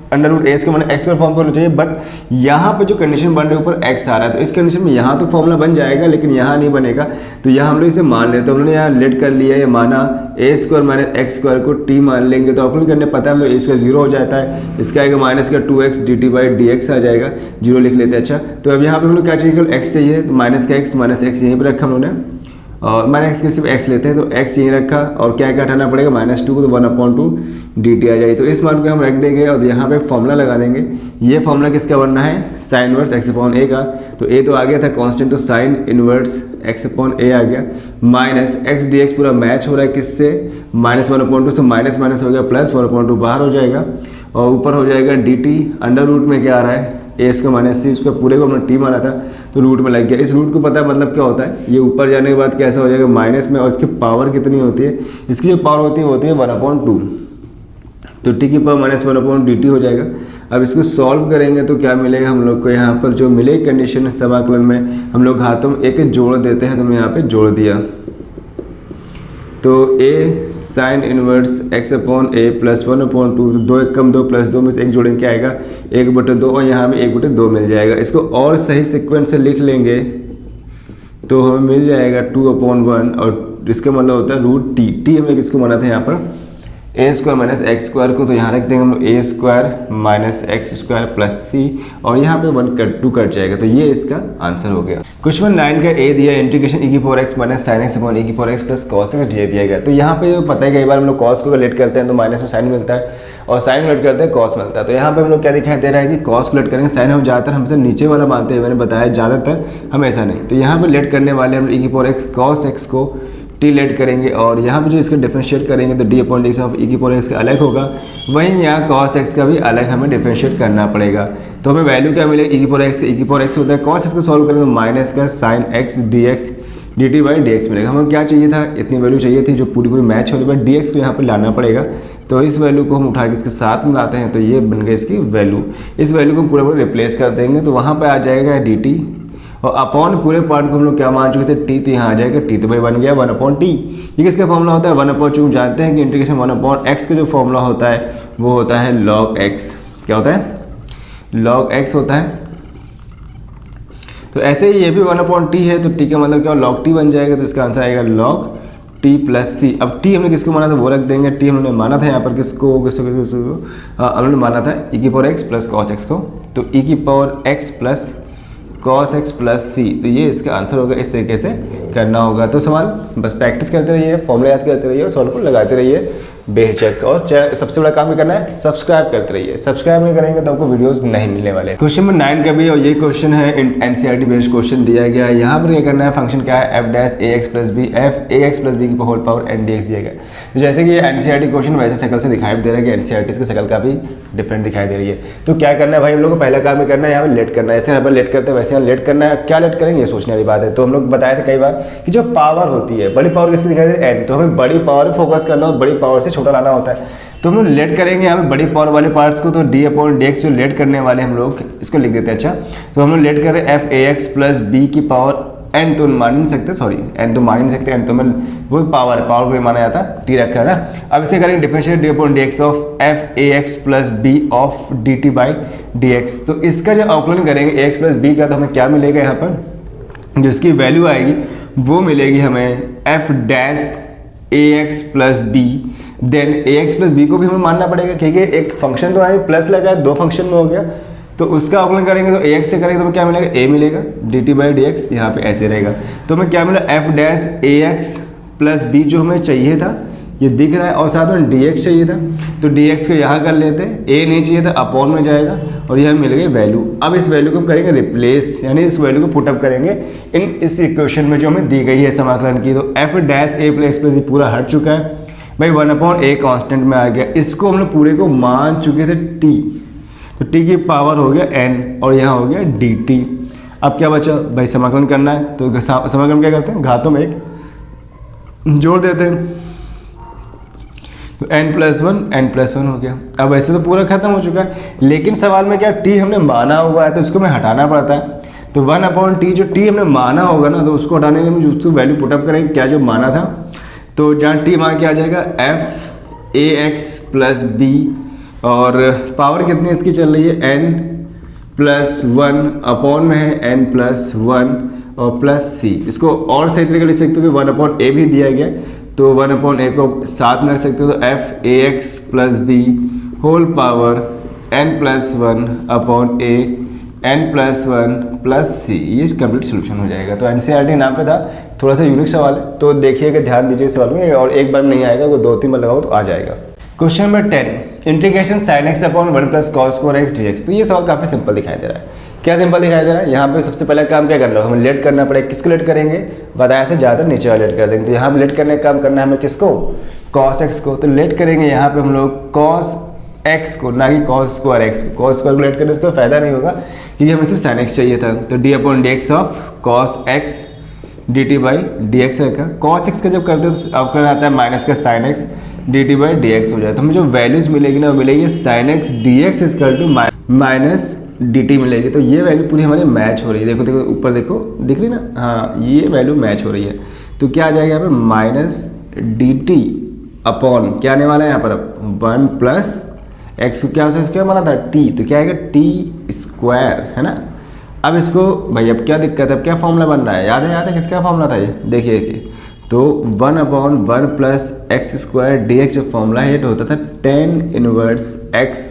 1/√a इसके मैंने एक्स का फॉर्म होना चाहिए, बट यहाँ पे जो कंडीशन बन रही है ऊपर एक्स आ रहा है, तो इस कंडीशन में यहाँ तो फॉर्मूला बन जाएगा लेकिन यहाँ नहीं बनेगा, तो यहाँ हम लोग इसे मान लेते हैं। उन्होंने यहाँ लेट कर लिया, ये माना a square minus x square को t मान लेंगे, तो अपने करने पता है हम लोग इसका 0 हो जाता है, इसका आएगा माइनस का 2x dt बाई dx आ जाएगा, 0 लिख लेते हैं। अच्छा, तो अब यहाँ पे हम लोग क्या चाहिए, केवल x चाहिए, तो माइनस का x, माइनस एक्स यहीं पर रखा हम लोगों ने, और माइनस एक्स की सिर्फ एक्स लेते हैं तो एक्स यहीं रखा और क्या क्या हटाना पड़ेगा -2 को, तो 1/2 dt आ जाएगी। तो इस मान को हम रख देंगे और यहाँ पे फॉर्मूला लगा देंगे। ये फॉर्मूला किसका बनना है, साइन इनवर्स x/a का। तो a तो आ गया था कांस्टेंट, तो साइन इनवर्स x/a आ गया, माइनस x dx पूरा मैच हो रहा है किससे, -1/2, तो माइनस माइनस हो गया प्लस 1/2 बाहर हो जाएगा और ऊपर हो जाएगा dt, अंडर रूट में क्या आ रहा है a square minus c square, पूरे को हमने t माना था तो रूट में लग गया। इस रूट को पता है मतलब क्या होता है, ये ऊपर जाने के बाद कैसा हो जाएगा माइनस में, और इसकी पावर कितनी होती है, इसकी जो पावर होती है वो होती है 1/2, तो t की पावर -1/dt हो जाएगा। अब इसको सॉल्व करेंगे तो क्या मिलेगा हम लोग को, यहाँ पर जो मिले कंडीशन समाकलन में हम लोग हाथों में एक जोड़ देते हैं, तो मैं यहाँ पे जोड़ दिया। तो a sine inverse x/a plus 1/2, 2 1 come 2 plus 2 में से एक जोड़ेंगे क्या आएगा 1/2, और यहाँ में 1/2 मिल जाएगा। इसको और सही सीक्वेंस से लिख लेंगे तो हमें मिल जाएगा 2/1, और इसका मतलब होता है रूट t हमें किसको माना था यहाँ पर a square minus x square को, तो यहाँ रख देंगे हम लोग a square minus x square plus c, और यहाँ पे 1/2 कट जाएगा, तो ये इसका आंसर हो गया। क्वेश्चन 9 का a दिया integration e⁴x minus sine x upon e⁴x plus cos x j दिया गया। तो यहाँ पे जो पता है कई बार हम लोग cos को लेट करते हैं तो माइनस में साइन मिलता है, और साइन लेट करते हैं cos मिलता है। तो यहाँ पे हम लोग क्या दिखाई दे रहा है कि cos लेट करेंगे, साइन हम ज़्यादातर हमसे नीचे वाला मानते हैं, मैंने बताया ज़्यादातर हम ऐसा नहीं। तो यहाँ पे लेट करने वाले हम e⁴x cos x को t लेट करेंगे, और यहाँ पे जो इसका डिफरेंशिएट करेंगे तो d/dx ऑफ e⁴x का अलग होगा, वहीं यहाँ cos x का भी अलग हमें डिफरेंशिएट करना पड़ेगा। तो हमें वैल्यू क्या मिलेगी e⁴x का, e⁴x होता है cos x को सॉल्व करेंगे तो माइनस का साइन x dx dt/dx मिलेगा। हमें क्या चाहिए था, इतनी वैल्यू चाहिए थी जो पूरी मैच हो रही है, dx को यहाँ पर लाना पड़ेगा। तो इस वैल्यू को हम उठा के इसके साथ मिलाते हैं तो ये बन गई इसकी वैल्यू। इस वैल्यू को हम पूरा रिप्लेस कर देंगे तो वहाँ पर आ जाएगा dt, और अपॉन पूरे पार्ट को हम लोग क्या मान चुके थे t, तो यहाँ आ जाएगा t, तो भाई बन गया 1/t। ये किसका फॉर्मूला होता है 1/, जानते हैं कि इंटीग्रेशन 1/x का जो फॉर्मूला होता है वो होता है log x। क्या होता है log x होता है। तो ऐसे ही ये भी 1/t है, तो t का मतलब क्या log t बन जाएगा, तो इसका आंसर आएगा log t प्लस c। अब t हमने किसको माना था वो रख देंगे, t हमने माना था यहाँ पर किसको हमने माना था e⁴x प्लस cos x को, तो e⁴x plus cos x plus c, तो ये इसका आंसर होगा। इस तरीके से करना होगा। तो सवाल बस प्रैक्टिस करते रहिए, फॉर्मूला याद करते रहिए और सॉल्व को लगाते रहिए बेहिचक, और सबसे बड़ा काम करना है सब्सक्राइब करते रहिए। सब्सक्राइब नहीं करेंगे तो आपको वीडियोस नहीं मिलने वाले। क्वेश्चन नंबर 9 का भी, और ये क्वेश्चन है एनसीईआरटी बेस्ड क्वेश्चन दिया गया है। यहाँ पर क्या करना है, फंक्शन क्या है f' ax प्लस बी की होल पावर n dx दिया गया। तो जैसे कि ये एनसीईआरटी क्वेश्चन वैसे शक्ल से दिखाई दे रहा है कि एनसीईआरटी की शक्ल काफी डिफरेंट दिखाई दे रही है। तो क्या करना है भाई, हम लोग को पहला काम ही करना है, यहाँ पर लेट करना है। ऐसे यहाँ पर लेट करते हैं वैसे यहाँ लेट करना है। क्या लेट करेंगे ये सोचने वाली बात है। तो हम लोग बताए थे कई बार कि जो पावर होती है, बड़ी पावर किसकी दिखाई दे रही है n, तो हमें बड़ी पावर फोकस करना और बड़ी पावर से छोटा लाना होता है। तो हम लोग लेट करेंगे यहाँ पे बड़ी पावर वाले पार्ट्स को, तो d/dx जो लेट करने वाले हम लोग इसको लिख देते हैं। अच्छा, तो हम लोग लेट कर रहे हैं f(ax प्लस b की पावर n, तो मान नहीं सकते, सॉरी n तो मान नहीं सकते, n तो मैं वो पावर को माना जाता है, t रखा है ना। अब इसे करेंगे differentiate d/dx of f(ax plus b of dt/dx। तो इसका जो अवकलन करेंगे ax प्लस b का, तो हमें क्या मिलेगा यहाँ पर, जो इसकी वैल्यू आएगी वो मिलेगी हमें f'(ax plus b, then ax plus b को भी हमें मानना पड़ेगा क्योंकि एक फंक्शन तो है प्लस लगा है, दो फंक्शन में हो गया। तो उसका अवकलन करेंगे तो ax से करेंगे तो क्या मिलेगा, a मिलेगा, dt/dx यहाँ पे ऐसे रहेगा। तो हमें क्या मिला, f'(ax प्लस b जो हमें चाहिए था ये दिख रहा है, और साथ में dx चाहिए था, तो dx को यहाँ कर लेते हैं, a नहीं चाहिए था अपॉन में जाएगा, और यह मिल गई वैल्यू। अब इस वैल्यू को हम करेंगे रिप्लेस, यानी इस वैल्यू को पुटअप करेंगे इस इक्वेशन में जो हमें दी गई है समाकलन की। तो f'(a प्लस b पूरा हट चुका है भाई, 1/a कांस्टेंट में आ गया। इसको हम लोग पूरे को मान चुके थे t, तो t की पावर हो गया n, और यहाँ हो गया dt। अब क्या बचा भाई, समाकलन करना है। तो समाकलन क्या करते हैं, घातों में एक जोड़ देते हैं, तो n+1 हो गया। अब ऐसे तो पूरा खत्म हो चुका है, लेकिन सवाल में क्या t हमने माना हुआ है तो उसको हमें हटाना पड़ता है। तो 1/t जो t हमने माना होगा ना, तो उसको हटाने के लिए उसको वैल्यू पुटअप करेंगे क्या जो माना था। तो जहाँ t मान के आ जाएगा f(ax प्लस b), और पावर कितनी इसकी चल रही है n+1, अपॉन में है n+1 और प्लस c। इसको और सही तरीके लिख सकते हो कि 1/a भी दिया गया, तो 1/a को साथ में रख सकते हो, तो f(ax plus b whole power n+1 upon a n+1 plus सी, ये कंप्लीट सोल्यूशन हो जाएगा। तो एनसीईआरटी नाम पे था, थोड़ा सा यूनिक सवाल है, तो देखिएगा, ध्यान दीजिए सवाल में, और एक बार नहीं आएगा, वो 2-3 बार लगाओ तो आ जाएगा। Question number 10, integration sin x upon 1 plus cos square x dx। तो ये सवाल काफ़ी सिंपल दिखाई दे रहा है। क्या सिंपल दिखाई दे रहा है? यहाँ पे सबसे पहले काम क्या करना है, हमें लेट करना पड़ेगा। किसको लेट करेंगे? बताया था ज़्यादा नीचे वाला लेट कर देंगे। तो यहाँ पे लेट करने का काम करना है हमें किसको? cos x को। तो लेट करेंगे यहाँ पे हम लोग cos x को, ना कि cos स्क्वायर x को। cos स्क्वायर को लेट करने से कोई फायदा नहीं होगा, क्योंकि हमें सिर्फ sin x चाहिए था। तो d upon dx of cos x dt by dx रखा। cos x का जब करते हैं तो अवकलन आता है माइनस का sin x dt by dx हो जाए। तो हमें जो वैल्यूज मिलेगी ना, वो मिलेगी sin x dx equal to minus dt मिलेगी। तो ये वैल्यू पूरी हमारी मैच हो रही है। देखो देखो ऊपर देखो, दिख रही ना? हाँ, ये वैल्यू मैच हो रही है। तो क्या आ जाएगा यहाँ पे? माइनस dt अपॉन क्या आने वाला है यहाँ पर? अब 1 प्लस एक्स को क्या स्क्वायर माना था? t। तो क्या आएगा? t स्क्वायर, है ना? अब इसको भाई, अब क्या दिक्कत है? अब क्या फॉर्मूला बन रहा है? याद है किसका फॉर्मूला था ये? देखिए तो 1 upon 1 plus x square D x जो फॉर्मूला है, ये होता था tan इनवर्स x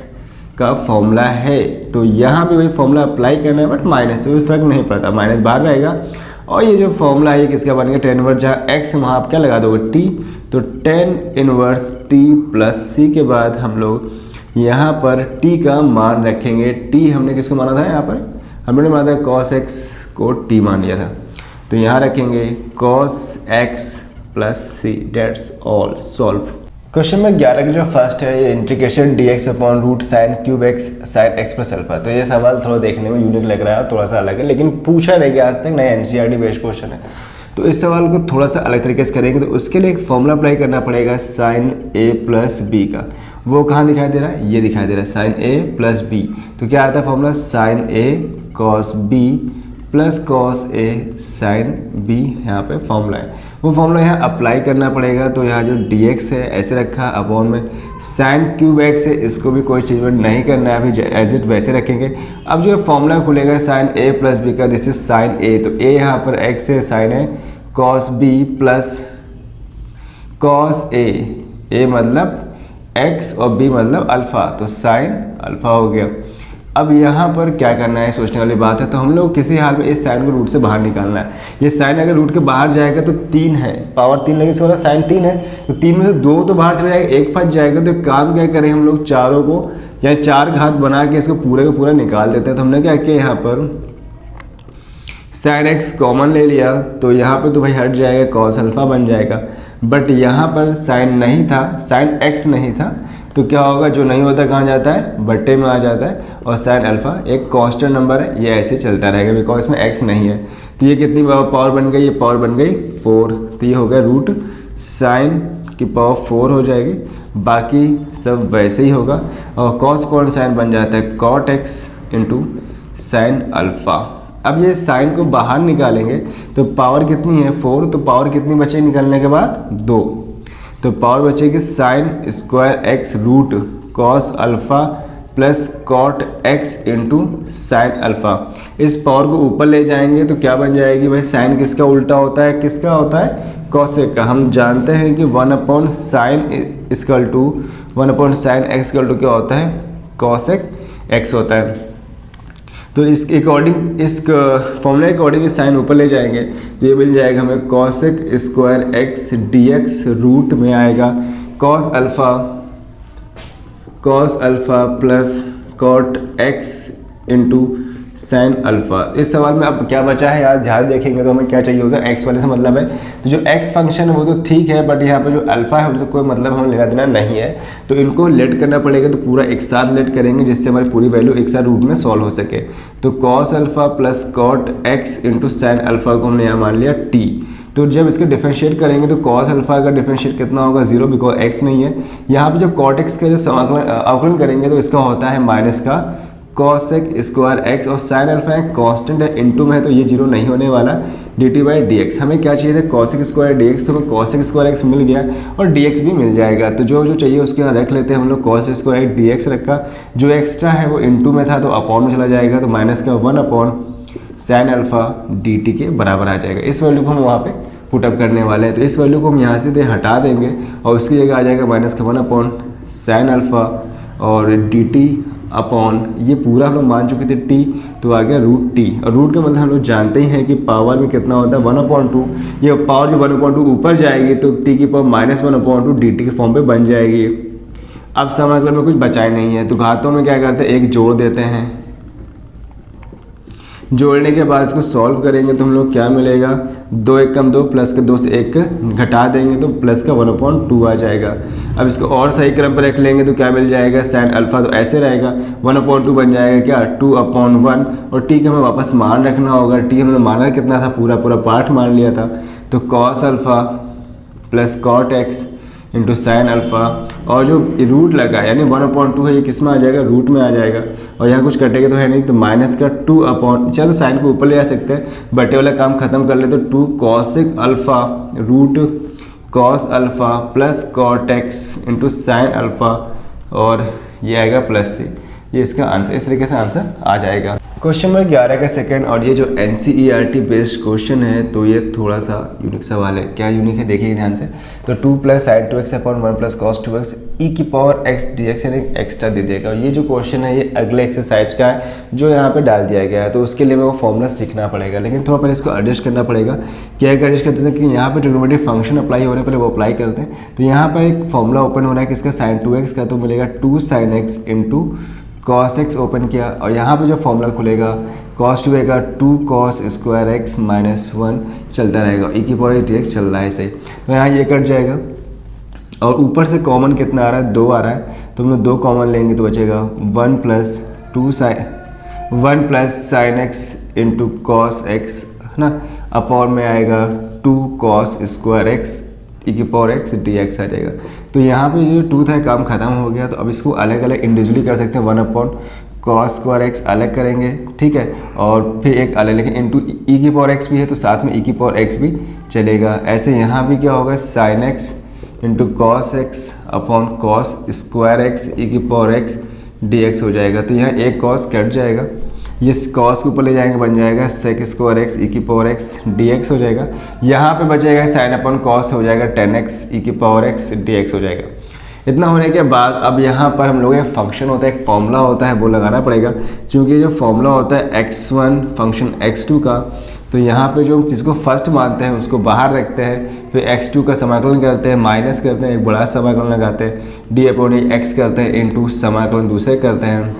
का फॉर्मूला है। तो यहाँ भी वही फॉर्मूला अप्लाई करना है, बट माइनस से कोई फर्क नहीं पड़ता, माइनस बाहर रहेगा। और ये जो फॉर्मूला है ये किसका बन गया? tan इनवर्स, जहाँ x वहाँ आप क्या लगा दोगे? t। तो tan inverse t plus c के बाद हम लोग यहाँ पर t का मान रखेंगे। t हमने किसको माना था? यहाँ पर हमने माना था cos x को t मान लिया था। तो यहाँ रखेंगे cos x plus c, that's all solve. Question में 11 की जो फर्स्ट है, ये integration dx upon root sine cube x sine x plus alpha. तो ये सवाल थोड़ा देखने में यूनिक लग रहा है, थोड़ा सा अलग है, लेकिन पूछा नहीं गया आज तक, नया एनसीईआरटी बेस्ड क्वेश्चन है। तो इस सवाल को थोड़ा सा अलग तरीके से करेंगे। तो उसके लिए एक फॉर्मूला अप्लाई करना पड़ेगा साइन a प्लस बी का। वो कहाँ दिखाई दे रहा है? ये दिखाई दे रहा है, साइन a प्लस बी। तो क्या आता है formula? Sine a cos b plus cos a sine b, यहाँ पे फॉर्मूला है। वो फॉर्मूला यहाँ अप्लाई करना पड़ेगा। तो यहाँ जो dx है ऐसे रखा, अपॉन में साइन क्यूब x है, इसको भी कोई चीज़ में नहीं करना है, अभी एज इट वैसे रखेंगे। अब जो फॉर्मूला खुलेगा साइन a प्लस b का, दिस इज साइन a। तो a यहाँ पर x है, साइन है cos b plus cos a मतलब x और b मतलब अल्फ़ा, तो साइन अल्फ़ा हो गया। अब यहाँ पर क्या करना है, सोचने वाली बात है। तो हम लोग किसी हाल में इस साइन को रूट से बाहर निकालना है। ये साइन अगर रूट के बाहर जाएगा तो 3 है, पावर 3 लगे, इसका साइन 3 है। तो 3 में से 2 तो बाहर चला जाएगा, 1 फंस जाएगा। तो काम क्या करें हम लोग, चारों को या 4 घात बना के इसको पूरे का पूरा निकाल देते हैं। तो हमने क्या किया, यहाँ पर साइन x कॉमन ले लिया। तो यहाँ पर तो भाई हट जाएगा, कॉस अल्फ़ा बन जाएगा। बट यहाँ पर साइन नहीं था, साइन x नहीं था, तो क्या होगा? जो नहीं होता कहाँ जाता है? बट्टे में आ जाता है। और साइन अल्फ़ा एक कांस्टेंट नंबर है, ये ऐसे चलता रहेगा, बिकॉज इसमें x नहीं है। तो ये कितनी पावर बन गई? ये पावर बन गई 4। तो ये हो गया रूट साइन की पावर 4 हो जाएगी। बाकी सब वैसे ही होगा। और कॉस पॉइंट साइन बन जाता है cot x into sine alpha. अब ये साइन को बाहर निकालेंगे तो पावर कितनी है? 4। तो पावर कितनी बचे निकालने के बाद? 2। तो पावर बचेगी sine square x root cos alpha plus cot x into sine alpha. इस पावर को ऊपर ले जाएंगे तो क्या बन जाएगी भाई? साइन किसका उल्टा होता है? किसका होता है? कॉसेक का। हम जानते हैं कि 1 upon sine equal to 1 upon sine x equal to क्या होता है? कॉसेक x होता है। तो इसके अकॉर्डिंग, इस फॉर्मूले के अकॉर्डिंग साइन ऊपर ले जाएंगे तो ये मिल जाएगा हमें cosec square x dx root में आएगा cos alpha plus cot x into sine alpha. इस सवाल में अब क्या बचा है यार, ध्यान देखेंगे तो हमें क्या चाहिए होगा? x वाले से मतलब है। तो जो x फंक्शन है वो तो ठीक है, बट यहाँ पर जो अल्फ़ा है उससे कोई मतलब हमें लेना देना नहीं है। तो इनको लेट करना पड़ेगा। तो पूरा एक साथ लेट करेंगे जिससे हमारी पूरी वैल्यू एक साथ रूट में सॉल्व हो सके। तो cos alpha plus cot x into sine alpha को हमने यहाँ मान लिया t। तो जब इसके डिफरेंशिएट करेंगे तो कॉस अल्फ़ा का डिफरेंशिएट कितना होगा? 0, बिकॉज x नहीं है। यहाँ पर जब कॉट x का जो अवकलन करेंगे तो इसका होता है माइनस का कॉसेक स्क्वायर x, और साइन अल्फ़ा है कांस्टेंट है, इनटू में है तो ये 0 नहीं होने वाला। dt बाई dx हमें क्या चाहिए था? Cosec square dx। तो हमें कॉसेक स्क्वायर x मिल गया और dx भी मिल जाएगा। तो जो चाहिए उसके यहाँ रख लेते हैं हम लोग। कॉस स्क्वायर dx रखा, जो एक्स्ट्रा है वो इनटू में था तो अपॉन में चला जाएगा। तो माइनस का 1 अपॉन साइन अल्फ़ा dt के बराबर आ जाएगा। इस वैल्यू को हम वहाँ पे पुटअप करने वाले हैं। तो इस वैल्यू को हम यहाँ से हटा देंगे और उसकी जगह आ जाएगा माइनस का 1 अपॉन साइन अल्फ़ा और dt अपॉन ये पूरा हम लोग मान चुके थे टी, तो आ गया रूट टी। और रूट का मतलब हम लोग जानते ही हैं कि पावर में कितना होता है 1/2। ये पावर जो 1/2 ऊपर जाएगी तो टी की पावर -1/2 dt के फॉर्म पे बन जाएगी। अब समाकलन में कुछ बचाए नहीं है तो घातों में क्या करते हैं, एक जोड़ देते हैं। जोड़ने के बाद इसको सॉल्व करेंगे तो हम लोग क्या मिलेगा, 2 1 कम 2 प्लस के 2 से 1 घटा देंगे तो प्लस का 1/2 आ जाएगा। अब इसको और सही क्रम पर रख लेंगे तो क्या मिल जाएगा, साइन अल्फा तो ऐसे रहेगा 1/2 बन जाएगा क्या 2/1। और टी का हमें वापस मान रखना होगा। टी हमने माना कितना था, पूरा पार्ट मान लिया था। तो cos alpha plus cot x into sine alpha, और जो रूट लगा यानी 1/2 है ये किस में आ जाएगा, रूट में आ जाएगा। और यहाँ कुछ कटेगा तो है नहीं, तो माइनस का 2 चलो साइन को ऊपर ले आ सकते हैं, बटे वाला काम खत्म कर ले तो 2 cosec alpha root cos alpha plus cot x into sine alpha, और ये आएगा प्लस से। ये इसका आंसर, इस तरीके से आंसर आ जाएगा। क्वेश्चन नंबर 11 का सेकंड, और ये जो NCERT बेस्ड क्वेश्चन है तो ये थोड़ा सा यूनिक सवाल है। क्या यूनिक है देखिए ध्यान से। तो 2 + sin 2x upon 1 + cos 2x e की पावर x dx यानी एक्स्ट्रा दे देगा। ये जो क्वेश्चन है ये अगले एक्सरसाइज का है जो यहाँ पे डाल दिया गया है, तो उसके लिए वो फॉर्मूला सीखना पड़ेगा, लेकिन थोड़ा पहले इसको एडजस्ट करना पड़ेगा। क्या एडजस्ट करते थे कि यहाँ पे ट्रिग्नोमेट्रिक फंक्शन अप्लाई हो रहे हैं, पहले वो अप्लाई करते हैं। तो यहाँ पर एक फॉर्मूला ओपन हो रहा है किसका, sin 2x का, तो मिलेगा 2 sin x into cos x open किया, और यहाँ पे जो फॉर्मूला खुलेगा cos 2 का 2 cos स्क्वायर x -1 चलता रहेगा, e की पावर dx चल रहा है सही। तो यहाँ ये कट जाएगा, और ऊपर से कॉमन कितना आ रहा है, 2 आ रहा है, तो हम लोग 2 कॉमन लेंगे तो बचेगा 1 + sin x into cos x है ना, अपॉन में आएगा 2 cos स्क्वायर x e की पावर x dx आ जाएगा। तो यहाँ पे जो 2 था काम खत्म हो गया, तो अब इसको अलग अलग इंडिविजुअली कर सकते हैं। 1/cos स्क्वायर x अलग करेंगे, ठीक है, और फिर एक अलग, लेकिन इंटू e की पावर x भी है तो साथ में e की पावर x भी चलेगा। ऐसे यहाँ भी क्या होगा, sin x into cos x upon cos square x e की पावर x dx हो जाएगा। तो यहाँ एक कॉस कट जाएगा, ये कॉस के ऊपर ले जाएंगे बन जाएगा सेक स्क्वायर एक्स ई की पावर एक्स dx हो जाएगा। यहाँ पे बचेगा साइन अपन कॉस हो जाएगा 10x ई की पावर एक्स dx हो जाएगा। इतना होने के बाद अब यहाँ पर हम लोग एक फंक्शन होता है, एक फॉर्मूला होता है, वो लगाना पड़ेगा। क्योंकि जो फॉर्मूला होता है x1 फंक्शन x2 का, तो यहाँ पे जो जिसको फर्स्ट मानते हैं उसको बाहर रखते हैं, फिर x2 का समाकलन करते हैं, माइनस करते हैं, एक बड़ा समाकलन लगाते हैं, d/x करते हैं, इंटू समाकलन दूसरे करते हैं,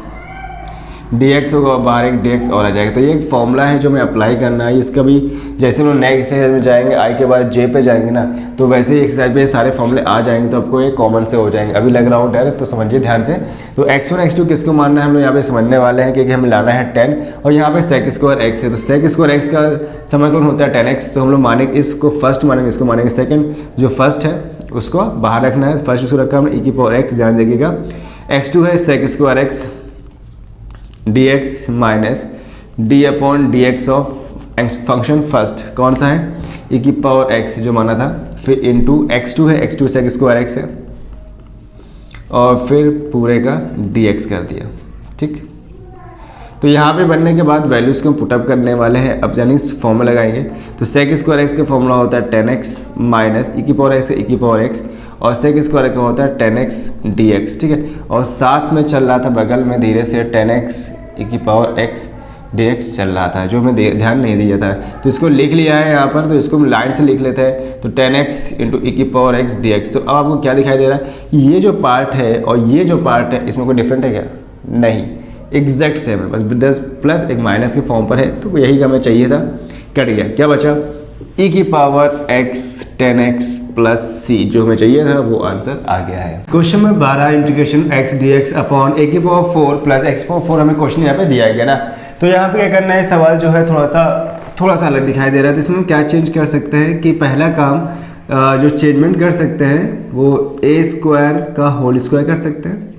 dx होगा और बाहर एक dx और आ जाएगा। तो ये एक फॉर्मूला है जो हमें अप्लाई करना है। इसका भी जैसे हम लोग नेक्स्ट एक्सरसाइज में जाएंगे, आई के बाद जे पे जाएंगे ना, तो वैसे ही एक्सरसाइज पे सारे फॉर्मूले आ जाएंगे, तो आपको ये कॉमन से हो जाएंगे। अभी लग रहा हूँ डायरेक्ट, तो समझिए ध्यान से। तो x1 x2 किसको मानना है हम लोग यहाँ पे समझने वाले हैं, क्योंकि हमें लाना है 10, और यहाँ पे सेक स्क्वायर x है, तो सेक स्क्वायर x का समाकलन होता है 10x। तो हम लोग मानेंगे इसको फर्स्ट मानेंगे, इसको मानेंगे सेकेंड, जो फर्स्ट है उसको बाहर रखना है। फर्स्ट उसको रखा हमने ई की पावर x, ध्यान देखिएगा। x2 है sec square x dx minus d/dx of function first कौन सा है, e की पावर x जो माना था, फिर इंटू x2 है, x2 सेक स्क्वायर x है, और फिर पूरे का dx कर दिया, ठीक। तो यहाँ पे बनने के बाद वैल्यूज़ को पुटअप करने वाले हैं। अब यानी फॉर्मूला लगाएंगे, तो सेक स्क्वायर x का फॉर्मूला होता है 10x माइनस ई की पावर x का e की पावर x, और सेक स्क्वायर का होता है 10x dx, ठीक है। और साथ में चल रहा था बगल में धीरे से 10x ई की पावर x dx चल रहा था, जो हमें ध्यान नहीं दिया था। तो इसको लिख लिया है यहाँ पर, तो इसको हम लाइन से लिख लेते हैं। तो 10x इंटू ई की पावर x dx। तो अब आपको क्या दिखाई दे रहा है, ये जो पार्ट है और ये जो पार्ट है, इसमें कोई डिफरेंट है क्या, नहीं, एग्जैक्ट सेम है, बस 10 प्लस एक माइनस के फॉर्म पर है। तो यही हमें चाहिए था, कट गया। क्या बचा, e की power x 10x plus c, जो हमें चाहिए था वो आंसर आ गया है। क्वेश्चन में 12 integration x dx upon a की पावर 4 प्लस x पावर 4 हमें क्वेश्चन यहाँ पे दिया गया ना। तो यहाँ पे क्या करना है, सवाल जो है थोड़ा सा अलग दिखाई दे रहा है। तो इसमें हम क्या चेंज कर सकते हैं कि पहला काम जो चेंजमेंट कर सकते हैं वो a स्क्वायर का होल स्क्वायर कर सकते हैं,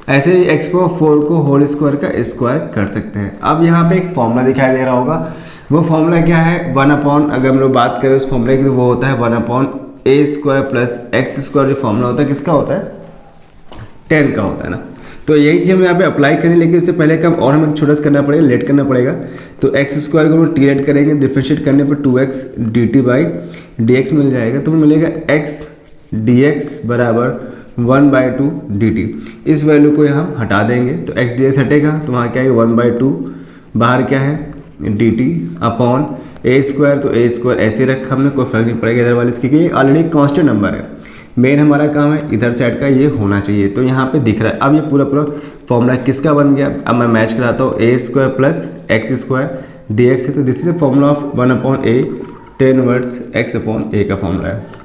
ऐसे ही x पावर 4 को होल स्क्वायर का स्क्वायर कर सकते हैं। अब यहाँ पे एक फॉर्मूला दिखाई दे रहा होगा, वो फॉर्मूला क्या है, 1/, अगर हम लोग बात करें उस फॉर्मूले की, तो वो होता है 1/a square plus x square. जो फॉर्मूला होता है किसका होता है, 10 का होता है ना। तो यही चीज़ हम यहाँ पे अप्लाई करें, लेकिन उससे पहले काम और हमें छोटा सा करना पड़ेगा, लेट करना पड़ेगा। तो x स्क्वायर को हम टी लेट करेंगे, डिफ्रेंशिएट करने पर 2x dt/dx मिल जाएगा। तो मिलेगा x dx बराबर 1/2 dt। इस वैल्यू को हम हटा देंगे तो x ds हटेगा, तो वहाँ क्या है 1/2, बाहर क्या है dt अपॉन a स्क्वायर, तो a स्क्वायर ऐसे रखा हमने, कोई फर्क नहीं पड़ेगा इधर वाले इसकी, क्योंकि ये ऑलरेडी कांस्टेंट नंबर है। मेन हमारा काम है इधर साइड का ये होना चाहिए, तो यहाँ पे दिख रहा है। अब ये पूरा फॉर्मूला किसका बन गया, अब मैं मैच कराता हूँ, a square plus x square dx है, तो this is the formula of 1/a tan inverse x upon a का फॉर्मूला है।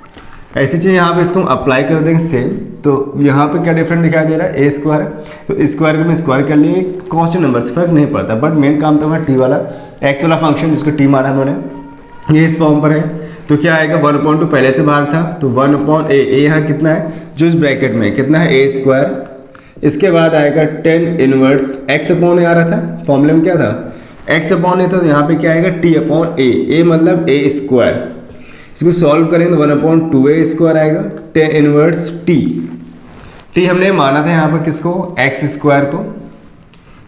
ऐसी चीज़ यहाँ पे इसको हम अप्लाई कर देंगे सेम, तो यहाँ पे क्या डिफरेंट दिखाई दे रहा है, a स्क्वायर है, तो स्क्वायर को मैं स्क्वायर कर लिए, कांस्टेंट नंबर से फर्क नहीं पड़ता, बट मेन काम तो हमारा t वाला x वाला फंक्शन जिसको t माना हमने, ये इस फॉर्म पर है, तो क्या आएगा 1/2 पहले से बाहर था, तो 1/a, a यहाँ कितना है जो इस ब्रैकेट में कितना है a स्क्वायर, इसके बाद आएगा tan inverse x upon a आ रहा था, फॉर्मूले में क्या था x अपॉन a था, तो यहाँ पे क्या आएगा t अपॉन a मतलब a स्क्वायर, इसको सॉल्व करेंगे तो 1/2a स्क्वायर आएगा, tan इनवर्स t हमने माना था यहाँ पर किसको x स्क्वायर को,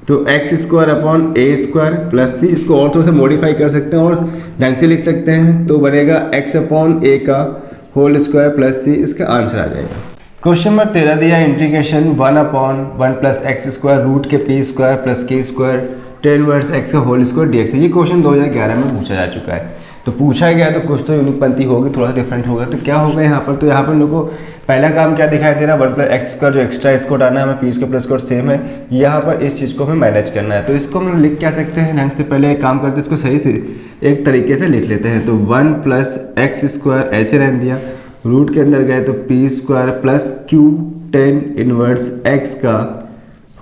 तो x square upon a square plus c, इसको और थोड़ा सा मॉडिफाई कर सकते हैं और ढंग से लिख सकते हैं, तो बनेगा x अपॉन a का होल स्क्वायर प्लस c, इसका आंसर आ जाएगा। क्वेश्चन नंबर 13 दिया integration 1/1 plus x square root के p square plus k square tan inverse x का होल स्क्वायर dx। ये क्वेश्चन 2011 में पूछा जा चुका है, तो पूछा गया तो कुछ तो यूनिक पंक्ति होगी, थोड़ा सा डिफरेंट होगा, तो क्या होगा यहाँ पर, तो यहाँ पर हम लोग को पहला काम क्या दिखाई दे रहा है 1 प्लस एक्स स्क्वायर, जो एक्स्ट्रा इसको हटाना है, हमें P square plus square same है, यहाँ पर इस चीज़ को हमें मैनेज करना है, तो इसको हम लिख क्या सकते हैं ढंग से, पहले एक काम करते हैं इसको सही से एक तरीके से लिख लेते हैं, तो 1 प्लस एक्स स्क्वायर ऐसे रहने दिया, रूट के अंदर गए तो P square plus Q tan inverse x का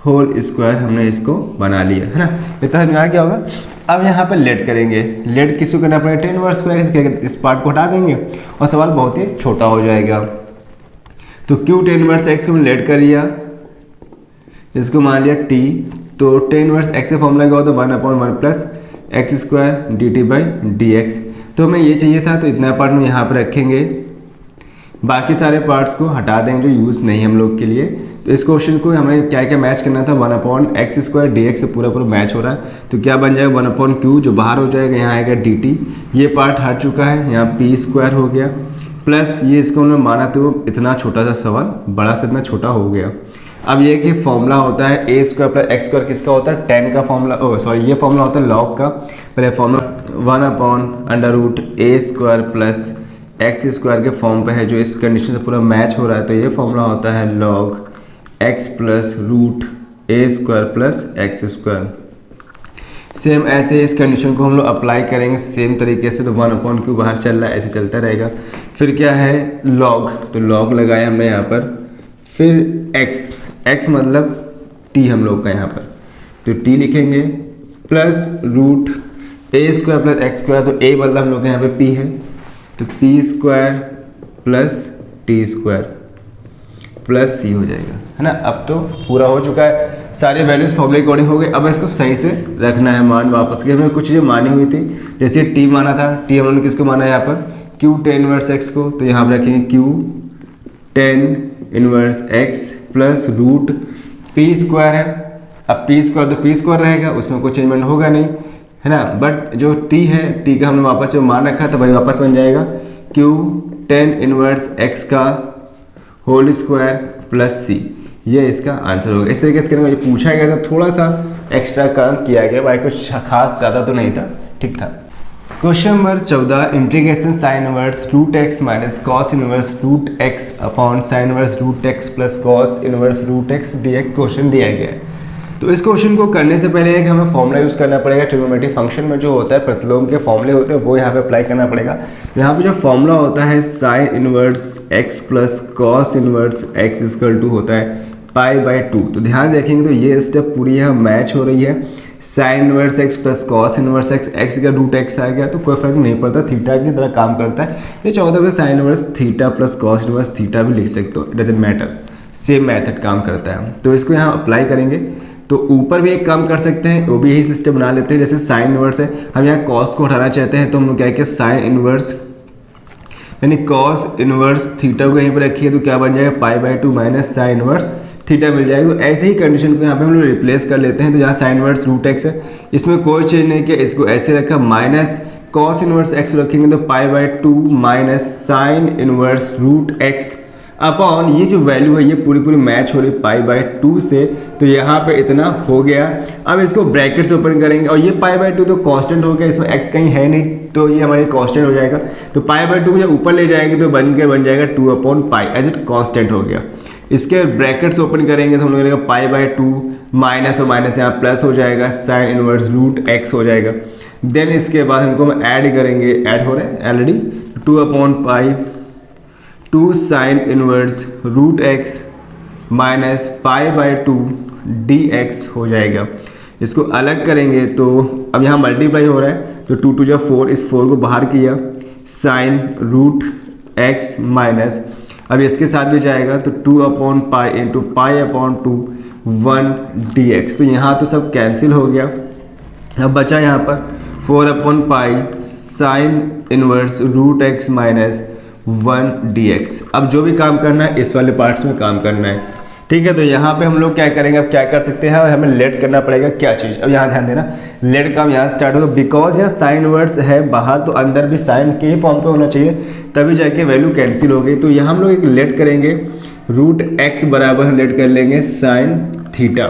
होल स्क्वायर हमने इसको बना लिया है ना, इतना समझ आ गया होगा। अब यहाँ पर लेट करेंगे, लेट किसी को करना पड़ेगा tan इनवर्स स्क्वायर, इस पार्ट को हटा देंगे और सवाल बहुत ही छोटा हो जाएगा, तो क्यू tan इनवर्स एक्स को लेट कर लिया, इसको मान लिया t, तो tan इनवर्स एक्स का फॉर्मूला क्या होता है 1/1 प्लस एक्स स्क्वायर dt/dx, तो हमें ये चाहिए था, तो इतना पार्ट हम यहाँ पर रखेंगे, बाकी सारे पार्ट्स को हटा देंगे जो यूज़ नहीं हम लोग के लिए। तो इस क्वेश्चन को हमें क्या क्या मैच करना था 1/x स्क्वायर dx से पूरा मैच हो रहा है, तो क्या बन जाएगा 1/q जो बाहर हो जाएगा, यहाँ आएगा dt, ये पार्ट हट चुका है, यहाँ p स्क्वायर हो गया प्लस ये इसको हमने माना तो इतना छोटा सा सवाल बड़ा से इतना छोटा हो गया। अब ये कि फॉर्मूला होता है a square plus x square, किसका होता है tan का फॉर्मूला, ये फॉर्मूला होता है log का, पहले formula 1/√a square plus x square के फॉर्म पे है, जो इस कंडीशन से पूरा मैच हो रहा है, तो ये फॉर्मूला होता है log x plus root a square plus x square. Same ऐसे इस कंडीशन को हम लोग अप्लाई करेंगे सेम तरीके से, तो 1/q बाहर चल रहा है, ऐसे चलता रहेगा। फिर क्या है log, तो log लगाए हमने यहाँ पर, फिर x मतलब t हम लोग का यहाँ पर, तो t लिखेंगे plus root a square plus x square, तो a मतलब हम लोग यहाँ पे p है, तो p square plus t square plus c हो जाएगा, है ना। अब तो पूरा हो चुका है, सारे वैल्यूज फॉर्मूले अकॉर्डिंग हो गए। अब इसको सही से रखना है मान वापस के, हमें कुछ चीज़ें मानी हुई थी, जैसे t माना था, t हमने किसको माना है यहाँ पर q tan इनवर्स x को, तो यहाँ पर रखेंगे q tan inverse x plus root p square है, अब p स्क्वायर तो p स्क्वायर रहेगा, उसमें कोई चेंजमेंट होगा नहीं, है ना, बट जो t है t का हमने वापस जो मान रखा था भाई वापस बन जाएगा q tan इनवर्स x का होल स्क्वायर प्लस c, ये इसका आंसर होगा। इस तरीके से करेंगे, ये पूछा गया था, थोड़ा सा एक्स्ट्रा काम किया गया, भाई कुछ खास ज़्यादा तो नहीं था, ठीक था। Question number 14 integration sine inverse root x minus cos inverse root x upon sine inverse root x plus cos inverse root x dx question दिया गया है। तो इस क्वेश्चन को करने से पहले एक हमें फॉर्मूला यूज़ करना पड़ेगा, ट्रिग्नोमेट्रिक फंक्शन में जो होता है प्रतिलोम के फॉर्मूले होते हैं वो यहाँ पे अप्लाई करना पड़ेगा। यहाँ पे जो फॉर्मूला होता है sine inverse x plus cos inverse x equal to होता है π/2। तो ध्यान देखेंगे तो ये स्टेप पूरी यहाँ मैच हो रही है, sine inverse x plus cos inverse x का रूट x आ गया तो कोई फर्क नहीं पड़ता, थीटा की तरह काम करता है। ये 14 पे sine inverse theta plus cos inverse theta भी लिख सकते हो, डजंट मैटर, सेम मेथड काम करता है। तो इसको यहाँ अप्लाई करेंगे, तो ऊपर भी एक काम कर सकते हैं, वो भी यही सिस्टम बना लेते हैं। जैसे साइन इनवर्स है, हम यहाँ कॉस को हटाना चाहते हैं, तो हम लोग क्या किया साइन इनवर्स यानी कॉस इनवर्स थीटा को यहीं पर रखिए, तो क्या बन जाएगा π/2 माइनस साइन इनवर्स थीटा मिल जाएगा। तो ऐसे ही कंडीशन को यहाँ पे हम लोग रिप्लेस कर लेते हैं। तो यहाँ साइन इनवर्स रूट एक्स है, इसमें कोई चेंज नहीं किया, इसको ऐसे रखा, माइनस कॉस इनवर्स एक्स रखेंगे तो π/2 minus sine inverse root x upon ये जो वैल्यू है ये पूरी पूरी मैच हो रही π/2 से, तो यहाँ पे इतना हो गया। अब इसको ब्रैकेट से ओपन करेंगे और ये π/2 तो कांस्टेंट हो गया, इसमें x कहीं है नहीं तो ये हमारे कांस्टेंट हो जाएगा। तो π/2 को जब ऊपर ले जाएंगे तो बन जाएगा 2/π एज इट कांस्टेंट हो गया। इसके ब्रैकेट्स ओपन करेंगे तो हम लोग लेगा π/2 माइनस और माइनस यहाँ प्लस हो जाएगा, साइन इनवर्स रूट x हो जाएगा। देन इसके बाद हमको हम ऐड करेंगे, ऐड हो रहा है already, 2/π 2 sine inverse root x minus π/2 dx हो जाएगा। इसको अलग करेंगे तो अब यहाँ मल्टीप्लाई हो रहा है तो 2 2 4, इस 4 को बाहर किया, साइन रूट x माइनस, अब इसके साथ भी जाएगा तो 2/π इंटू π/2 1 dx। तो यहाँ तो सब कैंसिल हो गया। अब बचा यहाँ पर 4/π sine inverse root x minus 1 dx। अब जो भी काम करना है इस वाले पार्ट्स में काम करना है, ठीक है। तो यहाँ पे हम लोग क्या करेंगे, अब क्या कर सकते हैं, हमें लेट करना पड़ेगा क्या चीज़। अब यहाँ ध्यान देना, लेट काम यहाँ स्टार्ट होगा, बिकॉज यहाँ साइन वर्ड्स है बाहर तो अंदर भी साइन के ही फॉर्म पे होना चाहिए, तभी जाके वैल्यू कैंसिल हो गई। तो यहाँ हम लोग एक लेट करेंगे, रूट x बराबर हम लेट कर लेंगे साइन थीटा,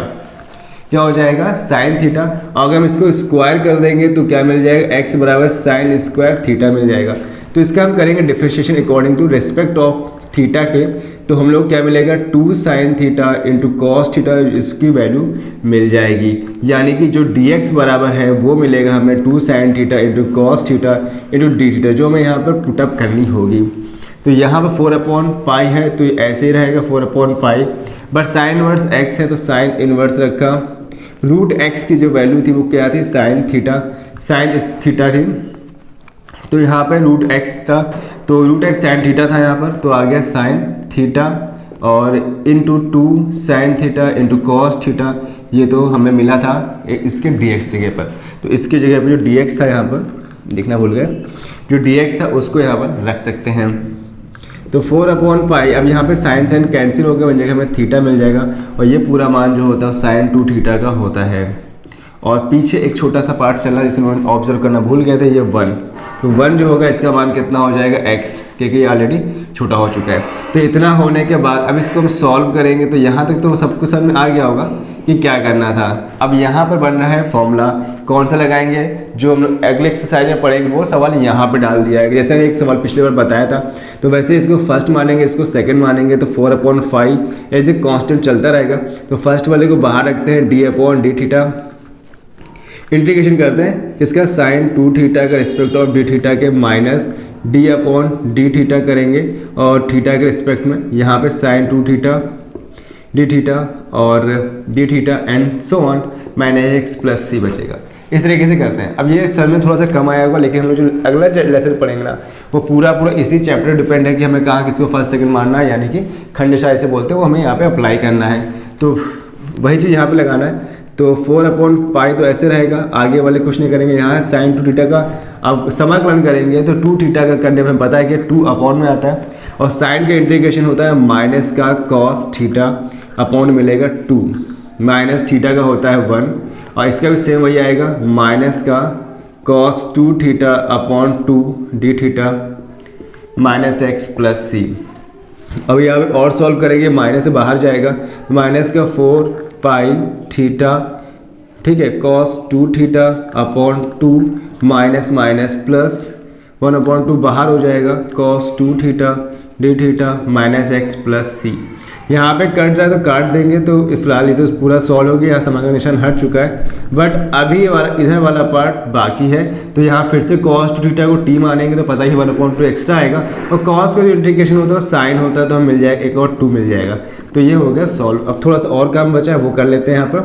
क्या हो जाएगा साइन थीटा। अगर हम इसको स्क्वायर कर देंगे तो क्या मिल जाएगा, x बराबर साइन स्क्वायर थीटा मिल जाएगा। तो इसका हम करेंगे differentiation according to respect of theta के, तो हम लोग क्या मिलेगा 2 sine theta into cos theta, इसकी वैल्यू मिल जाएगी। यानी कि जो dx बराबर है वो मिलेगा हमें 2 sine theta into cos theta into D theta, जो हमें यहाँ पर पुटअप करनी होगी। तो यहाँ पर 4/π है तो ऐसे ही रहेगा 4/π, बट साइन इनवर्स x है तो साइन इनवर्स रखा, रूट x की जो वैल्यू थी वो क्या थी, साइन थीटा, साइन थीटा थी, तो यहाँ पे रूट x था, तो रूट x साइन थीटा था यहाँ पर, तो आ गया साइन थीटा और into 2 sine theta into cos theta, ये तो हमें मिला था इसके dx जगह पर। तो इसकी जगह पर जो dx था यहाँ पर लिखना भूल गए, जो dx था उसको यहाँ पर रख सकते हैं। तो 4/π, अब यहाँ पे साइन साइन कैंसिल हो गया, बन जाएगा हमें थीटा मिल जाएगा, और ये पूरा मान जो होता है साइन 2 थीटा का होता है। और पीछे एक छोटा सा पार्ट चला जिसे उन्होंने ऑब्जर्व करना भूल गए थे, ये 1, तो 1 जो होगा इसका मान कितना हो जाएगा x, क्योंकि ये ऑलरेडी छोटा हो चुका है। तो इतना होने के बाद अब इसको हम सॉल्व करेंगे, तो यहाँ तक तो सबको समझ में आ गया होगा कि क्या करना था। अब यहाँ पर बन रहा है फॉर्मूला, कौन सा लगाएंगे, जो हम अगले एक्सरसाइज में पढ़ेंगे वो सवाल यहाँ पर डाल दिया है। जैसे एक सवाल पिछले बार बताया था, तो वैसे इसको फर्स्ट मानेंगे, इसको सेकेंड मानेंगे, तो 4/5 एज ए कॉन्स्टेंट चलता रहेगा। तो फर्स्ट वाले को बाहर रखते हैं, d/d थीटा, इंटीग्रेशन करते हैं इसका साइन 2 थीटा का रिस्पेक्ट ऑफ डी थीटा के माइनस d/d थीटा करेंगे, और थीटा के रिस्पेक्ट में यहाँ पे साइन 2 थीटा डी थीटा और D theta and so on minus x plus c बचेगा। इस तरीके से करते हैं। अब ये सर में थोड़ा सा कम आया होगा, लेकिन हम लोग जो अगला लेसन पढ़ेंगे ना वो पूरा इसी चैप्टर डिपेंड है कि हमें कहाँ किसको फर्स्ट सेकंड मानना है, यानी कि खंडशाह इसे बोलते हैं, वो हमें यहाँ पे अप्लाई करना है। तो वही चीज़ यहाँ पे लगाना है। तो 4/π तो ऐसे रहेगा, आगे वाले कुछ नहीं करेंगे। यहाँ साइन 2 थीटा का अब समाकलन करेंगे तो 2 थीटा का करने में पता है कि 2 अपॉन में आता है, और साइन का इंटीग्रेशन होता है माइनस का कॉस थीटा अपॉन मिलेगा 2, माइनस थीटा का होता है 1, और इसका भी सेम वही आएगा, माइनस का cos 2 theta upon 2 D theta minus x plus c। अब यहाँ पे और सॉल्व करेंगे, माइनस से बाहर जाएगा, तो माइनस का 4π थीटा, ठीक है, cos 2 theta upon 2 minus minus plus 1/2 बाहर हो जाएगा, cos 2 theta D theta minus x plus c। यहाँ पे कट रहा है तो काट देंगे, तो फिलहाल ये तो पूरा सॉल्व हो गया, यहाँ समाकलन निशान हट चुका है, बट अभी इधर वाला पार्ट बाकी है। तो यहाँ फिर से cos 2 थीटा को t मानेंगे तो पता ही 1/2 एक्स्ट्रा आएगा, और cos का जो इंटीग्रेशन होता है साइन होता है, तो हम मिल जाएगा एक और 2 मिल जाएगा। तो ये हो गया सॉल्व। अब थोड़ा सा और काम बचा है वो कर लेते हैं। यहाँ पर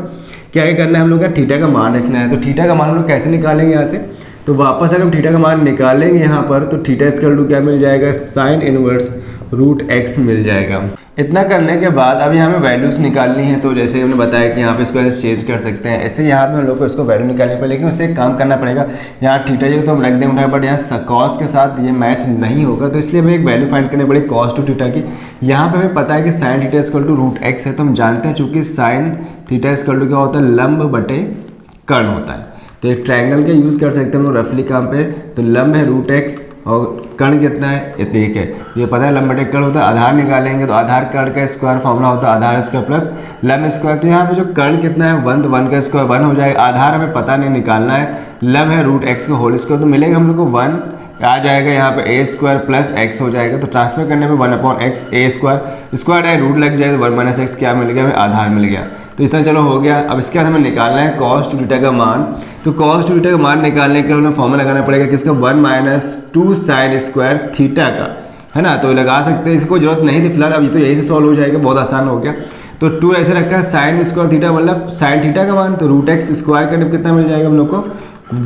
क्या क्या करना है, हम लोग का थीटा का मान रखना है। तो थीटा का मान हम लोग कैसे निकालेंगे, यहाँ से तो वापस अगर हम थीटा का मान निकालेंगे यहाँ पर, तो थीटा इक्वल टू क्या मिल जाएगा, साइन इनवर्स रूट x मिल जाएगा। इतना करने के बाद अब यहाँ हमें वैल्यूज़ निकालनी है। तो जैसे हमने बताया कि यहाँ पे इसको ऐसे चेंज कर सकते हैं, ऐसे यहाँ पे हम लोग को इसको वैल्यू निकालनी पड़ेगी, लेकिन उससे एक काम करना पड़ेगा। यहाँ थीटा जो तो हम रख देंगे उठाए, बट यहाँ कॉस के साथ ये मैच नहीं होगा, तो इसलिए हमें एक वैल्यू फाइंड करनी पड़ेगी cos 2 थीटा की। यहाँ पे हमें पता है कि sine theta equal to root x है, तो हम जानते हैं चूँकि साइन थीटा इक्वल टू क्या होता है, लंब बटे कर्ण होता है। तो एक ट्रायंगल का यूज़ कर सकते हैं हम लोग रफली काम पे। तो लंब है रूट x और कर्ण कितना है, ये 1 है। ये पता है लंब बटे कर्ण होता है, आधार निकालेंगे तो आधार कर्ण का स्क्वायर फॉर्मूला होता है आधार स्क्वायर प्लस लंब स्क्वायर। तो यहाँ पे जो कर्ण कितना है 1, तो 1 का स्क्वायर 1 हो जाएगा। आधार हमें पता नहीं निकालना है, लंब है √x का होल स्क्वायर, तो मिलेगा हम लोग को 1 आ जाएगा यहाँ पे a स्क्वायर प्लस x हो जाएगा। तो ट्रांसफर करने में 1/x a स्क्वायर स्क्वायर है रूट लग जाएगा, 1 - x क्या मिल गया हमें, आधार मिल गया। तो इतना चलो हो गया। अब इसके बाद हमें निकालना है cos 2θ का मान। तो cos 2θ का मान निकालने के लिए हमें फॉर्मूला लगाना पड़ेगा किसका, 1 - 2 sin स्क्वायर थीटा का, है ना। तो लगा सकते हैं, इसको जरूरत नहीं थी फिलहाल, अब ये तो यही से सॉल्व हो जाएगा, बहुत आसान हो गया। तो 2 ऐसे रखा है, साइन स्क्वायर थीटा मतलब साइन थीटा का मान, तो √x स्क्वायर करने पर कितना मिल जाएगा हम लोग को,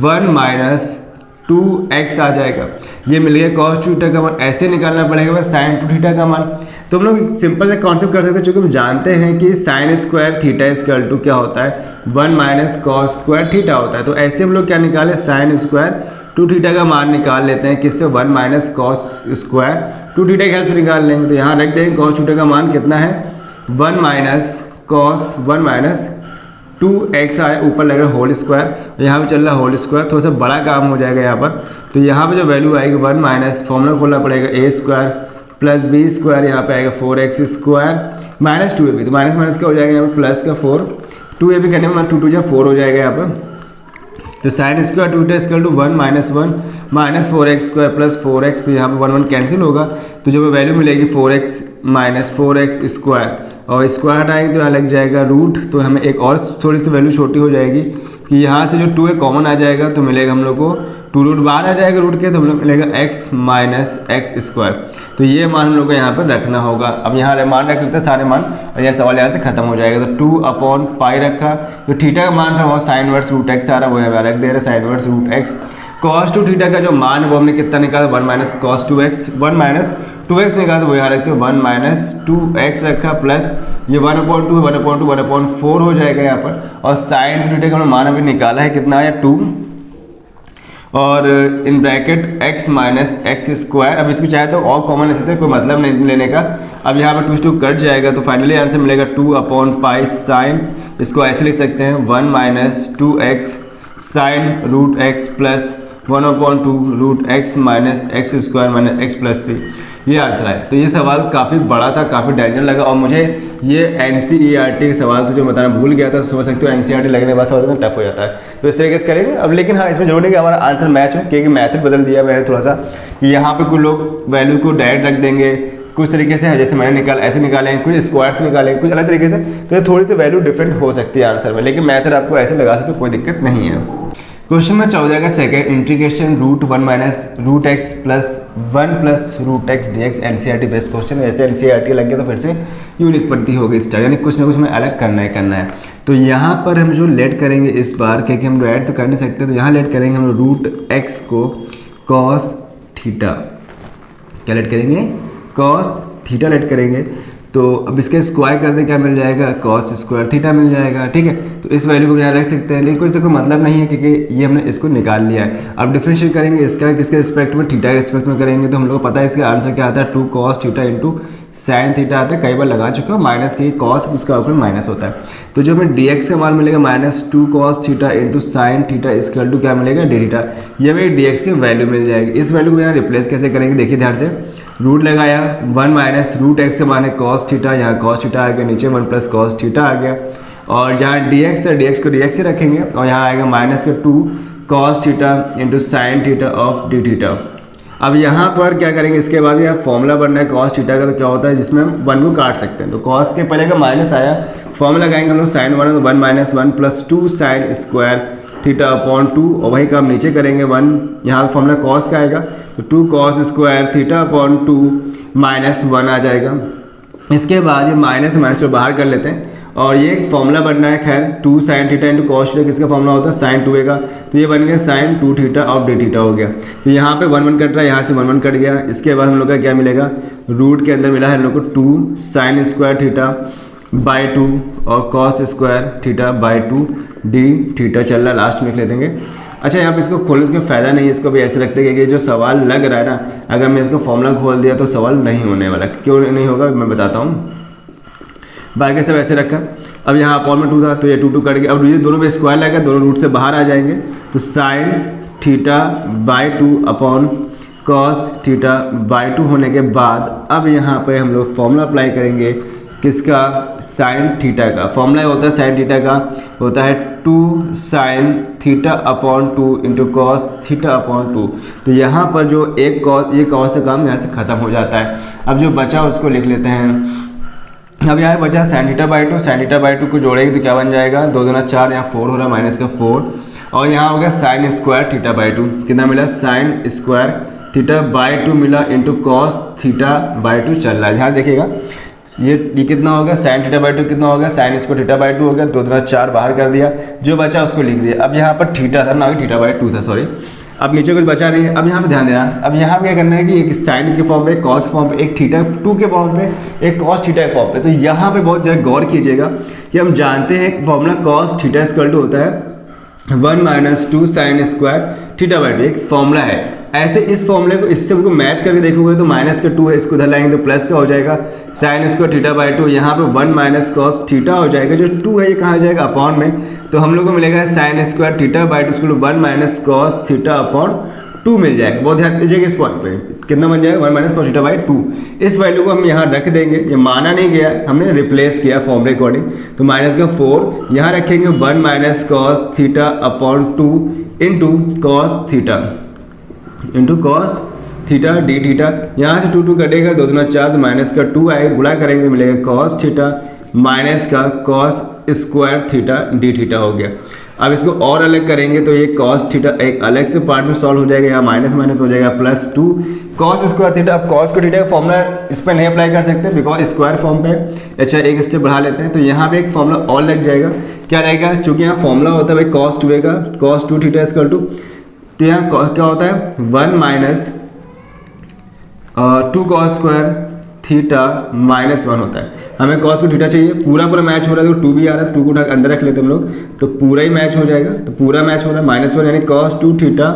1 - 2x आ जाएगा। ये मिल गया cos 2θ का मान। ऐसे निकालना पड़ेगा बस sin 2θ का मान। तो हम लोग सिंपल से कॉन्सेप्ट कर सकते हैं, चूंकि हम जानते हैं कि sin square theta equal to क्या होता है, 1 - cos स्क्वायर थीटा होता है। तो ऐसे हम लोग क्या निकाले, sin स्क्वायर 2θ का मान निकाल लेते हैं, किससे, 1 - cos स्क्वायर 2θ की हेल्प से निकाल लेंगे। तो यहाँ रख देंगे cos 2θ का मान कितना है, 1 - cos 1 - 2x आए, ऊपर लग रहा है होल स्क्वायर, यहाँ पे चल रहा है होल स्क्वायर, थोड़ा सा बड़ा काम हो जाएगा यहाँ पर। तो यहाँ पे जो वैल्यू आएगी 1 - फॉर्मूला खोलना पड़ेगा a square plus b square, यहाँ पे आएगा 4x स्क्वायर माइनस 2ab, तो माइनस क्या हो जाएगा यहाँ पर प्लस का 4, 2ab करने में 2 × 4 हो जाएगा यहाँ पर। तो sine square 2θ equal to 1 - 1 - 4x square plus 4x, तो यहाँ पे 1 कैंसिल होगा, तो जो वैल्यू मिलेगी 4x - 4x स्क्वायर, और स्क्वायर हटाएंगे तो यहाँ लग जाएगा रूट। तो हमें एक और थोड़ी सी वैल्यू छोटी हो जाएगी कि यहाँ से जो 2 है कॉमन आ जाएगा, तो मिलेगा हम लोग को 2 रूट बाहर आ जाएगा रूट के, तो हम लोग मिलेगा x - x स्क्वायर। तो ये मान हम लोग को यहाँ पर रखना होगा। अब यहाँ मान रख लेते हैं सारे मान, और यह सवाल यहाँ से खत्म हो जाएगा। तो 2/π रखा, तो थीटा का मान था वो sin वर्स √x आ रहा है, वो हमें रख दे रहे sin वर्स √x। cos 2θ का जो मान है वो हमने कितना निकाला, 1 - cos 2x, 1 - 2x निकाला, तो वो यहाँ रखते हैं 1 - 2x रखा प्लस ये 1/2 1/2 1/4 हो जाएगा यहाँ पर। और sin 2θ का मान अभी निकाला है कितना है 2, और in bracket x - x square. अब इसको चाहे तो और कॉमन ले सकते हैं, कोई मतलब नहीं लेने का। अब यहाँ पर 2 से 2 कट जाएगा, तो फाइनली आंसर मिलेगा 2/π sin, इसको ऐसे लिख सकते हैं 1 - 2x sin √x plus 1/2 √x - x square - x plus c, ये आंसर है। तो ये सवाल काफ़ी बड़ा था, काफ़ी डेंजर लगा, और मुझे ये NCERT के सवाल थे जो बताना भूल गया था। समझ सकते हो NCERT लगने के बाद सवाल टफ हो जाता है, तो इस तरीके से करेंगे अब। लेकिन हाँ, इसमें जरूर नहीं कि हमारा आंसर मैच हो, क्योंकि मैथड बदल दिया मैंने थोड़ा सा। यहाँ पे कुछ लोग वैल्यू को डायरेक्ट रख देंगे, कुछ तरीके से है जैसे मैंने ऐसे निकाले, कुछ स्क्वायर से निकाले, कुछ अलग तरीके से, तो ये थोड़ी सी वैल्यू डिफरेंट हो सकती है आंसर में, लेकिन मैथड आपको ऐसे लगा सकते, तो कोई दिक्कत नहीं है। क्वेश्चन में 14 का second, integration √1 - √x plus 1 plus √x dx NCERT based question है। ऐसे NCERT लग गया तो फिर से यूनिक पढ़ती होगी स्टार्ट, यानी कुछ ना कुछ हमें अलग करना है। तो यहाँ पर हम जो लेट करेंगे इस बार, क्योंकि हम ऐड तो कर नहीं सकते, तो यहाँ लेट करेंगे हम √x को cos थीटा, क्या लेट करेंगे, cos थीटा लेट करेंगे। तो अब इसके स्क्वायर करने क्या मिल जाएगा, cos स्क्वायर थीटा मिल जाएगा, ठीक है। तो इस वैल्यू को यहाँ रख सकते हैं, लेकिन कोई इसका कोई मतलब नहीं है, क्योंकि ये हमने इसको निकाल लिया है। अब डिफरेंशिएट करेंगे इसका किसके रिस्पेक्ट में, थीटा के रिस्पेक्ट में करेंगे, तो हम लोग को पता है इसका आंसर क्या आता है, 2 cos theta into sine theta आता है। कई बार लगा चुका हूँ, माइनस की cos उसका ऊपर माइनस होता है। तो जो हमें dx का मान मिलेगा -2 cos theta into sine theta equal to क्या मिलेगा, d थीटा। ये हमें dx की वैल्यू मिल जाएगी। इस वैल्यू को यहाँ रिप्लेस कैसे करेंगे, देखिए ध्यान से, रूट लगाया, 1 - √x का मान है cos थीटा, यहाँ cos थीटा आ गया, नीचे 1 प्लस cos थीटा आ गया, और जहाँ dx था dx को dx से रखेंगे, और यहाँ आएगा -2 cos theta into sine theta of d theta. अब यहाँ पर क्या करेंगे, इसके बाद यहाँ फॉर्मूला बनना है cos थीटा का, तो क्या होता है जिसमें हम 1 को काट सकते हैं। तो cos के पहले का माइनस आया, फॉर्मूला लगाएंगे हम लोग sin 1 तो 1 - 1 प्लस 2 साइन स्क्वायर थीटा/2, और वही काम नीचे करेंगे 1, यहाँ फॉर्मूला cos का आएगा, तो 2 cos स्क्वायर थीटा/2 -1 आ जाएगा। इसके बाद ये माइनस को बाहर कर लेते हैं, और ये एक फॉर्मूला बनना है, खैर 2 sin theta into cos theta, किसका फॉर्मूला होता है sin 2a का, तो ये बन गया sin 2 theta of d theta हो गया। तो यहाँ पे 1 कट रहा है, यहाँ से 1 कट गया। इसके बाद हम लोग का क्या मिलेगा, रूट के अंदर मिला है हम लोग को 2 sin स्क्वायर थीटा/2 और cos स्क्वायर थीटा/2 d थीटा चल रहा है, लास्ट में लिख लेंगे। अच्छा, यहाँ पे इसको खोलने से कोई फायदा नहीं है, इसको भी ऐसे रखते हैं कि जो सवाल लग रहा है ना, अगर मैं इसको फॉर्मूला खोल दिया तो सवाल नहीं होने वाला। क्यों नहीं होगा मैं बताता हूँ। बाकी सब ऐसे रखा। अब यहाँ फॉर्मूला 2 था, तो ये 2 कट गया। अब ये दोनों पे स्क्वायर लगा, दोनों रूट से बाहर आ जाएंगे, तो sine theta upon cos theta by 2 होने के बाद अब यहाँ पे हम लोग फॉर्मूला अप्लाई करेंगे किसका, साइन थीटा का। फॉर्मूला होता है साइन थीटा का होता है 2 sine theta upon 2 into cos theta upon 2। तो यहाँ पर जो एक कॉस, ये कॉस का काम यहाँ से ख़त्म हो जाता है। अब जो बचा उसको लिख लेते हैं। अब यहाँ बचा sine theta by 2, sine theta by 2 को जोड़ेंगे तो क्या बन जाएगा, 2 दूना 4, यहाँ 4 हो रहा है माइनस का 4, और यहाँ हो गया साइन स्क्वायर थीटा बाई 2। कितना मिला, साइन स्क्वायर थीटा बाई 2 मिला इंटू कॉस थीटा बाई 2 चल रहा है। ध्यान देखिएगा ये कितना हो गया, साइन थीटा बाई 2 कितना हो गया, साइन स्क्वायर थीटा बाई 2 हो गया, 2 दूना 4 बाहर कर दिया, जो बचा उसको लिख दिया। अब यहाँ पर थीटा था ना, थीटा बाई 2 था, सॉरी। अब नीचे कुछ बचा नहीं है। अब यहाँ पे ध्यान देना, अब यहाँ पे क्या करना है कि एक साइन के फॉर्म पे, कॉस फॉर्म पे, एक थीटा 2 के फॉर्म पे, एक कॉस थीटा के फॉर्म पे। तो यहाँ पे बहुत जरा गौर कीजिएगा कि हम जानते हैं formula cos theta equal to होता है 1 minus 2 sine square theta by 2, एक फॉर्मूला है। ऐसे इस फॉर्मूले को इससे हमको मैच करके देखोगे तो माइनस का 2 है, इसको उधर लाएंगे तो प्लस का हो जाएगा साइन स्क्वायर थीटा बाई 2। यहाँ पे 1 माइनस कॉस थीटा हो जाएगा, जो 2 है ये कहाँ जाएगा, अपॉन में। तो हम लोग को मिलेगा साइन स्क्वायर थीटा बाई 2 इसको 1 माइनस कॉस थीटा अपॉन 2 मिल जाएगा। बहुत ध्यान दीजिएगा इस पॉइंट पे, कितना बन जाएगा 1 माइनस कॉस थीटा बाई 2। इस वैल्यू को हम यहाँ रख देंगे, ये माना नहीं गया, हमने रिप्लेस किया फॉर्मूले अकॉर्डिंग। तो माइनस का 4 यहाँ रखेंगे, 1 minus cos theta upon 2 into cos theta into cos theta D theta. यहाँ से 2 कटेगा, 2 दूना 4, तो माइनस का 2 आएगा, गुणा करेंगे मिलेगा कॉस थीटा माइनस का cos square theta D theta हो गया। अब इसको और अलग करेंगे तो ये कॉस थीटा एक अलग से पार्ट में सॉल्व हो जाएगा, यहाँ माइनस माइनस हो जाएगा प्लस 2 कॉस स्क्वायर थीटा। अब कॉस को थीटा का फॉर्मूला इस पर नहीं अप्लाई कर सकते बिकॉज स्क्वायर फॉर्म पे। अच्छा एक स्टेप बढ़ा लेते हैं, तो यहाँ पे एक फॉर्मूला और लग जाएगा। क्या रहेगा, चूंकि यहाँ फॉर्मूला होता है भाई कॉस 2 का, कॉस 2 थीटा इक्वल टू, तो यहाँ क्या होता है 1 minus 2 cos square theta minus 1 होता है। हमें कॉस को थीटा चाहिए, पूरा पूरा मैच हो रहा है, तो 2 भी आ रहा है, 2 को उठा अंदर रख लेते हम लोग, तो पूरा ही मैच हो जाएगा। तो पूरा मैच हो रहा है, -1 यानी कॉस 2 थीटा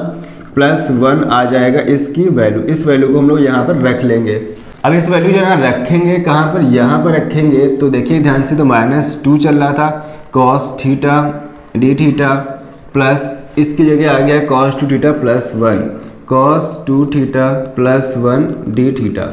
प्लस 1 आ जाएगा इसकी वैल्यू। इस वैल्यू को हम लोग यहाँ पर रख लेंगे। अब इस वैल्यू जो यहाँ रखेंगे कहाँ पर, यहाँ पर रखेंगे, तो देखिए ध्यान से, तो -2 चल रहा था, cos theta D theta plus इसकी जगह आ गया cos 2 theta plus 1, cos 2 theta plus 1 D theta.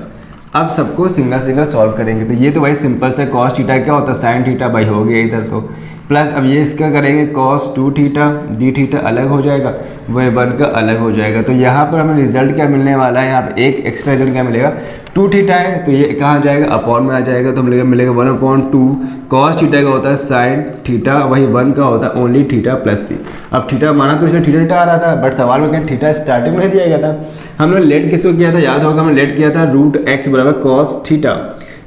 अब सबको सिंगल सिंगल सॉल्व करेंगे, तो ये तो भाई सिंपल से कॉस थीटा क्या होता है, साइन थीटा भाई हो गया इधर, तो प्लस अब ये इसका करेंगे कॉस 2 थीटा डी थीटा अलग हो जाएगा, वह 1 का अलग हो जाएगा। तो यहाँ पर हमें रिजल्ट क्या मिलने वाला है, यहाँ पे एक एक्स्ट्रा रिजल्ट क्या मिलेगा, 2 थीटा है, तो ये कहाँ जाएगा, अपॉन में आ जाएगा, तो मिलेगा 1/2 कॉस थीटा का होता है साइन थीटा, वही 1 का होता है ओनली थीटा प्लस सी। अब थीटा माना तो इसलिए थीटा आ रहा था, बट सवाल में क्या थीटा स्टार्टिंग में दिया गया था। हमने लेट किसको किया था, याद होगा, हमने लेट किया था √x बराबर कॉस थीटा।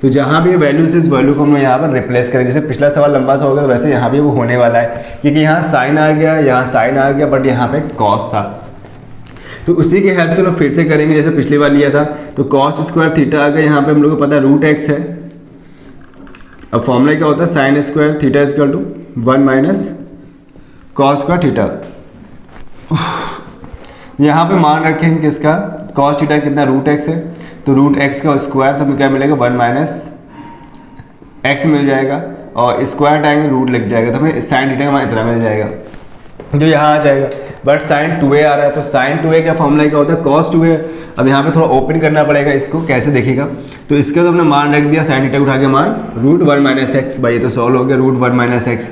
तो जहाँ भी वैल्यू से इस वैल्यू को हम यहाँ पर रिप्लेस करें, जैसे पिछला सवाल लंबा सा हो गया वैसे यहाँ भी वो होने वाला है, क्योंकि यहाँ साइन आ गया, यहाँ साइन आ गया, बट यहाँ पे कॉस था। तो उसी के हेल्प से लोग फिर से करेंगे जैसे पिछली बार लिया था। तो कॉस स्क्वायर थीटा आ गया, यहाँ पे हम लोग को पता है √x है। अब फॉर्मूला क्या होता है, sine square theta equal to 1 minus cos square theta. यहाँ पे मान रखेंगे किसका, कॉस थीटा कितना √x है, तो √x का स्क्वायर, तो हमें क्या मिलेगा 1 माइनस x मिल जाएगा, और स्क्वायर टाइम रूट लग जाएगा, तो हमें साइन थीटा का इतना मिल जाएगा, जो यहाँ आ जाएगा। बट साइन 2a आ रहा है, तो साइन 2a का फॉर्मूला क्या होता है, कॉस 2a। अब यहाँ पे थोड़ा ओपन करना पड़ेगा इसको, कैसे देखिएगा, तो इसके तो हमने मान रख दिया साइन थीटा उठा के मान √1 माइनस x, भाई ये तो सॉल्व हो गया √1 माइनस x।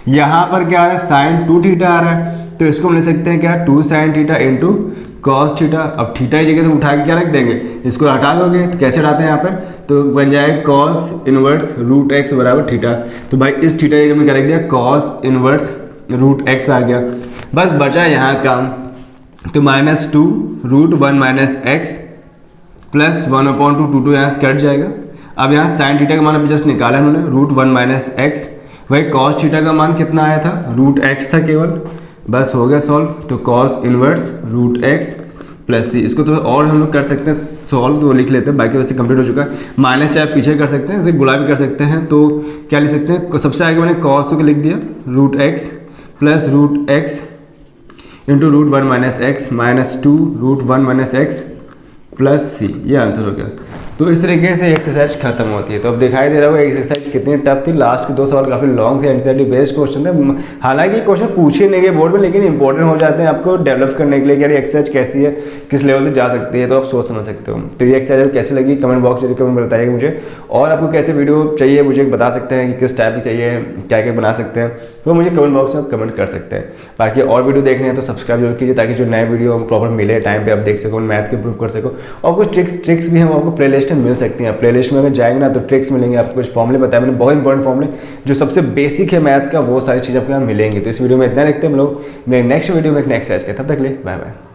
यहाँ पर क्या आ रहा है, साइन 2 थीटा आ रहा है, तो इसको हम ले सकते हैं क्या, 2 sine theta into cos theta. अब थीटा की जगह से उठा के क्या रख देंगे, इसको हटा दोगे, तो कैसे हटाते हैं यहाँ पर, तो बन जाएगा कॉस इनवर्स √x बराबर थीटा। तो भाई इस थीटा की जगह में क्या रख दिया, कॉस इनवर्स √x आ गया। बस बचा यहाँ काम, तो -2 √1 माइनस x प्लस 1/2 यहाँ से कट जाएगा। अब यहाँ साइन थीटा का मान अभी जस्ट निकाला उन्होंने √1 माइनस x, वही कॉस थीटा का मान कितना आया था, √x था केवल, बस हो गया सॉल्व। तो कॉस इनवर्स √x प्लस सी, इसको तो और हम लोग कर सकते हैं सॉल्व, तो लिख लेते हैं, बाकी वैसे कंप्लीट हो चुका है। माइनस से आप पीछे कर सकते हैं, इसे गुणा भी कर सकते हैं, तो क्या लिख सकते हैं, सबसे आगे मैंने कॉस को लिख दिया √x plus √x into √1 minus x -2 √1 minus x plus सी, ये आंसर हो गया। तो इस तरीके से एक्सरसाइज खत्म होती है। तो अब दिखाई दे रहा होगा एक्सरसाइज कितनी टफ थी, लास्ट के 2 सवाल काफ़ी लॉन्ग थे, एनसीईआरटी बेस्ड क्वेश्चन थे। हालांकि क्वेश्चन पूछे नहीं गए बोर्ड में, लेकिन इंपॉर्टेंट हो जाते हैं आपको डेवलप करने के लिए कि एक्सरसाइज कैसी है, किस लेवल तक जा सकती है, तो आप सोच समझ सकते हो। तो ये एक्सरसाइज कैसी लगी कमेंट बॉक्स में कमेंट बताइएगा मुझे, और आपको कैसे वीडियो चाहिए मुझे बता सकते हैं कि किस टाइप की चाहिए, क्या क्या बना सकते हैं, तो मुझे कमेंट बॉक्स में कमेंट कर सकते हैं। बाकी और वीडियो देखने हैं तो सब्सक्राइब जरूर कीजिए, ताकि जो नए वीडियो प्रॉपर मिले टाइम पे आप देख सको, मैथ को इंप्रूव कर सको। और कुछ ट्रिक्स भी हैं वो आपको प्लेलिस्ट में मिल सकती हैं। प्लेलिस्ट में अगर जाएंगे ना तो ट्रिक्स मिलेंगे आपको, कुछ फॉर्मूले बताए मैंने, बहुत इंपॉर्टेंट फॉर्मूले जो सबसे बेसिक है मैथ्स का, वो सारी चीज़ आपको यहाँ मिलेंगी। तो इस वीडियो में इतना रखते हैं हम लोग नेक्स्ट वीडियो में एक नेक्स्ट एक्सरसाइज के, तब तक ले बाय बाय।